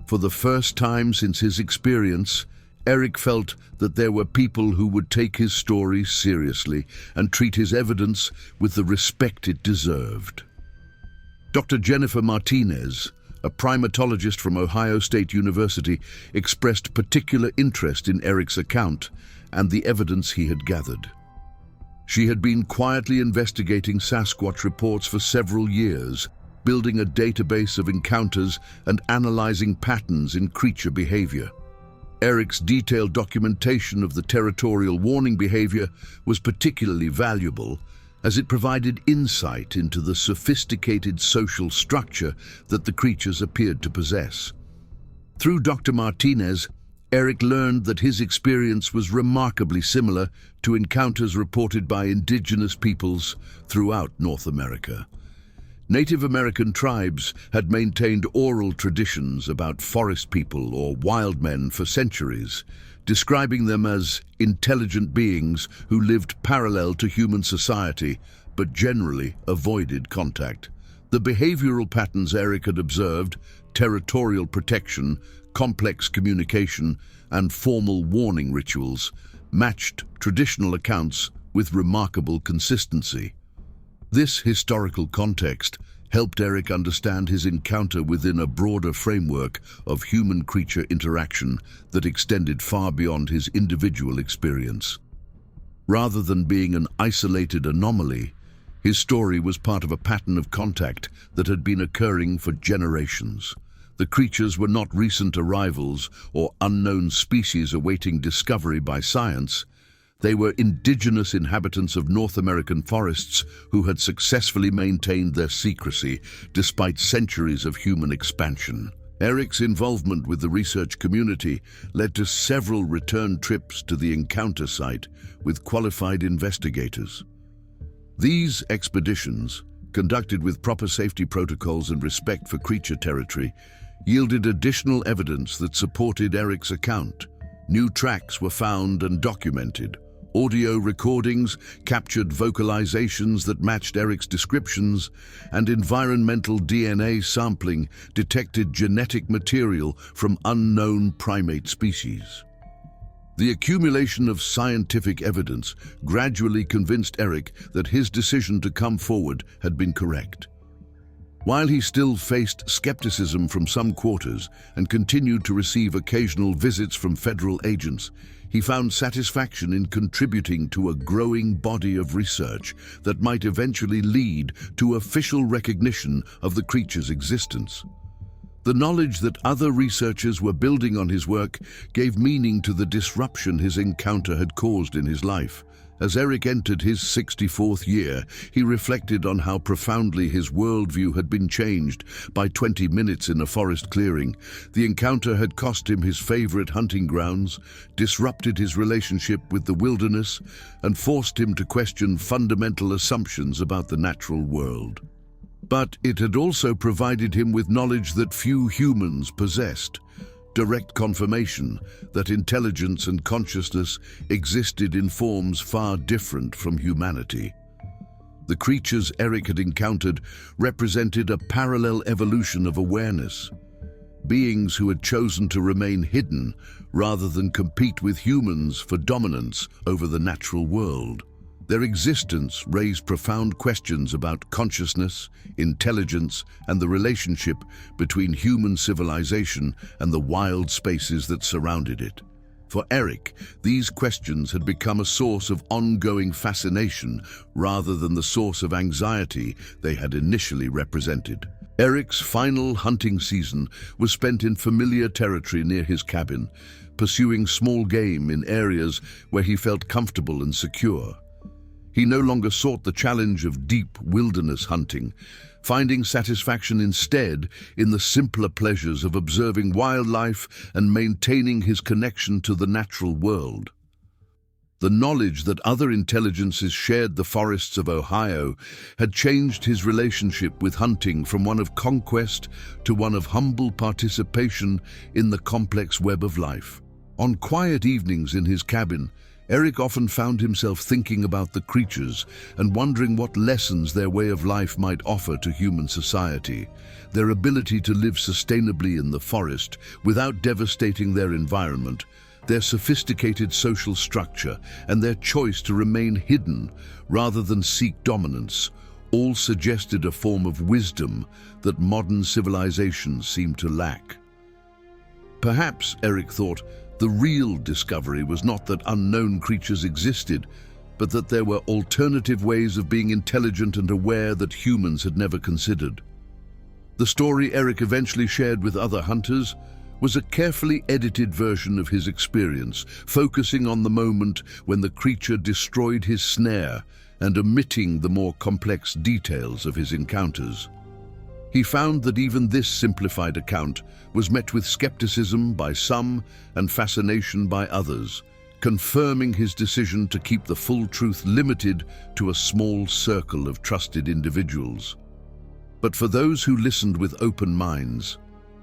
For the first time since his experience, Eric felt that there were people who would take his story seriously and treat his evidence with the respect it deserved. Dr. Jennifer Martinez, a primatologist from Ohio State University, expressed particular interest in Eric's account and the evidence he had gathered. She had been quietly investigating Sasquatch reports for several years, building a database of encounters and analyzing patterns in creature behavior. Eric's detailed documentation of the territorial warning behavior was particularly valuable, as it provided insight into the sophisticated social structure that the creatures appeared to possess. Through Dr. Martinez, Eric learned that his experience was remarkably similar to encounters reported by indigenous peoples throughout North America. Native American tribes had maintained oral traditions about forest people or wild men for centuries, describing them as intelligent beings who lived parallel to human society but generally avoided contact. The behavioral patterns Eric had observed, territorial protection, complex communication, and formal warning rituals, matched traditional accounts with remarkable consistency. This historical context helped Eric understand his encounter within a broader framework of human-creature interaction that extended far beyond his individual experience. Rather than being an isolated anomaly, his story was part of a pattern of contact that had been occurring for generations. The creatures were not recent arrivals or unknown species awaiting discovery by science. They were indigenous inhabitants of North American forests who had successfully maintained their secrecy despite centuries of human expansion. Eric's involvement with the research community led to several return trips to the encounter site with qualified investigators. These expeditions, conducted with proper safety protocols and respect for creature territory, yielded additional evidence that supported Eric's account. New tracks were found and documented. Audio recordings captured vocalizations that matched Eric's descriptions, and environmental DNA sampling detected genetic material from unknown primate species. The accumulation of scientific evidence gradually convinced Eric that his decision to come forward had been correct. While he still faced skepticism from some quarters and continued to receive occasional visits from federal agents, he found satisfaction in contributing to a growing body of research that might eventually lead to official recognition of the creature's existence. The knowledge that other researchers were building on his work gave meaning to the disruption his encounter had caused in his life. As Eric entered his 64th year, he reflected on how profoundly his worldview had been changed by 20 minutes in a forest clearing. The encounter had cost him his favorite hunting grounds, disrupted his relationship with the wilderness, and forced him to question fundamental assumptions about the natural world. But it had also provided him with knowledge that few humans possessed. Direct confirmation that intelligence and consciousness existed in forms far different from humanity. The creatures Eric had encountered represented a parallel evolution of awareness. Beings who had chosen to remain hidden rather than compete with humans for dominance over the natural world. Their existence raised profound questions about consciousness, intelligence, and the relationship between human civilization and the wild spaces that surrounded it. For Eric, these questions had become a source of ongoing fascination rather than the source of anxiety they had initially represented. Eric's final hunting season was spent in familiar territory near his cabin, pursuing small game in areas where he felt comfortable and secure. He no longer sought the challenge of deep wilderness hunting, finding satisfaction instead in the simpler pleasures of observing wildlife and maintaining his connection to the natural world. The knowledge that other intelligences shared the forests of Ohio had changed his relationship with hunting from one of conquest to one of humble participation in the complex web of life. On quiet evenings in his cabin, Eric often found himself thinking about the creatures and wondering what lessons their way of life might offer to human society. Their ability to live sustainably in the forest without devastating their environment, their sophisticated social structure, and their choice to remain hidden rather than seek dominance, all suggested a form of wisdom that modern civilizations seem to lack. Perhaps, Eric thought, the real discovery was not that unknown creatures existed, but that there were alternative ways of being intelligent and aware that humans had never considered. The story Eric eventually shared with other hunters was a carefully edited version of his experience, focusing on the moment when the creature destroyed his snare and omitting the more complex details of his encounters. He found that even this simplified account was met with skepticism by some and fascination by others, confirming his decision to keep the full truth limited to a small circle of trusted individuals. But for those who listened with open minds,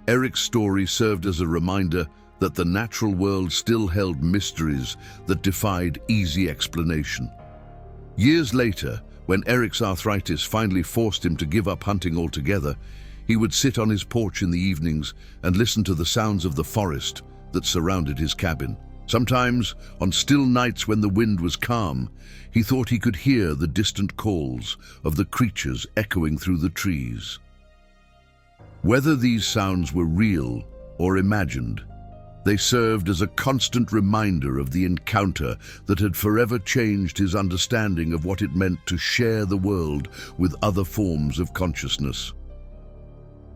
Eric's story served as a reminder that the natural world still held mysteries that defied easy explanation. Years later, when Eric's arthritis finally forced him to give up hunting altogether, he would sit on his porch in the evenings and listen to the sounds of the forest that surrounded his cabin. Sometimes, on still nights when the wind was calm, he thought he could hear the distant calls of the creatures echoing through the trees. Whether these sounds were real or imagined, they served as a constant reminder of the encounter that had forever changed his understanding of what it meant to share the world with other forms of consciousness.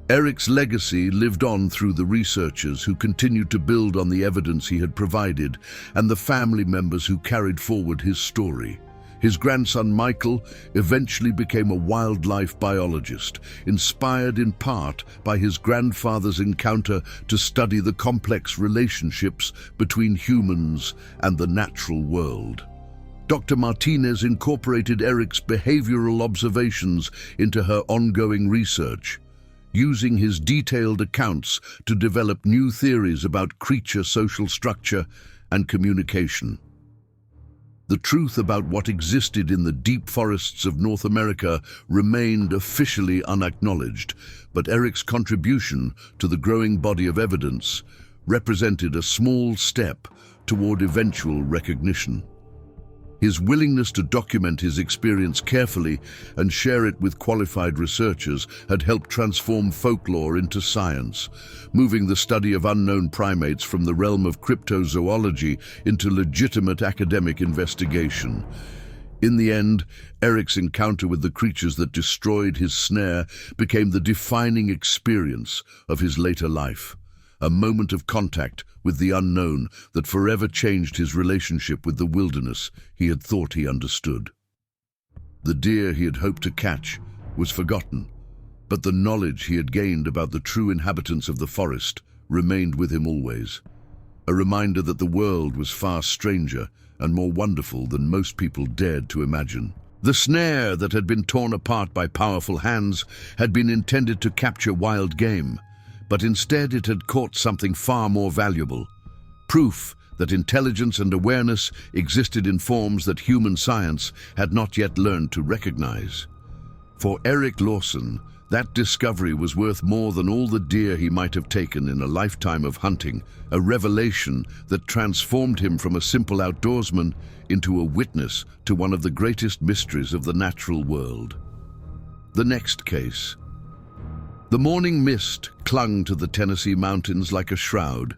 Eric's legacy lived on through the researchers who continued to build on the evidence he had provided and the family members who carried forward his story. His grandson Michael eventually became a wildlife biologist, inspired in part by his grandfather's encounter to study the complex relationships between humans and the natural world. Dr. Martinez incorporated Eric's behavioral observations into her ongoing research, using his detailed accounts to develop new theories about creature social structure and communication. The truth about what existed in the deep forests of North America remained officially unacknowledged, but Eric's contribution to the growing body of evidence represented a small step toward eventual recognition. His willingness to document his experience carefully and share it with qualified researchers had helped transform folklore into science, moving the study of unknown primates from the realm of cryptozoology into legitimate academic investigation. In the end, Eric's encounter with the creatures that destroyed his snare became the defining experience of his later life, a moment of contact with the unknown that forever changed his relationship with the wilderness he had thought he understood. The deer he had hoped to catch was forgotten, but the knowledge he had gained about the true inhabitants of the forest remained with him always, a reminder that the world was far stranger and more wonderful than most people dared to imagine. The snare that had been torn apart by powerful hands had been intended to capture wild game, but instead it had caught something far more valuable: proof that intelligence and awareness existed in forms that human science had not yet learned to recognize. For Eric Lawson, that discovery was worth more than all the deer he might have taken in a lifetime of hunting, a revelation that transformed him from a simple outdoorsman into a witness to one of the greatest mysteries of the natural world. The next case. The morning mist clung to the Tennessee mountains like a shroud,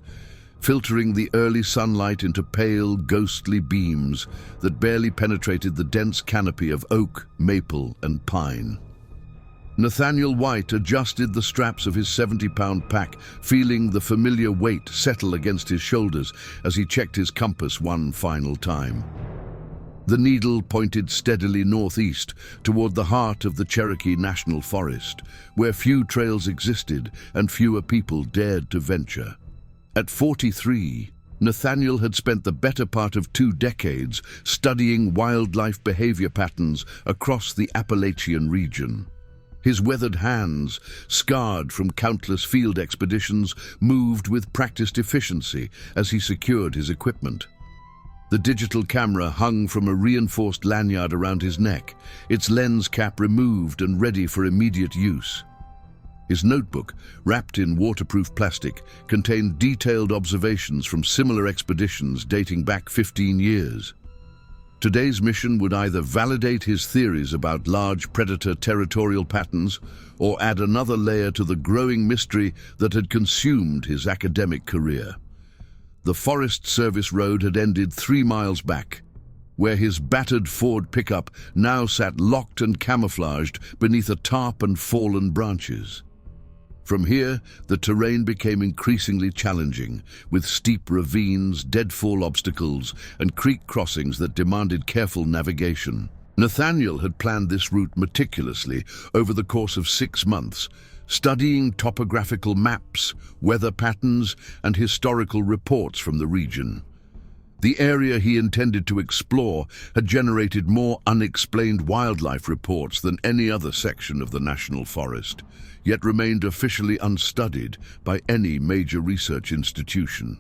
filtering the early sunlight into pale, ghostly beams that barely penetrated the dense canopy of oak, maple, and pine. Nathaniel White adjusted the straps of his 70-pound pack, feeling the familiar weight settle against his shoulders as he checked his compass one final time. The needle pointed steadily northeast toward the heart of the Cherokee National Forest, where few trails existed and fewer people dared to venture. At 43, Nathaniel had spent the better part of 2 decades studying wildlife behavior patterns across the Appalachian region. His weathered hands, scarred from countless field expeditions, moved with practiced efficiency as he secured his equipment. The digital camera hung from a reinforced lanyard around his neck, its lens cap removed and ready for immediate use. His notebook, wrapped in waterproof plastic, contained detailed observations from similar expeditions dating back 15 years. Today's mission would either validate his theories about large predator territorial patterns or add another layer to the growing mystery that had consumed his academic career. The Forest Service road had ended 3 miles back, where his battered Ford pickup now sat locked and camouflaged beneath a tarp and fallen branches. From here, the terrain became increasingly challenging, with steep ravines, deadfall obstacles, and creek crossings that demanded careful navigation. Nathaniel had planned this route meticulously over the course of 6 months, studying topographical maps, weather patterns, and historical reports from the region. The area he intended to explore had generated more unexplained wildlife reports than any other section of the national forest, yet remained officially unstudied by any major research institution.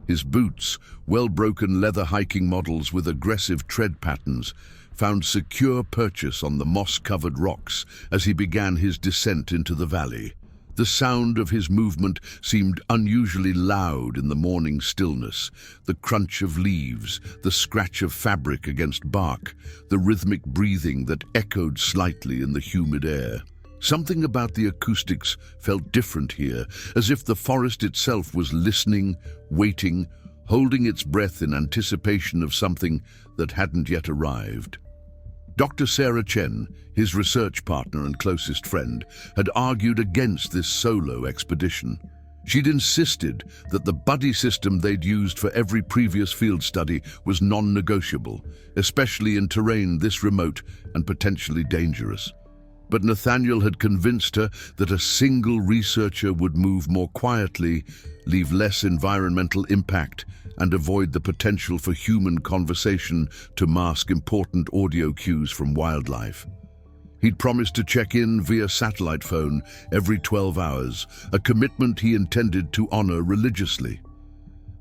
His boots, well-broken leather hiking models with aggressive tread patterns, found secure purchase on the moss-covered rocks as he began his descent into the valley. The sound of his movement seemed unusually loud in the morning stillness, the crunch of leaves, the scratch of fabric against bark, the rhythmic breathing that echoed slightly in the humid air. Something about the acoustics felt different here, as if the forest itself was listening, waiting, holding its breath in anticipation of something that hadn't yet arrived. Dr. Sarah Chen, his research partner and closest friend, had argued against this solo expedition. She'd insisted that the buddy system they'd used for every previous field study was non-negotiable, especially in terrain this remote and potentially dangerous. But Nathaniel had convinced her that a single researcher would move more quietly, leave less environmental impact, and avoid the potential for human conversation to mask important audio cues from wildlife. He'd promised to check in via satellite phone every 12 hours, a commitment he intended to honor religiously.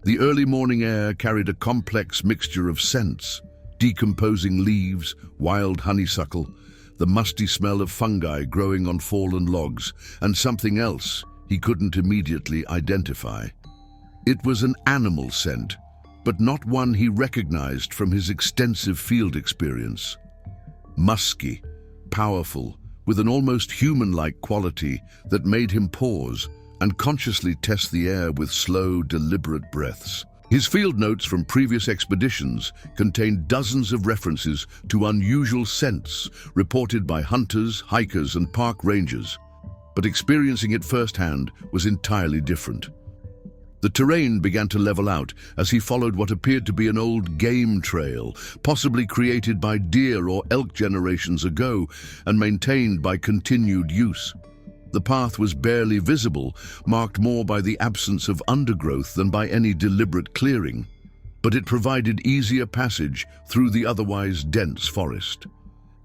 The early morning air carried a complex mixture of scents: decomposing leaves, wild honeysuckle, the musty smell of fungi growing on fallen logs, and something else he couldn't immediately identify. It was an animal scent, but not one he recognized from his extensive field experience. Musky, powerful, with an almost human-like quality that made him pause and consciously test the air with slow, deliberate breaths. His field notes from previous expeditions contained dozens of references to unusual scents reported by hunters, hikers, and park rangers, but experiencing it firsthand was entirely different. The terrain began to level out as he followed what appeared to be an old game trail, possibly created by deer or elk generations ago and maintained by continued use. The path was barely visible, marked more by the absence of undergrowth than by any deliberate clearing, but it provided easier passage through the otherwise dense forest.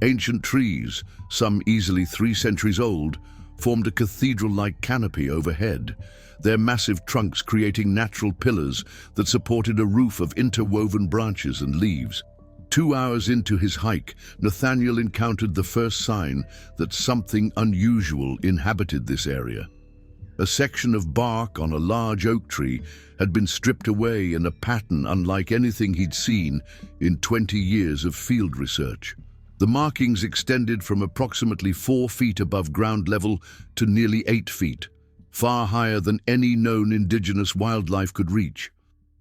Ancient trees, some easily 3 centuries old, formed a cathedral-like canopy overhead, their massive trunks creating natural pillars that supported a roof of interwoven branches and leaves. 2 hours into his hike, Nathaniel encountered the first sign that something unusual inhabited this area. A section of bark on a large oak tree had been stripped away in a pattern unlike anything he'd seen in 20 years of field research. The markings extended from approximately 4 feet above ground level to nearly 8 feet, far higher than any known indigenous wildlife could reach.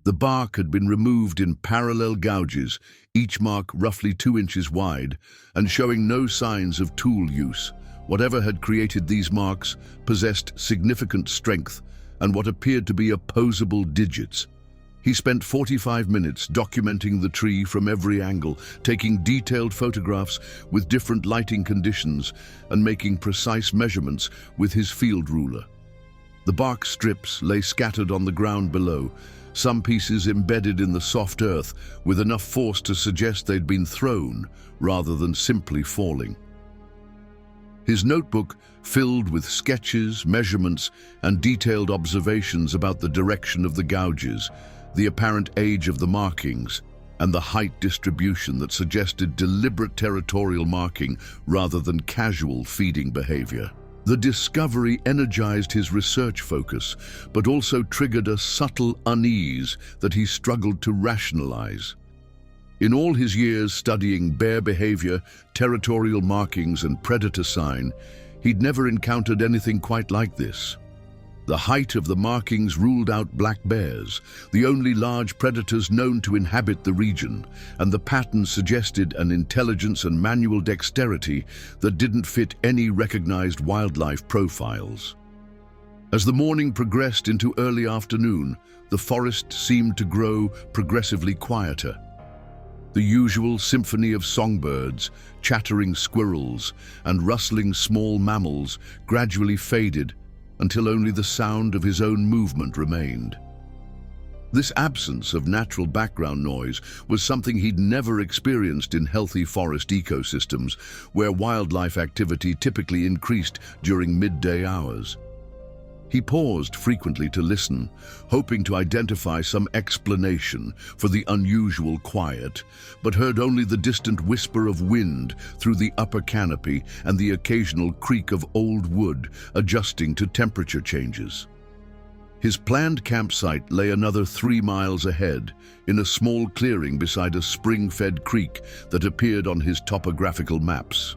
The bark had been removed in parallel gouges, each mark roughly 2 inches wide, and showing no signs of tool use. Whatever had created these marks possessed significant strength and what appeared to be opposable digits. He spent 45 minutes documenting the tree from every angle, taking detailed photographs with different lighting conditions and making precise measurements with his field ruler. The bark strips lay scattered on the ground below, some pieces embedded in the soft earth with enough force to suggest they'd been thrown rather than simply falling. His notebook, filled with sketches, measurements, and detailed observations about the direction of the gouges, the apparent age of the markings, and the height distribution that suggested deliberate territorial marking rather than casual feeding behavior. The discovery energized his research focus, but also triggered a subtle unease that he struggled to rationalize. In all his years studying bear behavior, territorial markings, and predator sign, he'd never encountered anything quite like this. The height of the markings ruled out black bears, the only large predators known to inhabit the region, and the pattern suggested an intelligence and manual dexterity that didn't fit any recognized wildlife profiles. As the morning progressed into early afternoon, the forest seemed to grow progressively quieter. The usual symphony of songbirds, chattering squirrels, and rustling small mammals gradually faded until only the sound of his own movement remained. This absence of natural background noise was something he'd never experienced in healthy forest ecosystems, where wildlife activity typically increased during midday hours. He paused frequently to listen, hoping to identify some explanation for the unusual quiet, but heard only the distant whisper of wind through the upper canopy and the occasional creak of old wood adjusting to temperature changes. His planned campsite lay another 3 miles ahead, in a small clearing beside a spring-fed creek that appeared on his topographical maps.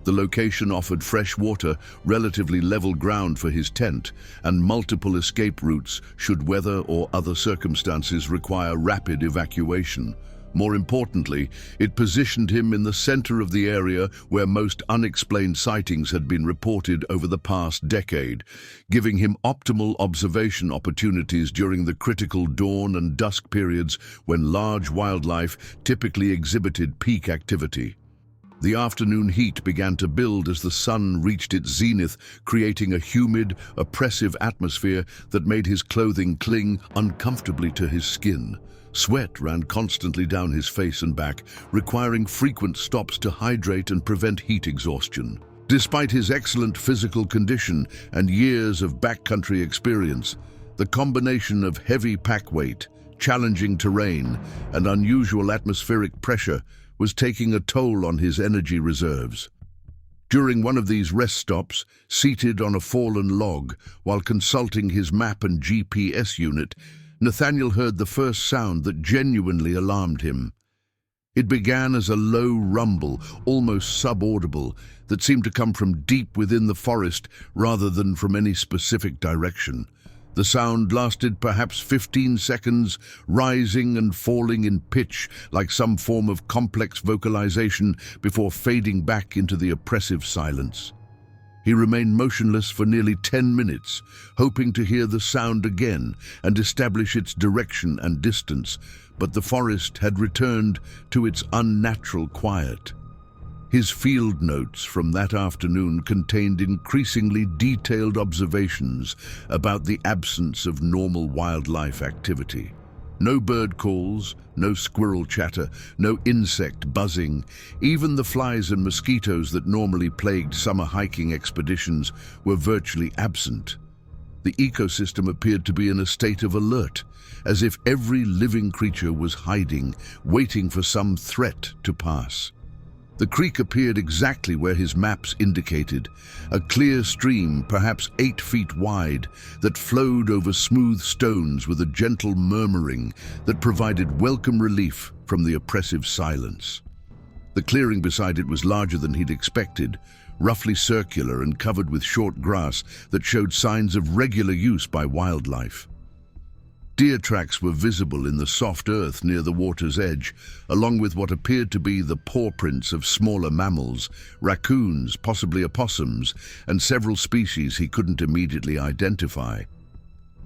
The location offered fresh water, relatively level ground for his tent, and multiple escape routes should weather or other circumstances require rapid evacuation. More importantly, it positioned him in the center of the area where most unexplained sightings had been reported over the past decade, giving him optimal observation opportunities during the critical dawn and dusk periods when large wildlife typically exhibited peak activity. The afternoon heat began to build as the sun reached its zenith, creating a humid, oppressive atmosphere that made his clothing cling uncomfortably to his skin. Sweat ran constantly down his face and back, requiring frequent stops to hydrate and prevent heat exhaustion. Despite his excellent physical condition and years of backcountry experience, the combination of heavy pack weight, challenging terrain, and unusual atmospheric pressure was taking a toll on his energy reserves. During one of these rest stops, seated on a fallen log while consulting his map and GPS unit, Nathaniel heard the first sound that genuinely alarmed him. It began as a low rumble, almost subaudible, that seemed to come from deep within the forest rather than from any specific direction. The sound lasted perhaps 15 seconds, rising and falling in pitch like some form of complex vocalization before fading back into the oppressive silence. He remained motionless for nearly 10 minutes, hoping to hear the sound again and establish its direction and distance, but the forest had returned to its unnatural quiet. His field notes from that afternoon contained increasingly detailed observations about the absence of normal wildlife activity. No bird calls, no squirrel chatter, no insect buzzing. Even the flies and mosquitoes that normally plagued summer hiking expeditions were virtually absent. The ecosystem appeared to be in a state of alert, as if every living creature was hiding, waiting for some threat to pass. The creek appeared exactly where his maps indicated, a clear stream perhaps 8 feet wide that flowed over smooth stones with a gentle murmuring that provided welcome relief from the oppressive silence. The clearing beside it was larger than he'd expected, roughly circular and covered with short grass that showed signs of regular use by wildlife. Deer tracks were visible in the soft earth near the water's edge, along with what appeared to be the paw prints of smaller mammals, raccoons, possibly opossums, and several species he couldn't immediately identify.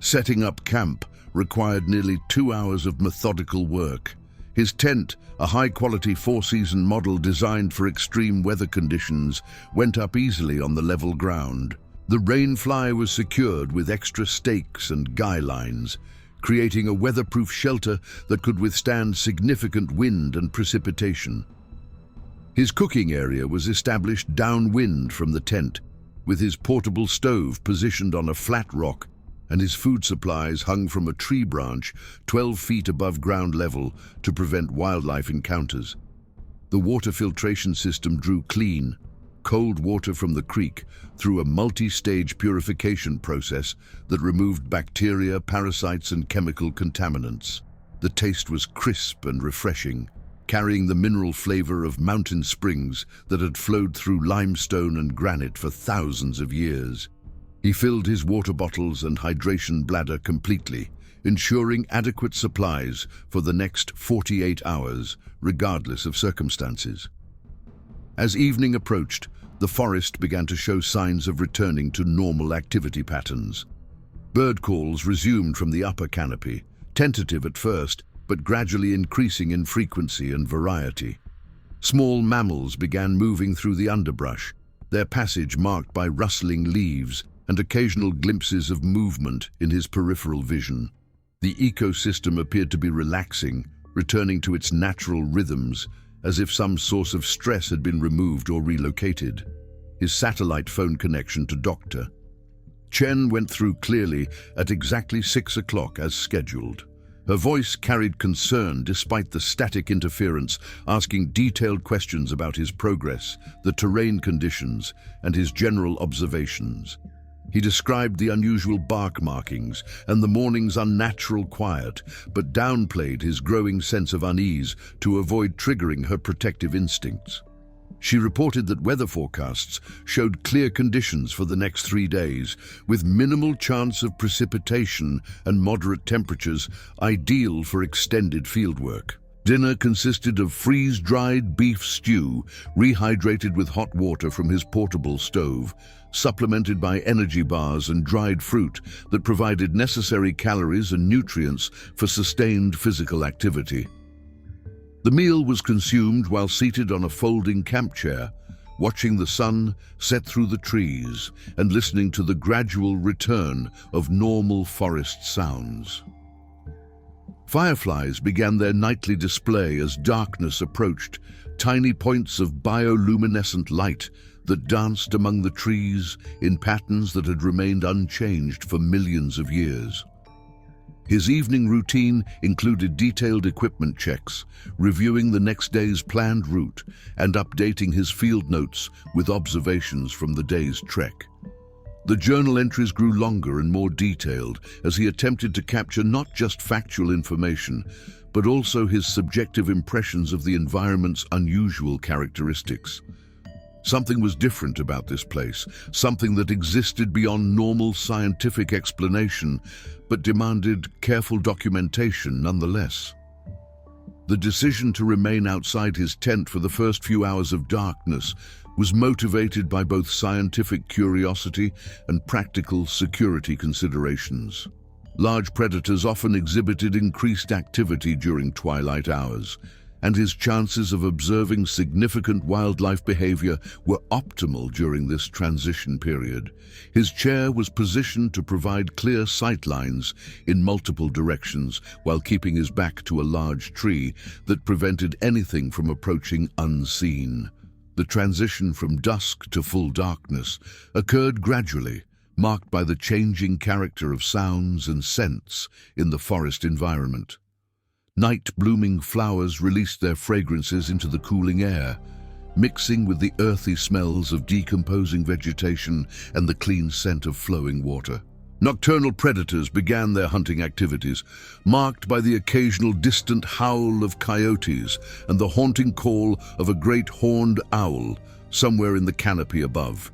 Setting up camp required nearly 2 hours of methodical work. His tent, a high-quality 4-season model designed for extreme weather conditions, went up easily on the level ground. The rainfly was secured with extra stakes and guy lines, creating a weatherproof shelter that could withstand significant wind and precipitation. His cooking area was established downwind from the tent, with his portable stove positioned on a flat rock and his food supplies hung from a tree branch 12 feet above ground level to prevent wildlife encounters. The water filtration system drew clean, cold water from the creek through a multi-stage purification process that removed bacteria, parasites, and chemical contaminants. The taste was crisp and refreshing, carrying the mineral flavor of mountain springs that had flowed through limestone and granite for thousands of years. He filled his water bottles and hydration bladder completely, ensuring adequate supplies for the next 48 hours, regardless of circumstances. As evening approached, the forest began to show signs of returning to normal activity patterns. Bird calls resumed from the upper canopy, tentative at first, but gradually increasing in frequency and variety. Small mammals began moving through the underbrush, their passage marked by rustling leaves and occasional glimpses of movement in his peripheral vision. The ecosystem appeared to be relaxing, returning to its natural rhythms, as if some source of stress had been removed or relocated. His satellite phone connection to Dr. Chen went through clearly at exactly 6 o'clock as scheduled. Her voice carried concern despite the static interference, asking detailed questions about his progress, the terrain conditions, and his general observations. He described the unusual bark markings and the morning's unnatural quiet, but downplayed his growing sense of unease to avoid triggering her protective instincts. She reported that weather forecasts showed clear conditions for the next 3 days, with minimal chance of precipitation and moderate temperatures, ideal for extended fieldwork. Dinner consisted of freeze-dried beef stew, rehydrated with hot water from his portable stove, supplemented by energy bars and dried fruit that provided necessary calories and nutrients for sustained physical activity. The meal was consumed while seated on a folding camp chair, watching the sun set through the trees and listening to the gradual return of normal forest sounds. Fireflies began their nightly display as darkness approached, tiny points of bioluminescent light that danced among the trees in patterns that had remained unchanged for millions of years. His evening routine included detailed equipment checks, reviewing the next day's planned route, and updating his field notes with observations from the day's trek. The journal entries grew longer and more detailed as he attempted to capture not just factual information, but also his subjective impressions of the environment's unusual characteristics. Something was different about this place, something that existed beyond normal scientific explanation, but demanded careful documentation nonetheless. The decision to remain outside his tent for the first few hours of darkness was motivated by both scientific curiosity and practical security considerations. Large predators often exhibited increased activity during twilight hours, and his chances of observing significant wildlife behavior were optimal during this transition period. His chair was positioned to provide clear sight lines in multiple directions while keeping his back to a large tree that prevented anything from approaching unseen. The transition from dusk to full darkness occurred gradually, marked by the changing character of sounds and scents in the forest environment. Night-blooming flowers released their fragrances into the cooling air, mixing with the earthy smells of decomposing vegetation and the clean scent of flowing water. Nocturnal predators began their hunting activities, marked by the occasional distant howl of coyotes and the haunting call of a great horned owl somewhere in the canopy above.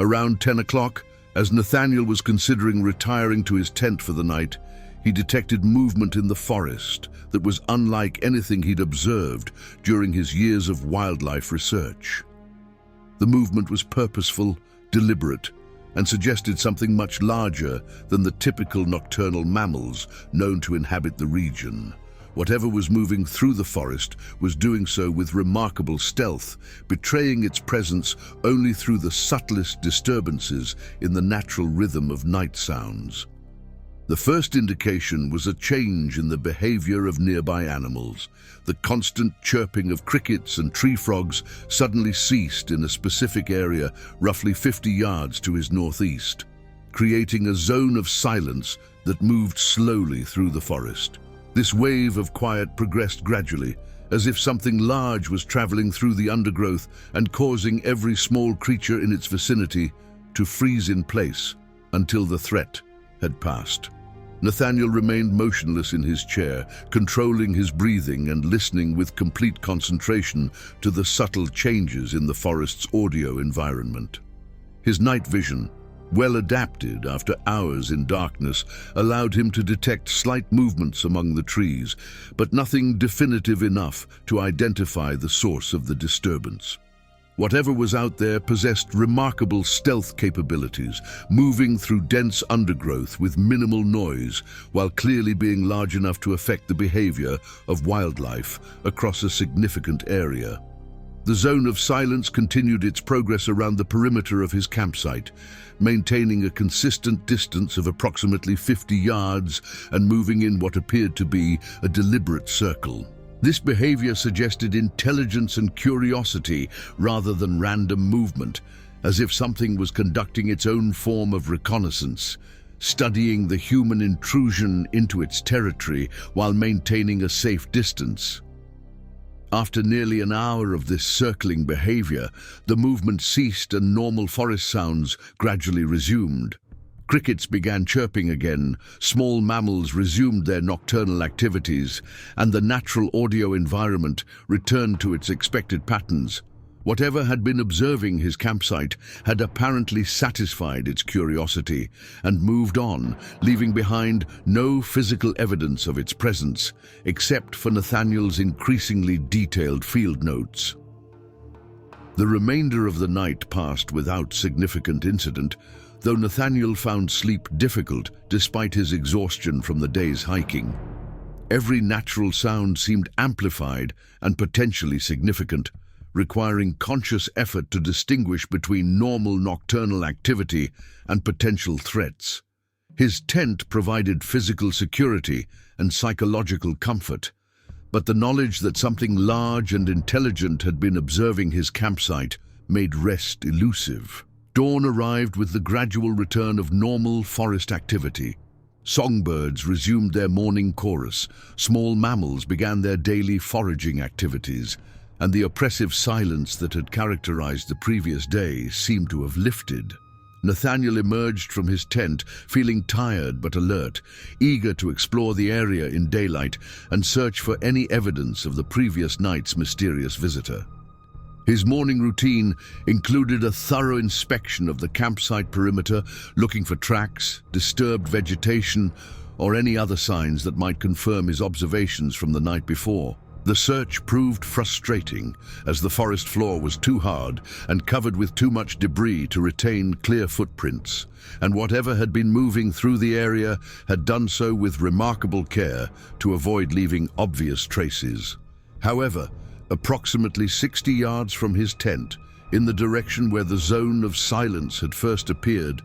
Around 10 o'clock, as Nathaniel was considering retiring to his tent for the night, he detected movement in the forest that was unlike anything he'd observed during his years of wildlife research. The movement was purposeful, deliberate, and suggested something much larger than the typical nocturnal mammals known to inhabit the region. Whatever was moving through the forest was doing so with remarkable stealth, betraying its presence only through the subtlest disturbances in the natural rhythm of night sounds. The first indication was a change in the behavior of nearby animals. The constant chirping of crickets and tree frogs suddenly ceased in a specific area roughly 50 yards to his northeast. creating a zone of silence that moved slowly through the forest. This wave of quiet progressed gradually, as if something large was traveling through the undergrowth and causing every small creature in its vicinity to freeze in place until the threat had passed. Nathaniel remained motionless in his chair, controlling his breathing and listening with complete concentration to the subtle changes in the forest's audio environment. His night vision, well adapted after hours in darkness, allowed him to detect slight movements among the trees, but nothing definitive enough to identify the source of the disturbance. Whatever was out there possessed remarkable stealth capabilities, moving through dense undergrowth with minimal noise, while clearly being large enough to affect the behavior of wildlife across a significant area. The zone of silence continued its progress around the perimeter of his campsite, maintaining a consistent distance of approximately 50 yards and moving in what appeared to be a deliberate circle. This behavior suggested intelligence and curiosity rather than random movement, as if something was conducting its own form of reconnaissance, studying the human intrusion into its territory while maintaining a safe distance. After nearly an hour of this circling behavior, the movement ceased and normal forest sounds gradually resumed. Crickets began chirping again, small mammals resumed their nocturnal activities, and the natural audio environment returned to its expected patterns. Whatever had been observing his campsite had apparently satisfied its curiosity and moved on, leaving behind no physical evidence of its presence, except for Nathaniel's increasingly detailed field notes. The remainder of the night passed without significant incident, though Nathaniel found sleep difficult despite his exhaustion from the day's hiking. Every natural sound seemed amplified and potentially significant, requiring conscious effort to distinguish between normal nocturnal activity and potential threats. His tent provided physical security and psychological comfort, but the knowledge that something large and intelligent had been observing his campsite made rest elusive. Dawn arrived with the gradual return of normal forest activity. Songbirds resumed their morning chorus, small mammals began their daily foraging activities, and the oppressive silence that had characterized the previous day seemed to have lifted. Nathaniel emerged from his tent, feeling tired but alert, eager to explore the area in daylight and search for any evidence of the previous night's mysterious visitor. His morning routine included a thorough inspection of the campsite perimeter, looking for tracks, disturbed vegetation, or any other signs that might confirm his observations from the night before. The search proved frustrating, as the forest floor was too hard and covered with too much debris to retain clear footprints, and whatever had been moving through the area had done so with remarkable care to avoid leaving obvious traces. However, approximately 60 yards from his tent, in the direction where the zone of silence had first appeared,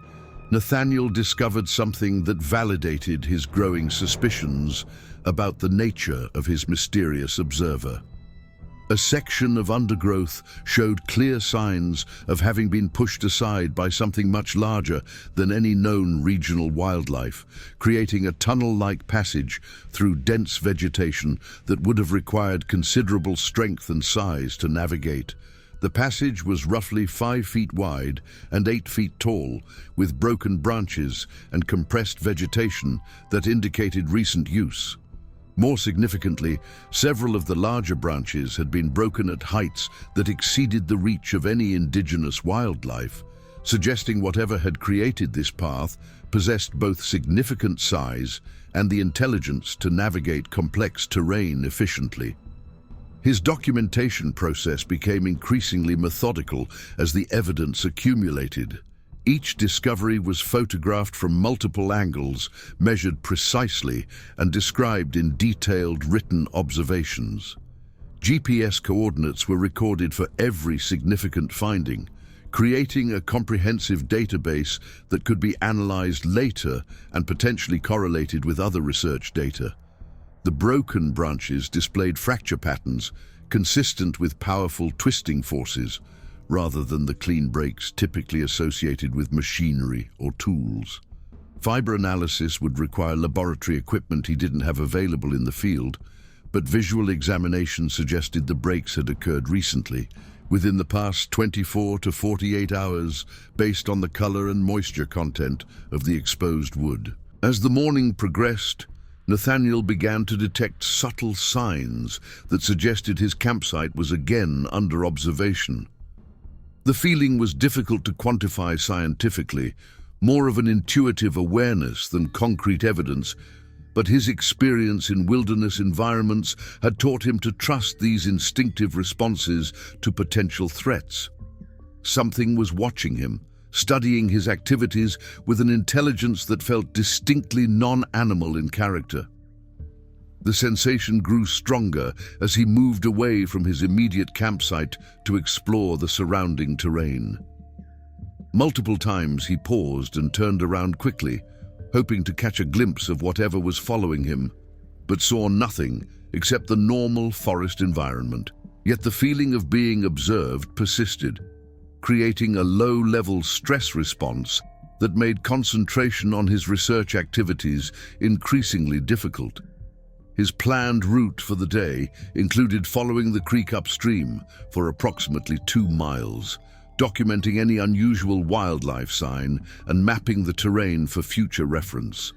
Nathaniel discovered something that validated his growing suspicions about the nature of his mysterious observer. A section of undergrowth showed clear signs of having been pushed aside by something much larger than any known regional wildlife, creating a tunnel-like passage through dense vegetation that would have required considerable strength and size to navigate. The passage was roughly 5 feet wide and 8 feet tall, with broken branches and compressed vegetation that indicated recent use. More significantly, several of the larger branches had been broken at heights that exceeded the reach of any indigenous wildlife, suggesting whatever had created this path possessed both significant size and the intelligence to navigate complex terrain efficiently. His documentation process became increasingly methodical as the evidence accumulated. Each discovery was photographed from multiple angles, measured precisely, and described in detailed written observations. GPS coordinates were recorded for every significant finding, creating a comprehensive database that could be analyzed later and potentially correlated with other research data. The broken branches displayed fracture patterns consistent with powerful twisting forces, rather than the clean breaks typically associated with machinery or tools. Fiber analysis would require laboratory equipment he didn't have available in the field, but visual examination suggested the breaks had occurred recently, within the past 24 to 48 hours, based on the color and moisture content of the exposed wood. As the morning progressed, Nathaniel began to detect subtle signs that suggested his campsite was again under observation. The feeling was difficult to quantify scientifically, more of an intuitive awareness than concrete evidence, but his experience in wilderness environments had taught him to trust these instinctive responses to potential threats. Something was watching him, studying his activities with an intelligence that felt distinctly non-animal in character. The sensation grew stronger as he moved away from his immediate campsite to explore the surrounding terrain. Multiple times he paused and turned around quickly, hoping to catch a glimpse of whatever was following him, but saw nothing except the normal forest environment. Yet the feeling of being observed persisted, creating a low-level stress response that made concentration on his research activities increasingly difficult. His planned route for the day included following the creek upstream for approximately 2 miles, documenting any unusual wildlife sign and mapping the terrain for future reference.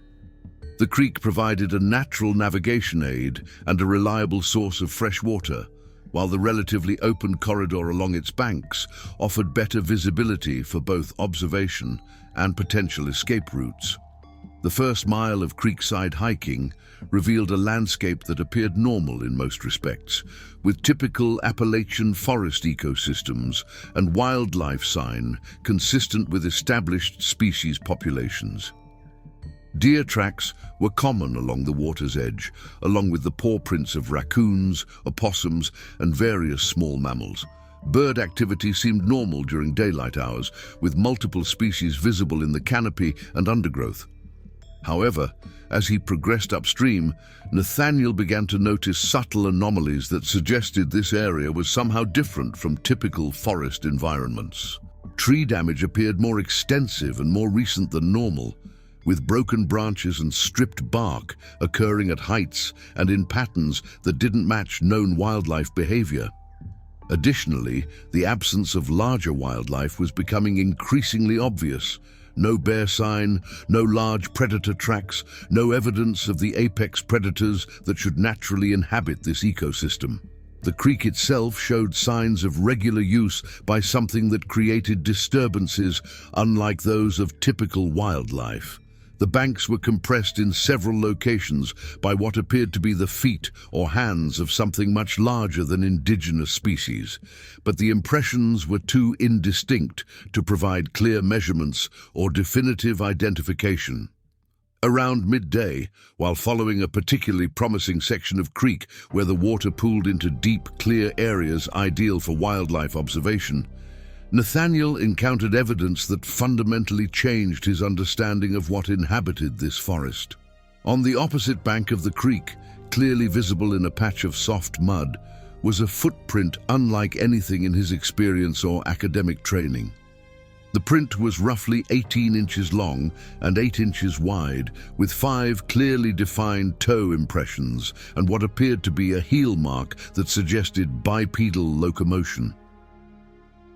The creek provided a natural navigation aid and a reliable source of fresh water, while the relatively open corridor along its banks offered better visibility for both observation and potential escape routes. The first mile of creekside hiking revealed a landscape that appeared normal in most respects, with typical Appalachian forest ecosystems and wildlife sign consistent with established species populations. Deer tracks were common along the water's edge, along with the paw prints of raccoons, opossums, and various small mammals. Bird activity seemed normal during daylight hours, with multiple species visible in the canopy and undergrowth. However, as he progressed upstream, Nathaniel began to notice subtle anomalies that suggested this area was somehow different from typical forest environments. Tree damage appeared more extensive and more recent than normal, with broken branches and stripped bark occurring at heights and in patterns that didn't match known wildlife behavior. Additionally, the absence of larger wildlife was becoming increasingly obvious. No bear sign, no large predator tracks, no evidence of the apex predators that should naturally inhabit this ecosystem. The creek itself showed signs of regular use by something that created disturbances unlike those of typical wildlife. The banks were compressed in several locations by what appeared to be the feet or hands of something much larger than indigenous species, but the impressions were too indistinct to provide clear measurements or definitive identification. Around midday, while following a particularly promising section of creek where the water pooled into deep, clear areas ideal for wildlife observation, Nathaniel encountered evidence that fundamentally changed his understanding of what inhabited this forest. On the opposite bank of the creek, clearly visible in a patch of soft mud, was a footprint unlike anything in his experience or academic training. The print was roughly 18 inches long and 8 inches wide, with 5 clearly defined toe impressions and what appeared to be a heel mark that suggested bipedal locomotion.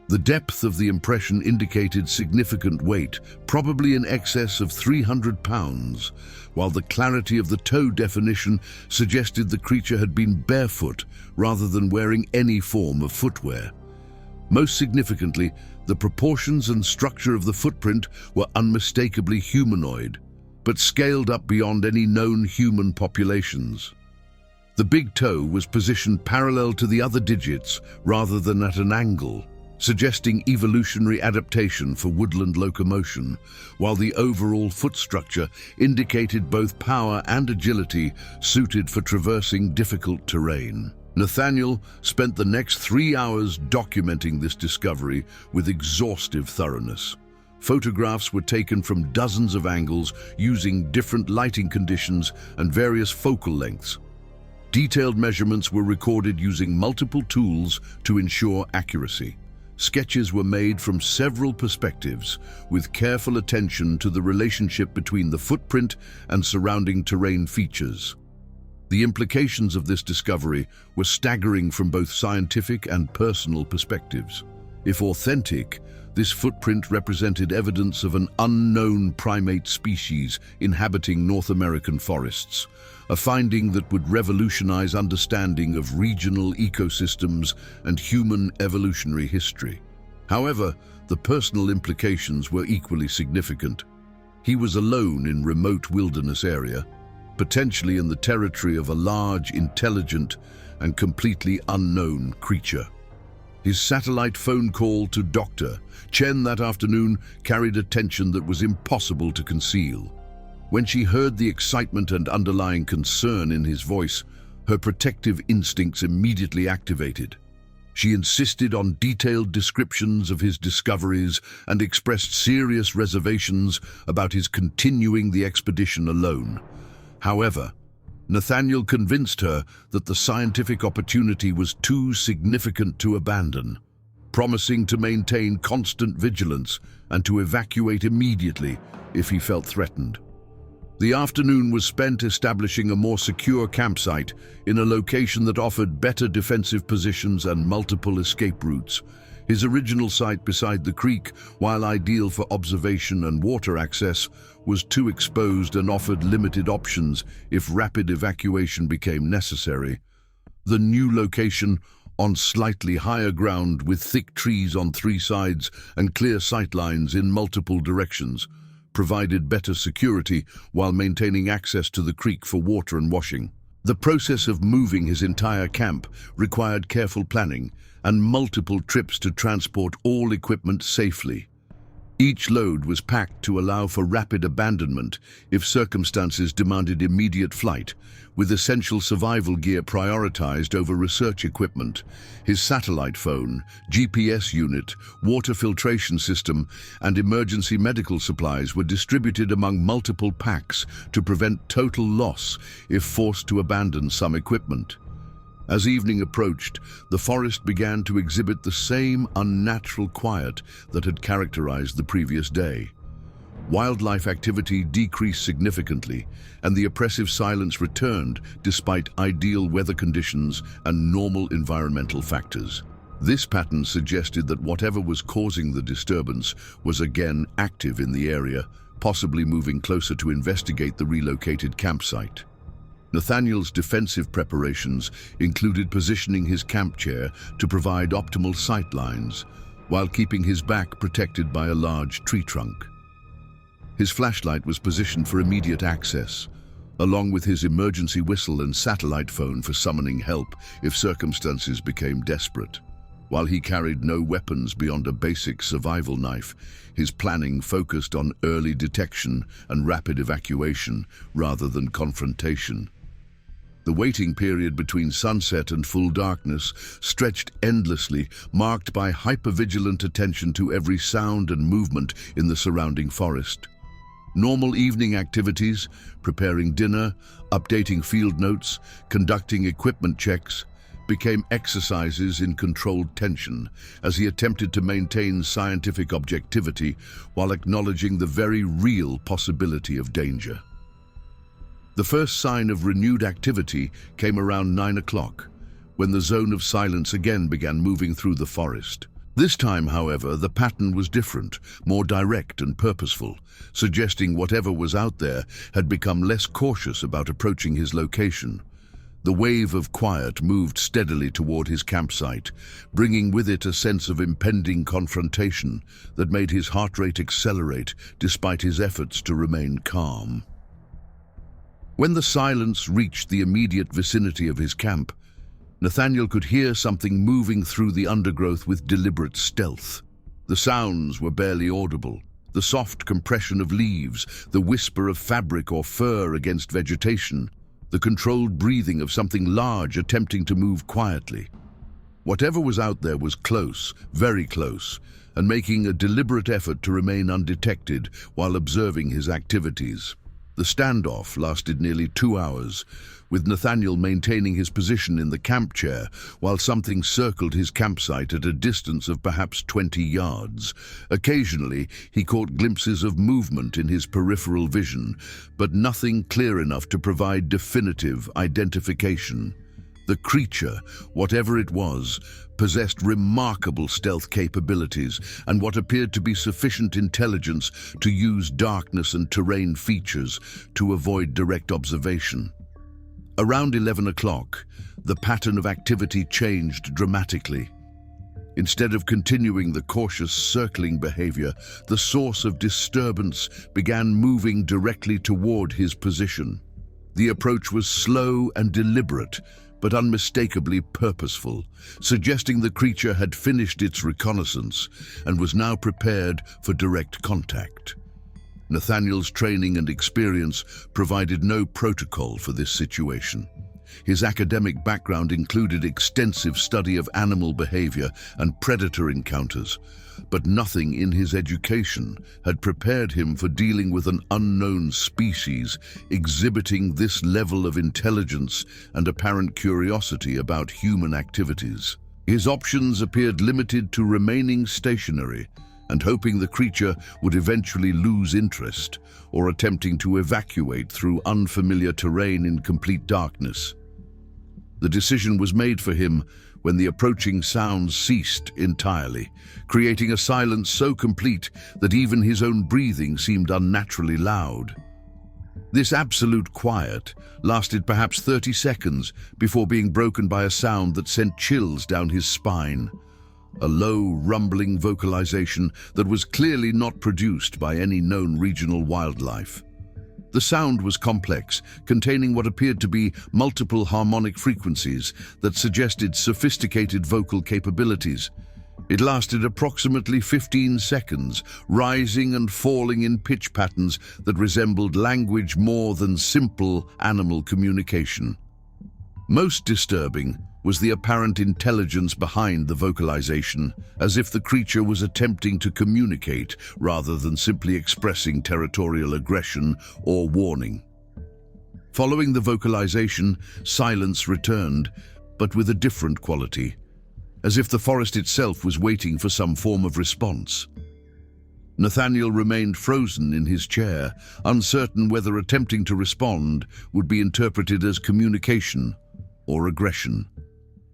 The depth of the impression indicated significant weight, probably in excess of 300 pounds, while the clarity of the toe definition suggested the creature had been barefoot rather than wearing any form of footwear. Most significantly, the proportions and structure of the footprint were unmistakably humanoid, but scaled up beyond any known human populations. The big toe was positioned parallel to the other digits rather than at an angle, suggesting evolutionary adaptation for woodland locomotion, while the overall foot structure indicated both power and agility suited for traversing difficult terrain. Nathaniel spent the next 3 hours documenting this discovery with exhaustive thoroughness. Photographs were taken from dozens of angles using different lighting conditions and various focal lengths. Detailed measurements were recorded using multiple tools to ensure accuracy. Sketches were made from several perspectives, with careful attention to the relationship between the footprint and surrounding terrain features. The implications of this discovery were staggering from both scientific and personal perspectives. If authentic, this footprint represented evidence of an unknown primate species inhabiting North American forests, a finding that would revolutionize understanding of regional ecosystems and human evolutionary history. However, the personal implications were equally significant. He was alone in remote wilderness area, potentially in the territory of a large, intelligent, and completely unknown creature. His satellite phone call to Dr. Chen that afternoon carried a tension that was impossible to conceal. When she heard the excitement and underlying concern in his voice, her protective instincts immediately activated. She insisted on detailed descriptions of his discoveries and expressed serious reservations about his continuing the expedition alone. However, Nathaniel convinced her that the scientific opportunity was too significant to abandon, promising to maintain constant vigilance and to evacuate immediately if he felt threatened. The afternoon was spent establishing a more secure campsite in a location that offered better defensive positions and multiple escape routes. His original site beside the creek, while ideal for observation and water access, was too exposed and offered limited options if rapid evacuation became necessary. The new location, on slightly higher ground with thick trees on three sides and clear sightlines in multiple directions, provided better security while maintaining access to the creek for water and washing. The process of moving his entire camp required careful planning and multiple trips to transport all equipment safely. Each load was packed to allow for rapid abandonment if circumstances demanded immediate flight, with essential survival gear prioritized over research equipment. His satellite phone, GPS unit, water filtration system, and emergency medical supplies were distributed among multiple packs to prevent total loss if forced to abandon some equipment. As evening approached, the forest began to exhibit the same unnatural quiet that had characterized the previous day. Wildlife activity decreased significantly, and the oppressive silence returned despite ideal weather conditions and normal environmental factors. This pattern suggested that whatever was causing the disturbance was again active in the area, possibly moving closer to investigate the relocated campsite. Nathaniel's defensive preparations included positioning his camp chair to provide optimal sight lines, while keeping his back protected by a large tree trunk. His flashlight was positioned for immediate access, along with his emergency whistle and satellite phone for summoning help if circumstances became desperate. While he carried no weapons beyond a basic survival knife, his planning focused on early detection and rapid evacuation rather than confrontation. The waiting period between sunset and full darkness stretched endlessly, marked by hypervigilant attention to every sound and movement in the surrounding forest. Normal evening activities, preparing dinner, updating field notes, conducting equipment checks, became exercises in controlled tension as he attempted to maintain scientific objectivity while acknowledging the very real possibility of danger. The first sign of renewed activity came around 9 o'clock, when the zone of silence again began moving through the forest. This time, however, the pattern was different, more direct and purposeful, suggesting whatever was out there had become less cautious about approaching his location. The wave of quiet moved steadily toward his campsite, bringing with it a sense of impending confrontation that made his heart rate accelerate despite his efforts to remain calm. When the silence reached the immediate vicinity of his camp, Nathaniel could hear something moving through the undergrowth with deliberate stealth. The sounds were barely audible. The soft compression of leaves, the whisper of fabric or fur against vegetation, the controlled breathing of something large attempting to move quietly. Whatever was out there was close, very close, and making a deliberate effort to remain undetected while observing his activities. The standoff lasted nearly 2 hours, with Nathaniel maintaining his position in the camp chair while something circled his campsite at a distance of perhaps 20 yards. Occasionally, he caught glimpses of movement in his peripheral vision, but nothing clear enough to provide definitive identification. The creature, whatever it was, possessed remarkable stealth capabilities and what appeared to be sufficient intelligence to use darkness and terrain features to avoid direct observation. Around 11 o'clock, the pattern of activity changed dramatically. Instead of continuing the cautious circling behavior, the source of disturbance began moving directly toward his position. The approach was slow and deliberate, but unmistakably purposeful, suggesting the creature had finished its reconnaissance and was now prepared for direct contact. Nathaniel's training and experience provided no protocol for this situation. His academic background included extensive study of animal behavior and predator encounters, but nothing in his education had prepared him for dealing with an unknown species exhibiting this level of intelligence and apparent curiosity about human activities. His options appeared limited to remaining stationary and hoping the creature would eventually lose interest, or attempting to evacuate through unfamiliar terrain in complete darkness. The decision was made for him when the approaching sounds ceased entirely, creating a silence so complete that even his own breathing seemed unnaturally loud. This absolute quiet lasted perhaps 30 seconds before being broken by a sound that sent chills down his spine. A low, rumbling vocalization that was clearly not produced by any known regional wildlife. The sound was complex, containing what appeared to be multiple harmonic frequencies that suggested sophisticated vocal capabilities. It lasted approximately 15 seconds, rising and falling in pitch patterns that resembled language more than simple animal communication. Most disturbing was the apparent intelligence behind the vocalization, as if the creature was attempting to communicate rather than simply expressing territorial aggression or warning. Following the vocalization, silence returned, but with a different quality, as if the forest itself was waiting for some form of response. Nathaniel remained frozen in his chair, uncertain whether attempting to respond would be interpreted as communication or aggression.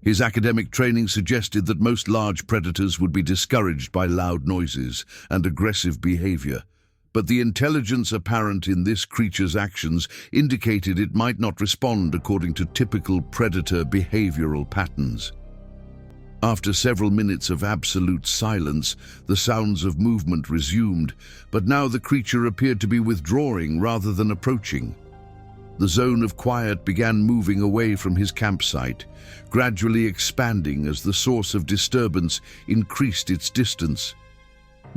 His academic training suggested that most large predators would be discouraged by loud noises and aggressive behavior, but the intelligence apparent in this creature's actions indicated it might not respond according to typical predator behavioral patterns. After several minutes of absolute silence, the sounds of movement resumed, but now the creature appeared to be withdrawing rather than approaching. The zone of quiet began moving away from his campsite, gradually expanding as the source of disturbance increased its distance.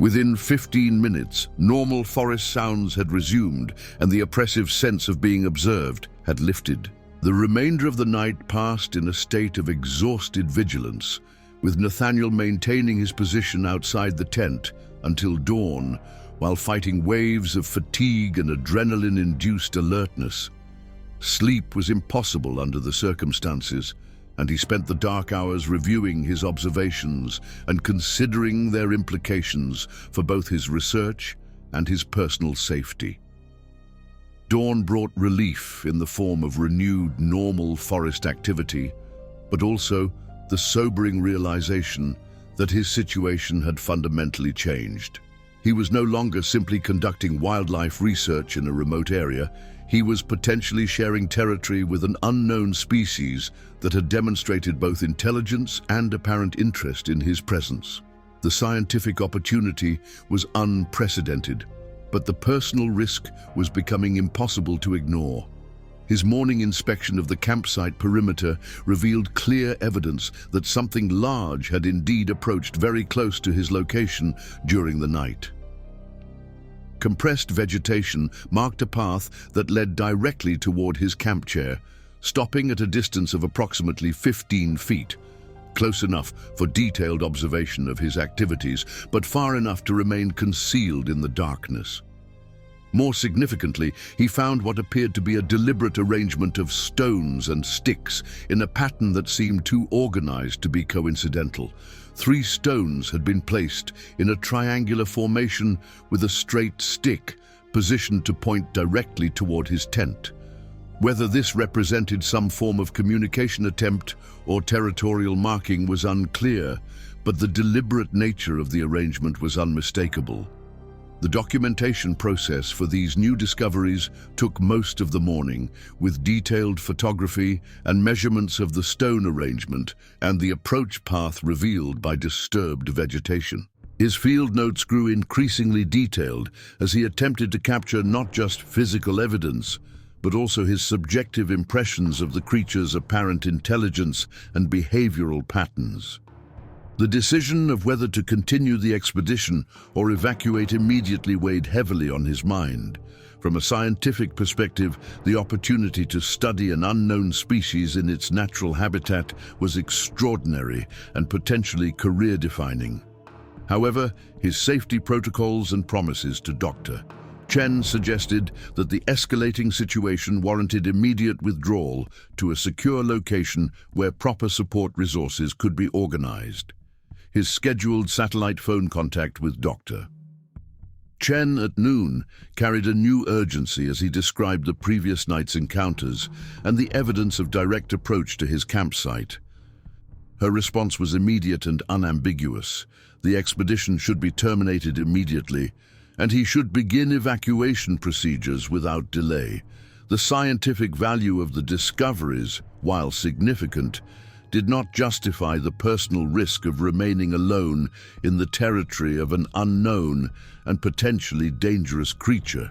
Within 15 minutes, normal forest sounds had resumed, and the oppressive sense of being observed had lifted. The remainder of the night passed in a state of exhausted vigilance, with Nathaniel maintaining his position outside the tent until dawn, while fighting waves of fatigue and adrenaline-induced alertness. Sleep was impossible under the circumstances, and he spent the dark hours reviewing his observations and considering their implications for both his research and his personal safety. Dawn brought relief in the form of renewed normal forest activity, but also the sobering realization that his situation had fundamentally changed. He was no longer simply conducting wildlife research in a remote area. He was potentially sharing territory with an unknown species that had demonstrated both intelligence and apparent interest in his presence. The scientific opportunity was unprecedented, but the personal risk was becoming impossible to ignore. His morning inspection of the campsite perimeter revealed clear evidence that something large had indeed approached very close to his location during the night. Compressed vegetation marked a path that led directly toward his camp chair, stopping at a distance of approximately 15 feet, close enough for detailed observation of his activities, but far enough to remain concealed in the darkness. More significantly, he found what appeared to be a deliberate arrangement of stones and sticks in a pattern that seemed too organized to be coincidental. 3 stones had been placed in a triangular formation with a straight stick positioned to point directly toward his tent. Whether this represented some form of communication attempt or territorial marking was unclear, but the deliberate nature of the arrangement was unmistakable. The documentation process for these new discoveries took most of the morning, with detailed photography and measurements of the stone arrangement and the approach path revealed by disturbed vegetation. His field notes grew increasingly detailed as he attempted to capture not just physical evidence, but also his subjective impressions of the creature's apparent intelligence and behavioral patterns. The decision of whether to continue the expedition or evacuate immediately weighed heavily on his mind. From a scientific perspective, the opportunity to study an unknown species in its natural habitat was extraordinary and potentially career-defining. However, his safety protocols and promises to Dr. Chen suggested that the escalating situation warranted immediate withdrawal to a secure location where proper support resources could be organized. His scheduled satellite phone contact with Dr. Chen at noon carried a new urgency as he described the previous night's encounters and the evidence of direct approach to his campsite. Her response was immediate and unambiguous. The expedition should be terminated immediately, and he should begin evacuation procedures without delay. The scientific value of the discoveries, while significant, did not justify the personal risk of remaining alone in the territory of an unknown and potentially dangerous creature.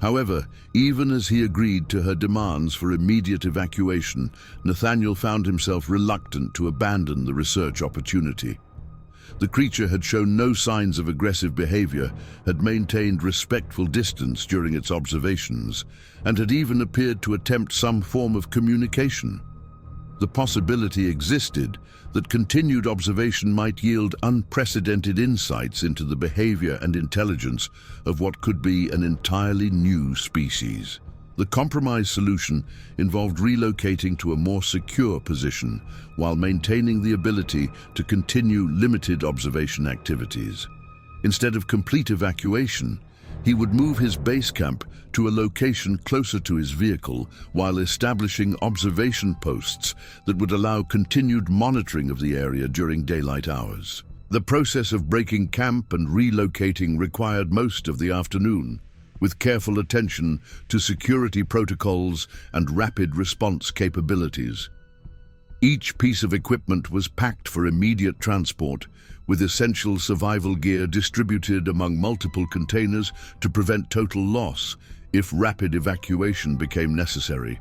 However, even as he agreed to her demands for immediate evacuation, Nathaniel found himself reluctant to abandon the research opportunity. The creature had shown no signs of aggressive behavior, had maintained respectful distance during its observations, and had even appeared to attempt some form of communication. The possibility existed that continued observation might yield unprecedented insights into the behavior and intelligence of what could be an entirely new species. The compromise solution involved relocating to a more secure position while maintaining the ability to continue limited observation activities. Instead of complete evacuation, he would move his base camp to a location closer to his vehicle while establishing observation posts that would allow continued monitoring of the area during daylight hours. The process of breaking camp and relocating required most of the afternoon, with careful attention to security protocols and rapid response capabilities. Each piece of equipment was packed for immediate transport, with essential survival gear distributed among multiple containers to prevent total loss if rapid evacuation became necessary.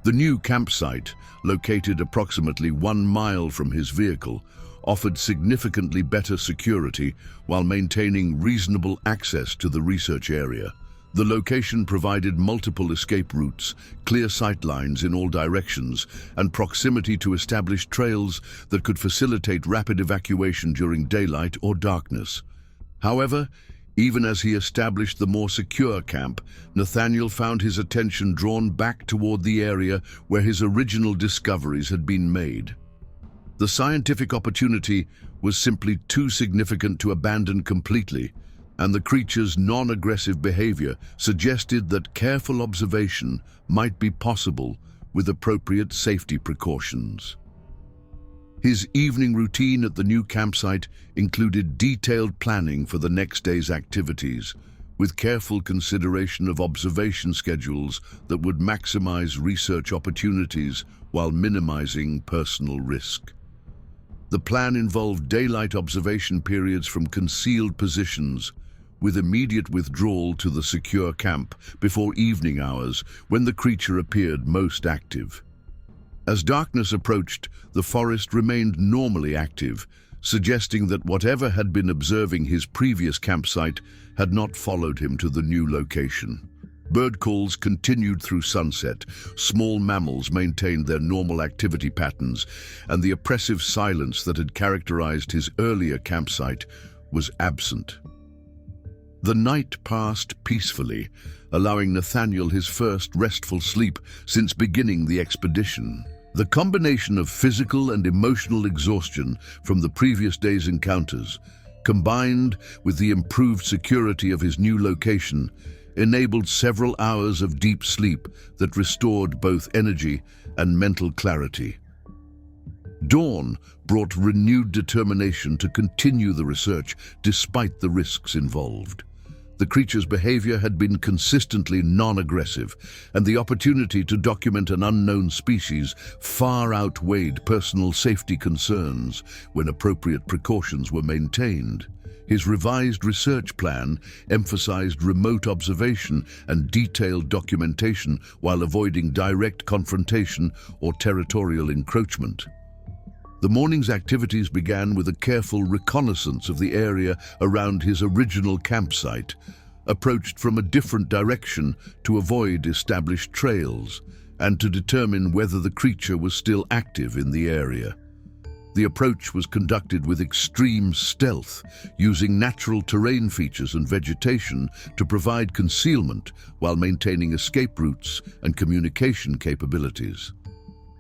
The new campsite, located approximately 1 mile from his vehicle, offered significantly better security while maintaining reasonable access to the research area. The location provided multiple escape routes, clear sight lines in all directions, and proximity to established trails that could facilitate rapid evacuation during daylight or darkness. However, even as he established the more secure camp, Nathaniel found his attention drawn back toward the area where his original discoveries had been made. The scientific opportunity was simply too significant to abandon completely, and the creature's non-aggressive behavior suggested that careful observation might be possible with appropriate safety precautions. His evening routine at the new campsite included detailed planning for the next day's activities, with careful consideration of observation schedules that would maximize research opportunities while minimizing personal risk. The plan involved daylight observation periods from concealed positions, with immediate withdrawal to the secure camp before evening hours when the creature appeared most active. As darkness approached, the forest remained normally active, suggesting that whatever had been observing his previous campsite had not followed him to the new location. Bird calls continued through sunset, small mammals maintained their normal activity patterns, and the oppressive silence that had characterized his earlier campsite was absent. The night passed peacefully, allowing Nathaniel his first restful sleep since beginning the expedition. The combination of physical and emotional exhaustion from the previous day's encounters, combined with the improved security of his new location, enabled several hours of deep sleep that restored both energy and mental clarity. Dawn brought renewed determination to continue the research despite the risks involved. The creature's behavior had been consistently non-aggressive, and the opportunity to document an unknown species far outweighed personal safety concerns when appropriate precautions were maintained. His revised research plan emphasized remote observation and detailed documentation while avoiding direct confrontation or territorial encroachment. The morning's activities began with a careful reconnaissance of the area around his original campsite, approached from a different direction to avoid established trails and to determine whether the creature was still active in the area. The approach was conducted with extreme stealth, using natural terrain features and vegetation to provide concealment while maintaining escape routes and communication capabilities.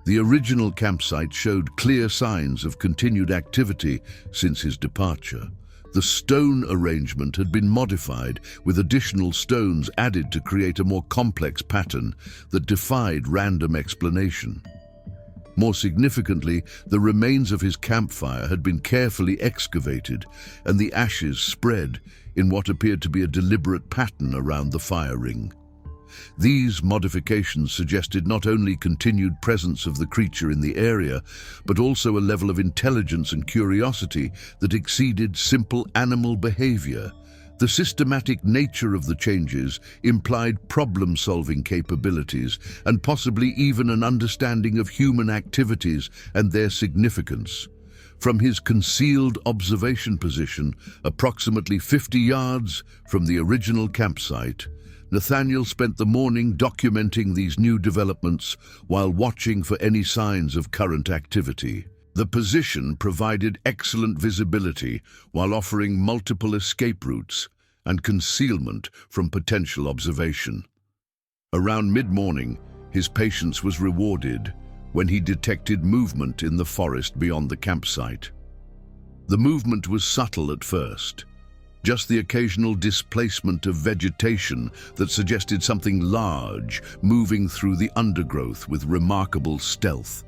The original campsite showed clear signs of continued activity since his departure. The stone arrangement had been modified, with additional stones added to create a more complex pattern that defied random explanation. More significantly, the remains of his campfire had been carefully excavated, and the ashes spread in what appeared to be a deliberate pattern around the fire ring. These modifications suggested not only continued presence of the creature in the area, but also a level of intelligence and curiosity that exceeded simple animal behavior. The systematic nature of the changes implied problem-solving capabilities and possibly even an understanding of human activities and their significance. From his concealed observation position, approximately 50 yards from the original campsite, Nathaniel spent the morning documenting these new developments while watching for any signs of current activity. The position provided excellent visibility while offering multiple escape routes and concealment from potential observation. Around mid-morning, his patience was rewarded when he detected movement in the forest beyond the campsite. The movement was subtle at first, just the occasional displacement of vegetation that suggested something large moving through the undergrowth with remarkable stealth.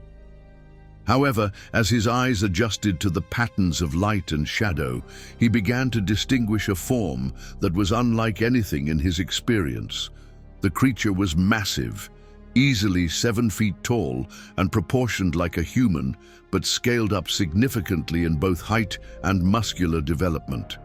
However, as his eyes adjusted to the patterns of light and shadow, he began to distinguish a form that was unlike anything in his experience. The creature was massive, easily 7 feet tall and proportioned like a human, but scaled up significantly in both height and muscular development.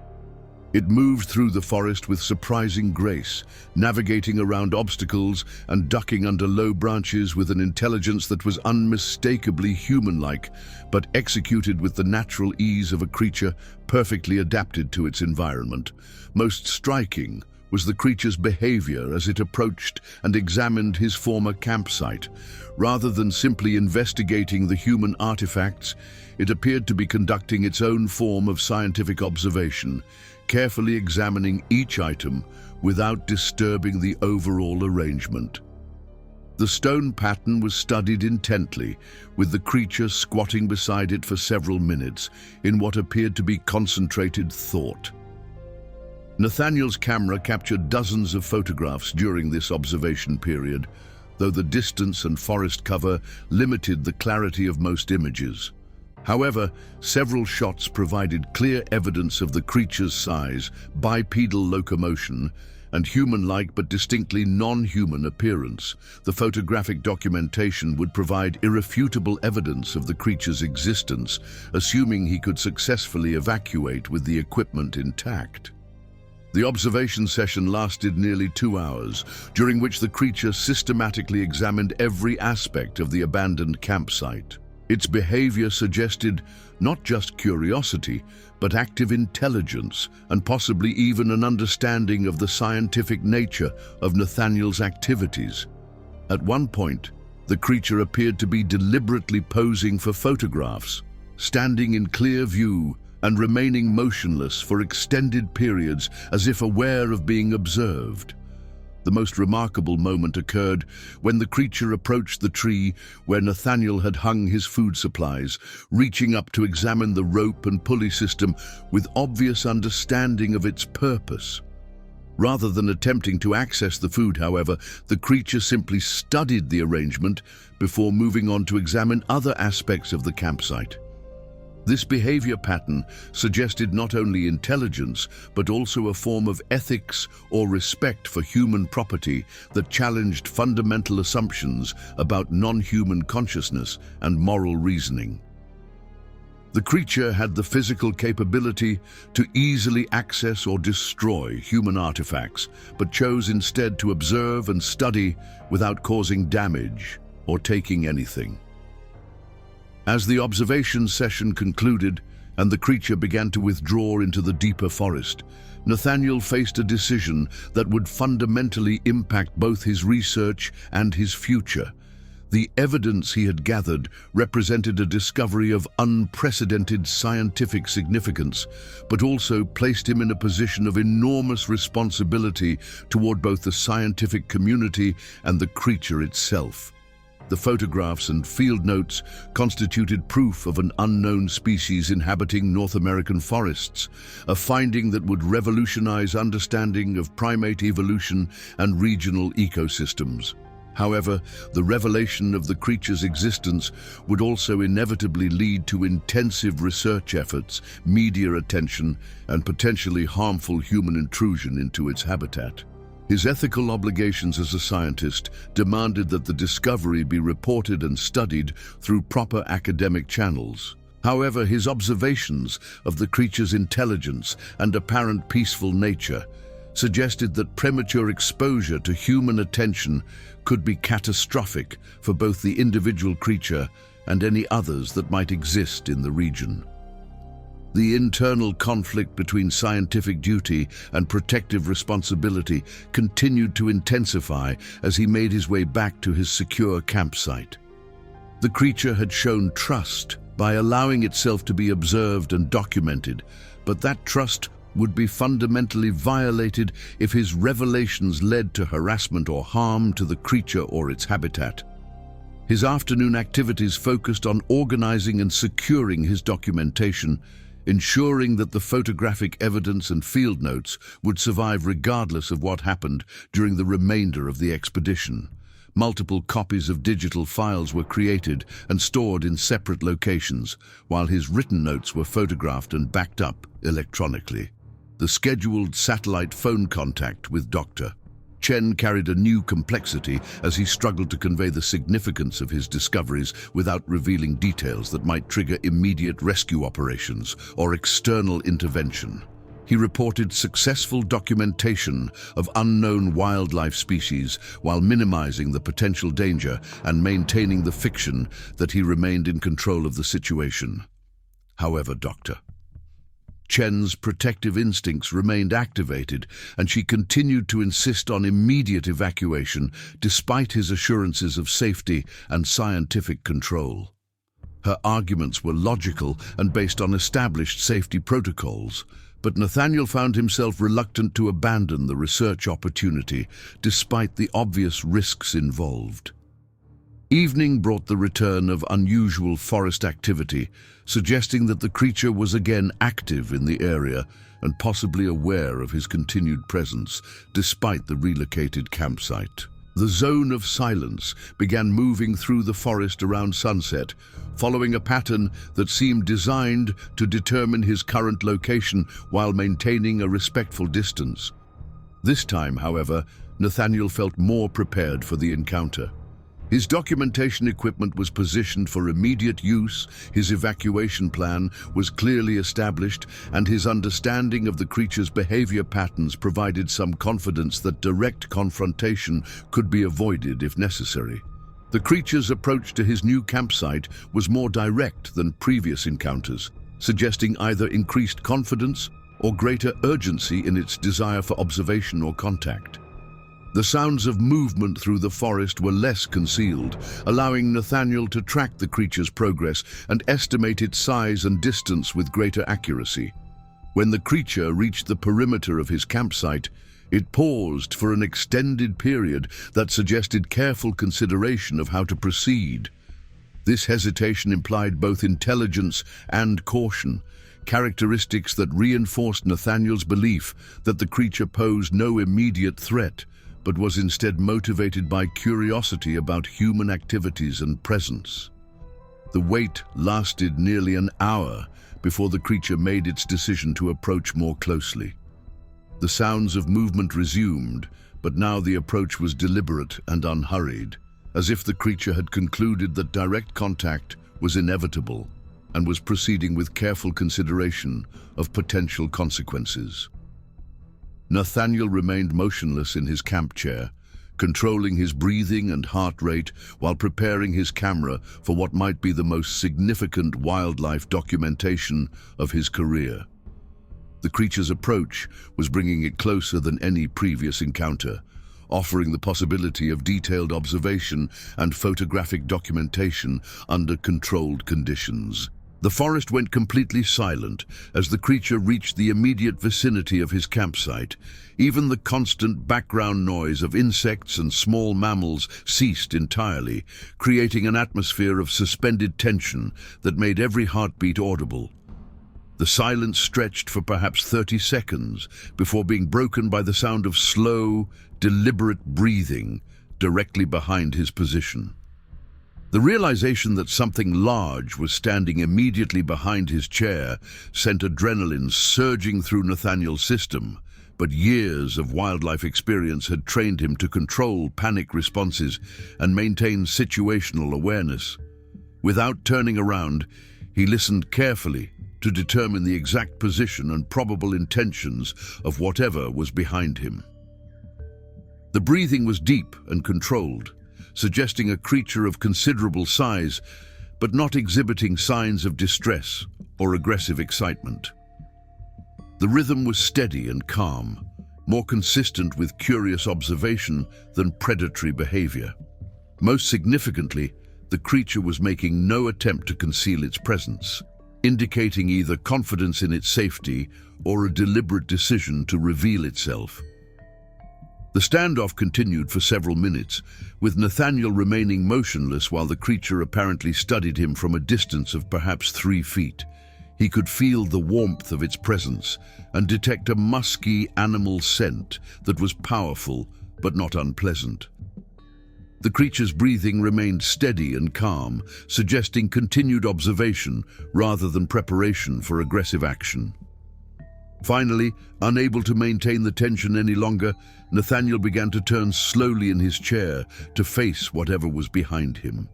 It moved through the forest with surprising grace, navigating around obstacles and ducking under low branches with an intelligence that was unmistakably human-like, but executed with the natural ease of a creature perfectly adapted to its environment. Most striking was the creature's behavior as it approached and examined his former campsite. Rather than simply investigating the human artifacts, it appeared to be conducting its own form of scientific observation, carefully examining each item without disturbing the overall arrangement. The stone pattern was studied intently, with the creature squatting beside it for several minutes in what appeared to be concentrated thought. Nathaniel's camera captured dozens of photographs during this observation period, though the distance and forest cover limited the clarity of most images. However, several shots provided clear evidence of the creature's size, bipedal locomotion, and human-like but distinctly non-human appearance. The photographic documentation would provide irrefutable evidence of the creature's existence, assuming he could successfully evacuate with the equipment intact. The observation session lasted nearly 2 hours, during which the creature systematically examined every aspect of the abandoned campsite. Its behavior suggested not just curiosity, but active intelligence and possibly even an understanding of the scientific nature of Nathaniel's activities. At one point, the creature appeared to be deliberately posing for photographs, standing in clear view and remaining motionless for extended periods as if aware of being observed. The most remarkable moment occurred when the creature approached the tree where Nathaniel had hung his food supplies, reaching up to examine the rope and pulley system with obvious understanding of its purpose. Rather than attempting to access the food, however, the creature simply studied the arrangement before moving on to examine other aspects of the campsite. This behavior pattern suggested not only intelligence, but also a form of ethics or respect for human property that challenged fundamental assumptions about non-human consciousness and moral reasoning. The creature had the physical capability to easily access or destroy human artifacts, but chose instead to observe and study without causing damage or taking anything. As the observation session concluded and the creature began to withdraw into the deeper forest, Nathaniel faced a decision that would fundamentally impact both his research and his future. The evidence he had gathered represented a discovery of unprecedented scientific significance, but also placed him in a position of enormous responsibility toward both the scientific community and the creature itself. The photographs and field notes constituted proof of an unknown species inhabiting North American forests, a finding that would revolutionize understanding of primate evolution and regional ecosystems. However, the revelation of the creature's existence would also inevitably lead to intensive research efforts, media attention, and potentially harmful human intrusion into its habitat. His ethical obligations as a scientist demanded that the discovery be reported and studied through proper academic channels. However, his observations of the creature's intelligence and apparent peaceful nature suggested that premature exposure to human attention could be catastrophic for both the individual creature and any others that might exist in the region. The internal conflict between scientific duty and protective responsibility continued to intensify as he made his way back to his secure campsite. The creature had shown trust by allowing itself to be observed and documented, but that trust would be fundamentally violated if his revelations led to harassment or harm to the creature or its habitat. His afternoon activities focused on organizing and securing his documentation, ensuring that the photographic evidence and field notes would survive regardless of what happened during the remainder of the expedition. Multiple copies of digital files were created and stored in separate locations, while his written notes were photographed and backed up electronically. The scheduled satellite phone contact with Dr. Chen carried a new complexity as he struggled to convey the significance of his discoveries without revealing details that might trigger immediate rescue operations or external intervention. He reported successful documentation of unknown wildlife species while minimizing the potential danger and maintaining the fiction that he remained in control of the situation. However, Dr. Chen's protective instincts remained activated, and she continued to insist on immediate evacuation despite his assurances of safety and scientific control. Her arguments were logical and based on established safety protocols, but Nathaniel found himself reluctant to abandon the research opportunity despite the obvious risks involved. Evening brought the return of unusual forest activity, suggesting that the creature was again active in the area and possibly aware of his continued presence despite the relocated campsite. The zone of silence began moving through the forest around sunset, following a pattern that seemed designed to determine his current location while maintaining a respectful distance. This time, however, Nathaniel felt more prepared for the encounter. His documentation equipment was positioned for immediate use, his evacuation plan was clearly established, and his understanding of the creature's behavior patterns provided some confidence that direct confrontation could be avoided if necessary. The creature's approach to his new campsite was more direct than previous encounters, suggesting either increased confidence or greater urgency in its desire for observation or contact. The sounds of movement through the forest were less concealed, allowing Nathaniel to track the creature's progress and estimate its size and distance with greater accuracy. When the creature reached the perimeter of his campsite, it paused for an extended period that suggested careful consideration of how to proceed. This hesitation implied both intelligence and caution, characteristics that reinforced Nathaniel's belief that the creature posed no immediate threat, but was instead motivated by curiosity about human activities and presence. The wait lasted nearly an hour before the creature made its decision to approach more closely. The sounds of movement resumed, but now the approach was deliberate and unhurried, as if the creature had concluded that direct contact was inevitable and was proceeding with careful consideration of potential consequences. Nathaniel remained motionless in his camp chair, controlling his breathing and heart rate while preparing his camera for what might be the most significant wildlife documentation of his career. The creature's approach was bringing it closer than any previous encounter, offering the possibility of detailed observation and photographic documentation under controlled conditions. The forest went completely silent as the creature reached the immediate vicinity of his campsite. Even the constant background noise of insects and small mammals ceased entirely, creating an atmosphere of suspended tension that made every heartbeat audible. The silence stretched for perhaps 30 seconds before being broken by the sound of slow, deliberate breathing directly behind his position. The realization that something large was standing immediately behind his chair sent adrenaline surging through Nathaniel's system, but years of wildlife experience had trained him to control panic responses and maintain situational awareness. Without turning around, he listened carefully to determine the exact position and probable intentions of whatever was behind him. The breathing was deep and controlled, suggesting a creature of considerable size, but not exhibiting signs of distress or aggressive excitement. The rhythm was steady and calm, more consistent with curious observation than predatory behavior. Most significantly, the creature was making no attempt to conceal its presence, indicating either confidence in its safety or a deliberate decision to reveal itself. The standoff continued for several minutes, with Nathaniel remaining motionless while the creature apparently studied him from a distance of perhaps 3 feet. He could feel the warmth of its presence and detect a musky animal scent that was powerful but not unpleasant. The creature's breathing remained steady and calm, suggesting continued observation rather than preparation for aggressive action. Finally, unable to maintain the tension any longer, Nathaniel began to turn slowly in his chair to face whatever was behind him.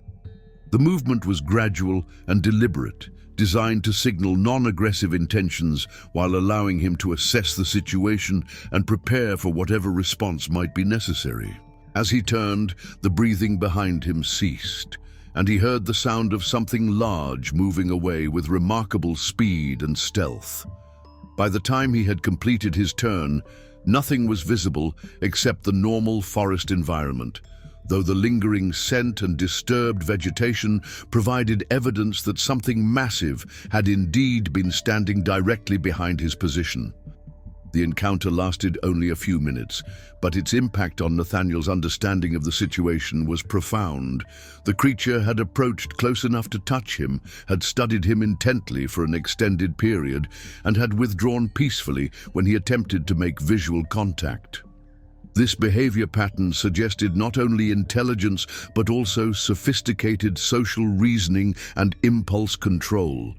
The movement was gradual and deliberate, designed to signal non-aggressive intentions while allowing him to assess the situation and prepare for whatever response might be necessary. As he turned, the breathing behind him ceased, and he heard the sound of something large moving away with remarkable speed and stealth. By the time he had completed his turn, nothing was visible except the normal forest environment, though the lingering scent and disturbed vegetation provided evidence that something massive had indeed been standing directly behind his position. The encounter lasted only a few minutes, but its impact on Nathaniel's understanding of the situation was profound. The creature had approached close enough to touch him, had studied him intently for an extended period, and had withdrawn peacefully when he attempted to make visual contact. This behavior pattern suggested not only intelligence, but also sophisticated social reasoning and impulse control.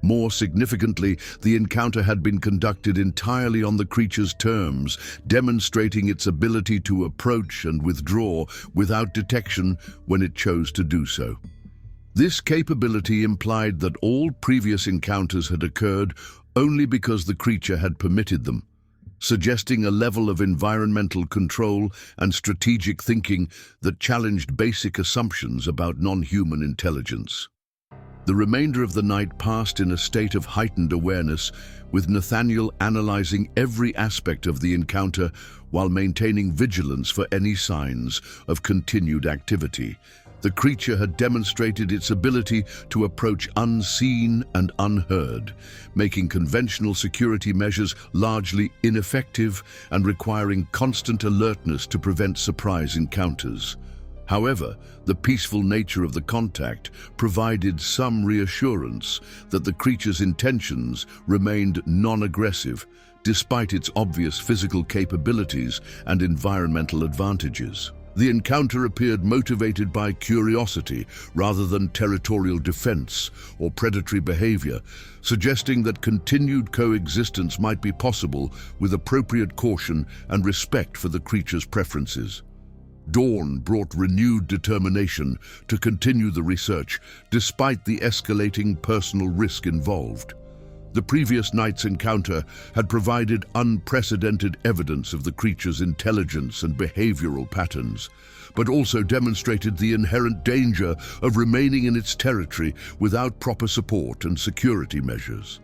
More significantly, the encounter had been conducted entirely on the creature's terms, demonstrating its ability to approach and withdraw without detection when it chose to do so. This capability implied that all previous encounters had occurred only because the creature had permitted them, suggesting a level of environmental control and strategic thinking that challenged basic assumptions about non-human intelligence. The remainder of the night passed in a state of heightened awareness, with Nathaniel analyzing every aspect of the encounter while maintaining vigilance for any signs of continued activity. The creature had demonstrated its ability to approach unseen and unheard, making conventional security measures largely ineffective and requiring constant alertness to prevent surprise encounters. However, the peaceful nature of the contact provided some reassurance that the creature's intentions remained non-aggressive, despite its obvious physical capabilities and environmental advantages. The encounter appeared motivated by curiosity rather than territorial defense or predatory behavior, suggesting that continued coexistence might be possible with appropriate caution and respect for the creature's preferences. Dawn brought renewed determination to continue the research, despite the escalating personal risk involved. The previous night's encounter had provided unprecedented evidence of the creature's intelligence and behavioral patterns, but also demonstrated the inherent danger of remaining in its territory without proper support and security measures.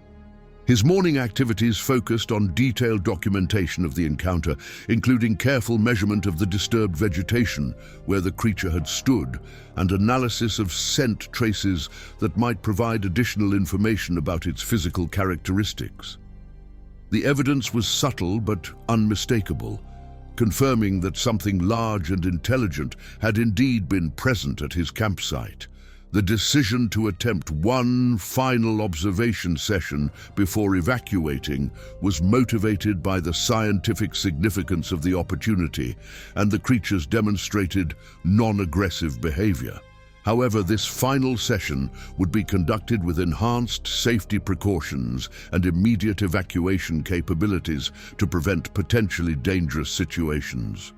His morning activities focused on detailed documentation of the encounter, including careful measurement of the disturbed vegetation where the creature had stood, and analysis of scent traces that might provide additional information about its physical characteristics. The evidence was subtle but unmistakable, confirming that something large and intelligent had indeed been present at his campsite. The decision to attempt one final observation session before evacuating was motivated by the scientific significance of the opportunity and the creature's demonstrated non-aggressive behavior. However, this final session would be conducted with enhanced safety precautions and immediate evacuation capabilities to prevent potentially dangerous situations.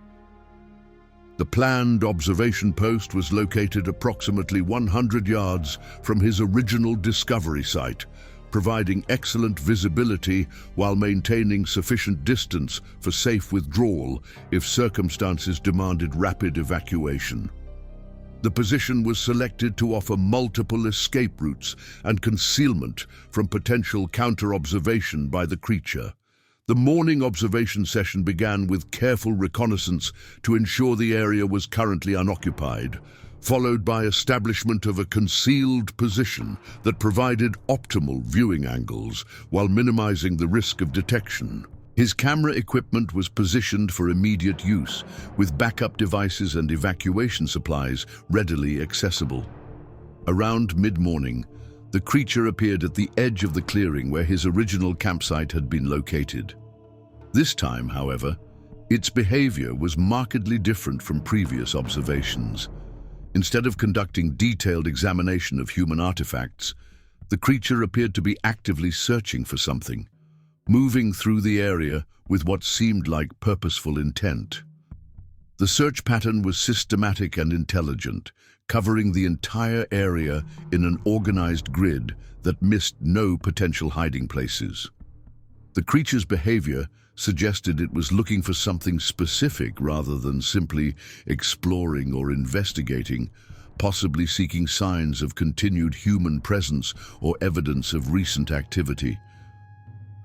The planned observation post was located approximately 100 yards from his original discovery site, providing excellent visibility while maintaining sufficient distance for safe withdrawal if circumstances demanded rapid evacuation. The position was selected to offer multiple escape routes and concealment from potential counter-observation by the creature. The morning observation session began with careful reconnaissance to ensure the area was currently unoccupied, followed by establishment of a concealed position that provided optimal viewing angles while minimizing the risk of detection. His camera equipment was positioned for immediate use, with backup devices and evacuation supplies readily accessible. Around mid-morning, the creature appeared at the edge of the clearing where his original campsite had been located. This time, however, its behavior was markedly different from previous observations. Instead of conducting detailed examination of human artifacts, the creature appeared to be actively searching for something, moving through the area with what seemed like purposeful intent. The search pattern was systematic and intelligent, covering the entire area in an organized grid that missed no potential hiding places. The creature's behavior suggested it was looking for something specific rather than simply exploring or investigating, possibly seeking signs of continued human presence or evidence of recent activity.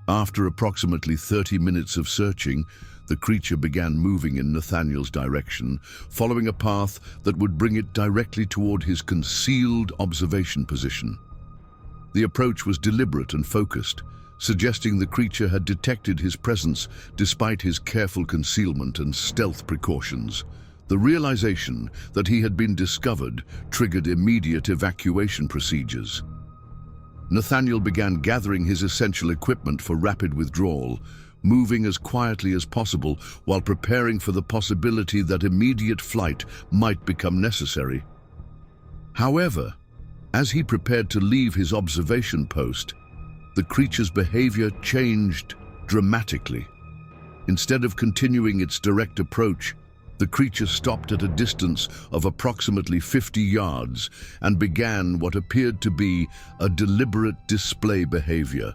After approximately 30 minutes of searching, the creature began moving in Nathaniel's direction, following a path that would bring it directly toward his concealed observation position. The approach was deliberate and focused, suggesting the creature had detected his presence despite his careful concealment and stealth precautions. The realization that he had been discovered triggered immediate evacuation procedures. Nathaniel began gathering his essential equipment for rapid withdrawal, moving as quietly as possible while preparing for the possibility that immediate flight might become necessary. However, as he prepared to leave his observation post, the creature's behavior changed dramatically. Instead of continuing its direct approach, the creature stopped at a distance of approximately 50 yards and began what appeared to be a deliberate display behavior.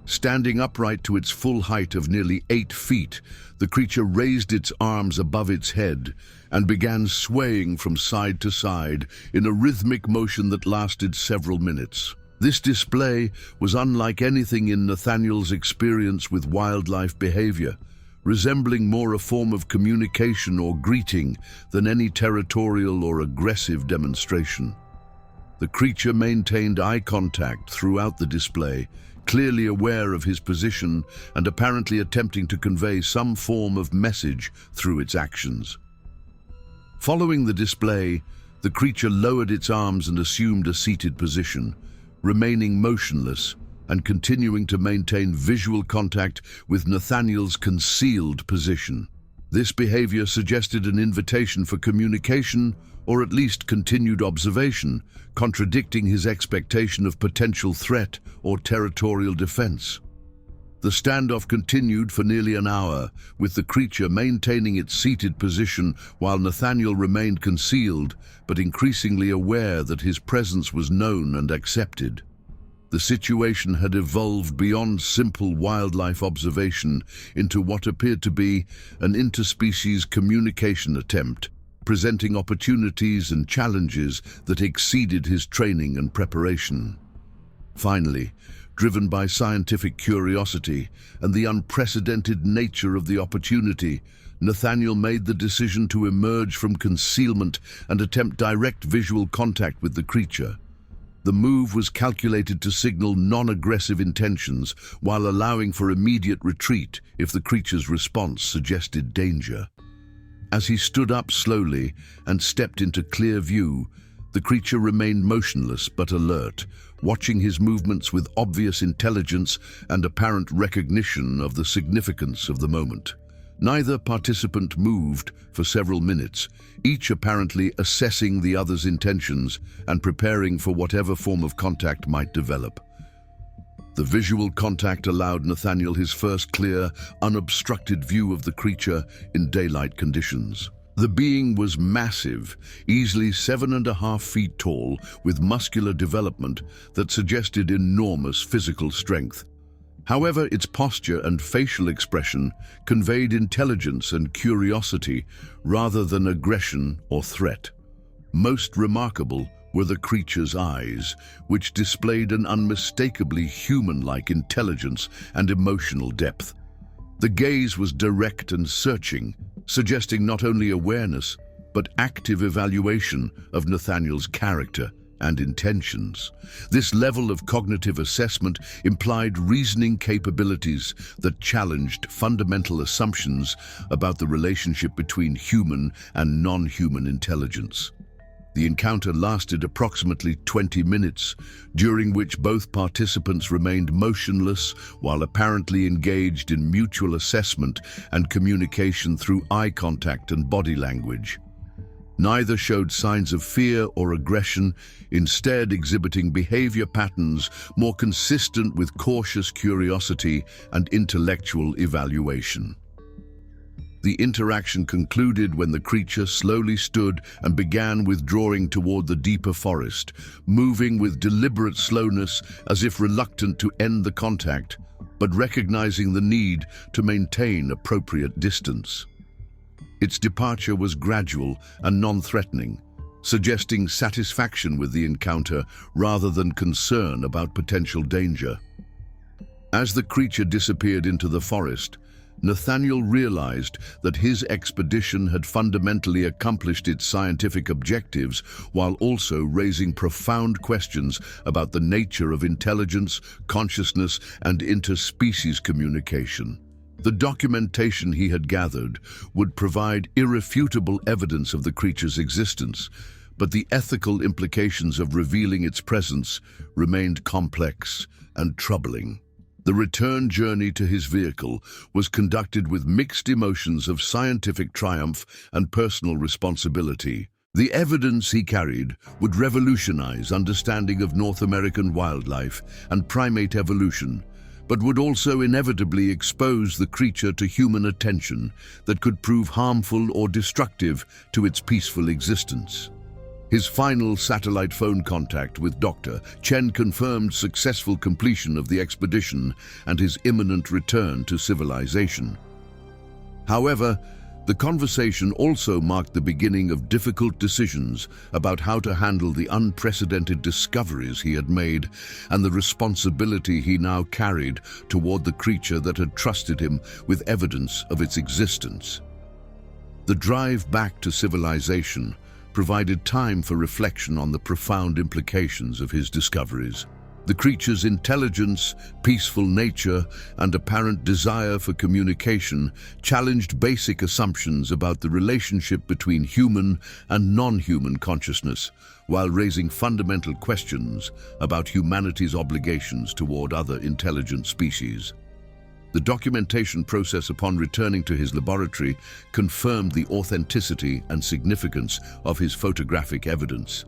Standing upright to its full height of nearly 8 feet, the creature raised its arms above its head and began swaying from side to side in a rhythmic motion that lasted several minutes. This display was unlike anything in Nathaniel's experience with wildlife behavior, resembling more a form of communication or greeting than any territorial or aggressive demonstration. The creature maintained eye contact throughout the display, clearly aware of his position and apparently attempting to convey some form of message through its actions. Following the display, the creature lowered its arms and assumed a seated position, remaining motionless and continuing to maintain visual contact with Nathaniel's concealed position. This behavior suggested an invitation for communication or at least continued observation, contradicting his expectation of potential threat or territorial defense. The standoff continued for nearly an hour, with the creature maintaining its seated position while Nathaniel remained concealed, but increasingly aware that his presence was known and accepted. The situation had evolved beyond simple wildlife observation into what appeared to be an interspecies communication attempt, presenting opportunities and challenges that exceeded his training and preparation. Finally, driven by scientific curiosity and the unprecedented nature of the opportunity, Nathaniel made the decision to emerge from concealment and attempt direct visual contact with the creature. The move was calculated to signal non-aggressive intentions while allowing for immediate retreat if the creature's response suggested danger. As he stood up slowly and stepped into clear view, the creature remained motionless but alert, watching his movements with obvious intelligence and apparent recognition of the significance of the moment. Neither participant moved for several minutes, each apparently assessing the other's intentions and preparing for whatever form of contact might develop. The visual contact allowed Nathaniel his first clear, unobstructed view of the creature in daylight conditions. The being was massive, easily 7.5 feet tall, with muscular development that suggested enormous physical strength. However, its posture and facial expression conveyed intelligence and curiosity rather than aggression or threat. Most remarkable were the creature's eyes, which displayed an unmistakably human-like intelligence and emotional depth. The gaze was direct and searching, suggesting not only awareness, but active evaluation of Nathaniel's character and intentions. This level of cognitive assessment implied reasoning capabilities that challenged fundamental assumptions about the relationship between human and non-human intelligence. The encounter lasted approximately 20 minutes, during which both participants remained motionless while apparently engaged in mutual assessment and communication through eye contact and body language. Neither showed signs of fear or aggression, instead exhibiting behavior patterns more consistent with cautious curiosity and intellectual evaluation. The interaction concluded when the creature slowly stood and began withdrawing toward the deeper forest, moving with deliberate slowness as if reluctant to end the contact, but recognizing the need to maintain appropriate distance. Its departure was gradual and non-threatening, suggesting satisfaction with the encounter rather than concern about potential danger. As the creature disappeared into the forest, Nathaniel realized that his expedition had fundamentally accomplished its scientific objectives while also raising profound questions about the nature of intelligence, consciousness, and interspecies communication. The documentation he had gathered would provide irrefutable evidence of the creature's existence, but the ethical implications of revealing its presence remained complex and troubling. The return journey to his vehicle was conducted with mixed emotions of scientific triumph and personal responsibility. The evidence he carried would revolutionize understanding of North American wildlife and primate evolution, but would also inevitably expose the creature to human attention that could prove harmful or destructive to its peaceful existence. His final satellite phone contact with Dr. Chen confirmed successful completion of the expedition and his imminent return to civilization. However, the conversation also marked the beginning of difficult decisions about how to handle the unprecedented discoveries he had made and the responsibility he now carried toward the creature that had trusted him with evidence of its existence. The drive back to civilization provided time for reflection on the profound implications of his discoveries. The creature's intelligence, peaceful nature, and apparent desire for communication challenged basic assumptions about the relationship between human and non-human consciousness, while raising fundamental questions about humanity's obligations toward other intelligent species. The documentation process upon returning to his laboratory confirmed the authenticity and significance of his photographic evidence.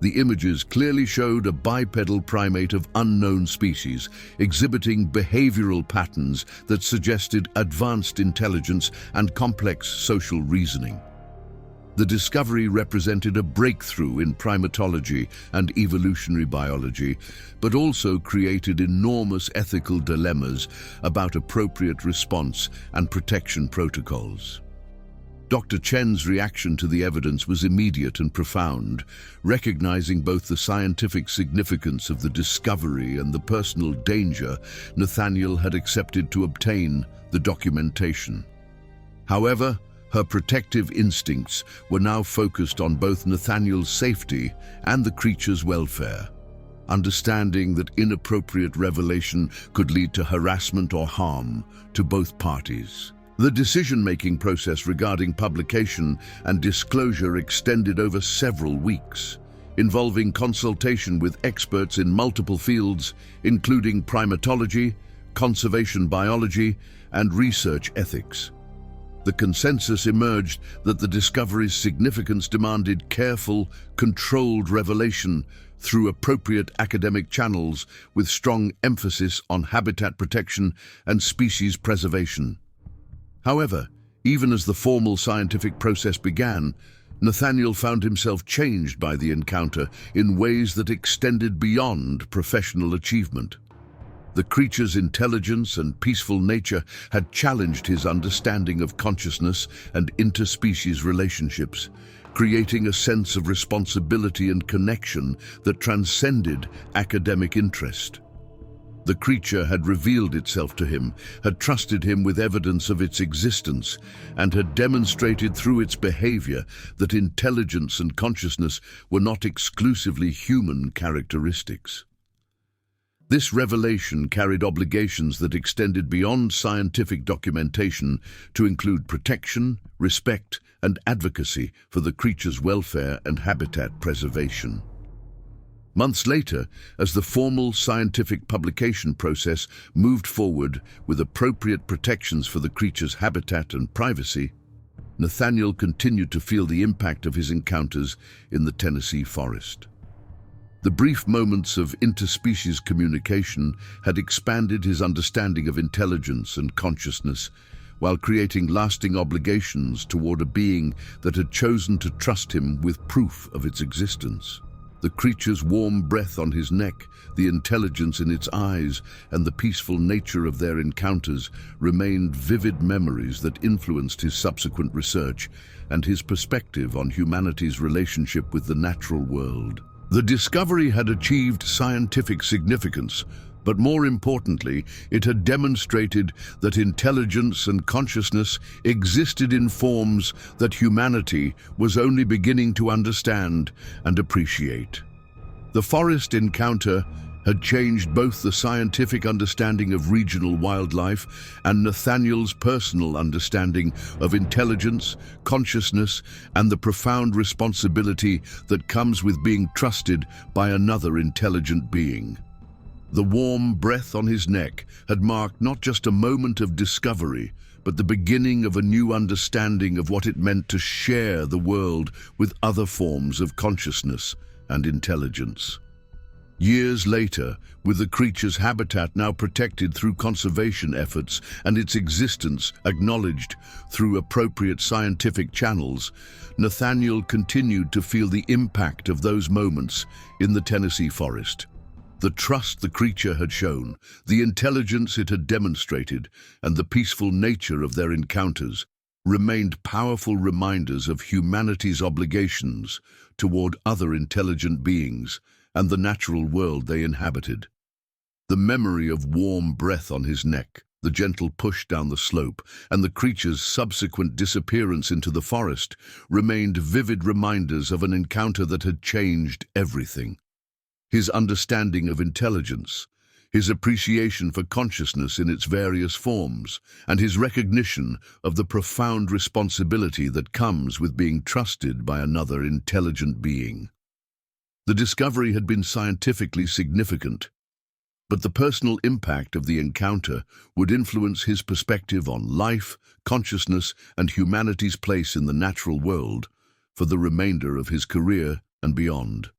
The images clearly showed a bipedal primate of unknown species, exhibiting behavioral patterns that suggested advanced intelligence and complex social reasoning. The discovery represented a breakthrough in primatology and evolutionary biology, but also created enormous ethical dilemmas about appropriate response and protection protocols. Dr. Chen's reaction to the evidence was immediate and profound, recognizing both the scientific significance of the discovery and the personal danger Nathaniel had accepted to obtain the documentation. However, her protective instincts were now focused on both Nathaniel's safety and the creature's welfare, understanding that inappropriate revelation could lead to harassment or harm to both parties. The decision-making process regarding publication and disclosure extended over several weeks, involving consultation with experts in multiple fields, including primatology, conservation biology, and research ethics. The consensus emerged that the discovery's significance demanded careful, controlled revelation through appropriate academic channels with strong emphasis on habitat protection and species preservation. However, even as the formal scientific process began, Nathaniel found himself changed by the encounter in ways that extended beyond professional achievement. The creature's intelligence and peaceful nature had challenged his understanding of consciousness and interspecies relationships, creating a sense of responsibility and connection that transcended academic interest. The creature had revealed itself to him, had trusted him with evidence of its existence, and had demonstrated through its behavior that intelligence and consciousness were not exclusively human characteristics. This revelation carried obligations that extended beyond scientific documentation to include protection, respect, and advocacy for the creature's welfare and habitat preservation. Months later, as the formal scientific publication process moved forward with appropriate protections for the creature's habitat and privacy, Nathaniel continued to feel the impact of his encounters in the Tennessee forest. The brief moments of interspecies communication had expanded his understanding of intelligence and consciousness, while creating lasting obligations toward a being that had chosen to trust him with proof of its existence. The creature's warm breath on his neck, the intelligence in its eyes, and the peaceful nature of their encounters remained vivid memories that influenced his subsequent research and his perspective on humanity's relationship with the natural world. The discovery had achieved scientific significance, but more importantly, it had demonstrated that intelligence and consciousness existed in forms that humanity was only beginning to understand and appreciate. The forest encounter had changed both the scientific understanding of regional wildlife and Nathaniel's personal understanding of intelligence, consciousness, and the profound responsibility that comes with being trusted by another intelligent being. The warm breath on his neck had marked not just a moment of discovery, but the beginning of a new understanding of what it meant to share the world with other forms of consciousness and intelligence. Years later, with the creature's habitat now protected through conservation efforts and its existence acknowledged through appropriate scientific channels, Nathaniel continued to feel the impact of those moments in the Tennessee forest. The trust the creature had shown, the intelligence it had demonstrated, and the peaceful nature of their encounters remained powerful reminders of humanity's obligations toward other intelligent beings and the natural world they inhabited. The memory of warm breath on his neck, the gentle push down the slope, and the creature's subsequent disappearance into the forest remained vivid reminders of an encounter that had changed everything. His understanding of intelligence, his appreciation for consciousness in its various forms, and his recognition of the profound responsibility that comes with being trusted by another intelligent being. The discovery had been scientifically significant, but the personal impact of the encounter would influence his perspective on life, consciousness, and humanity's place in the natural world for the remainder of his career and beyond.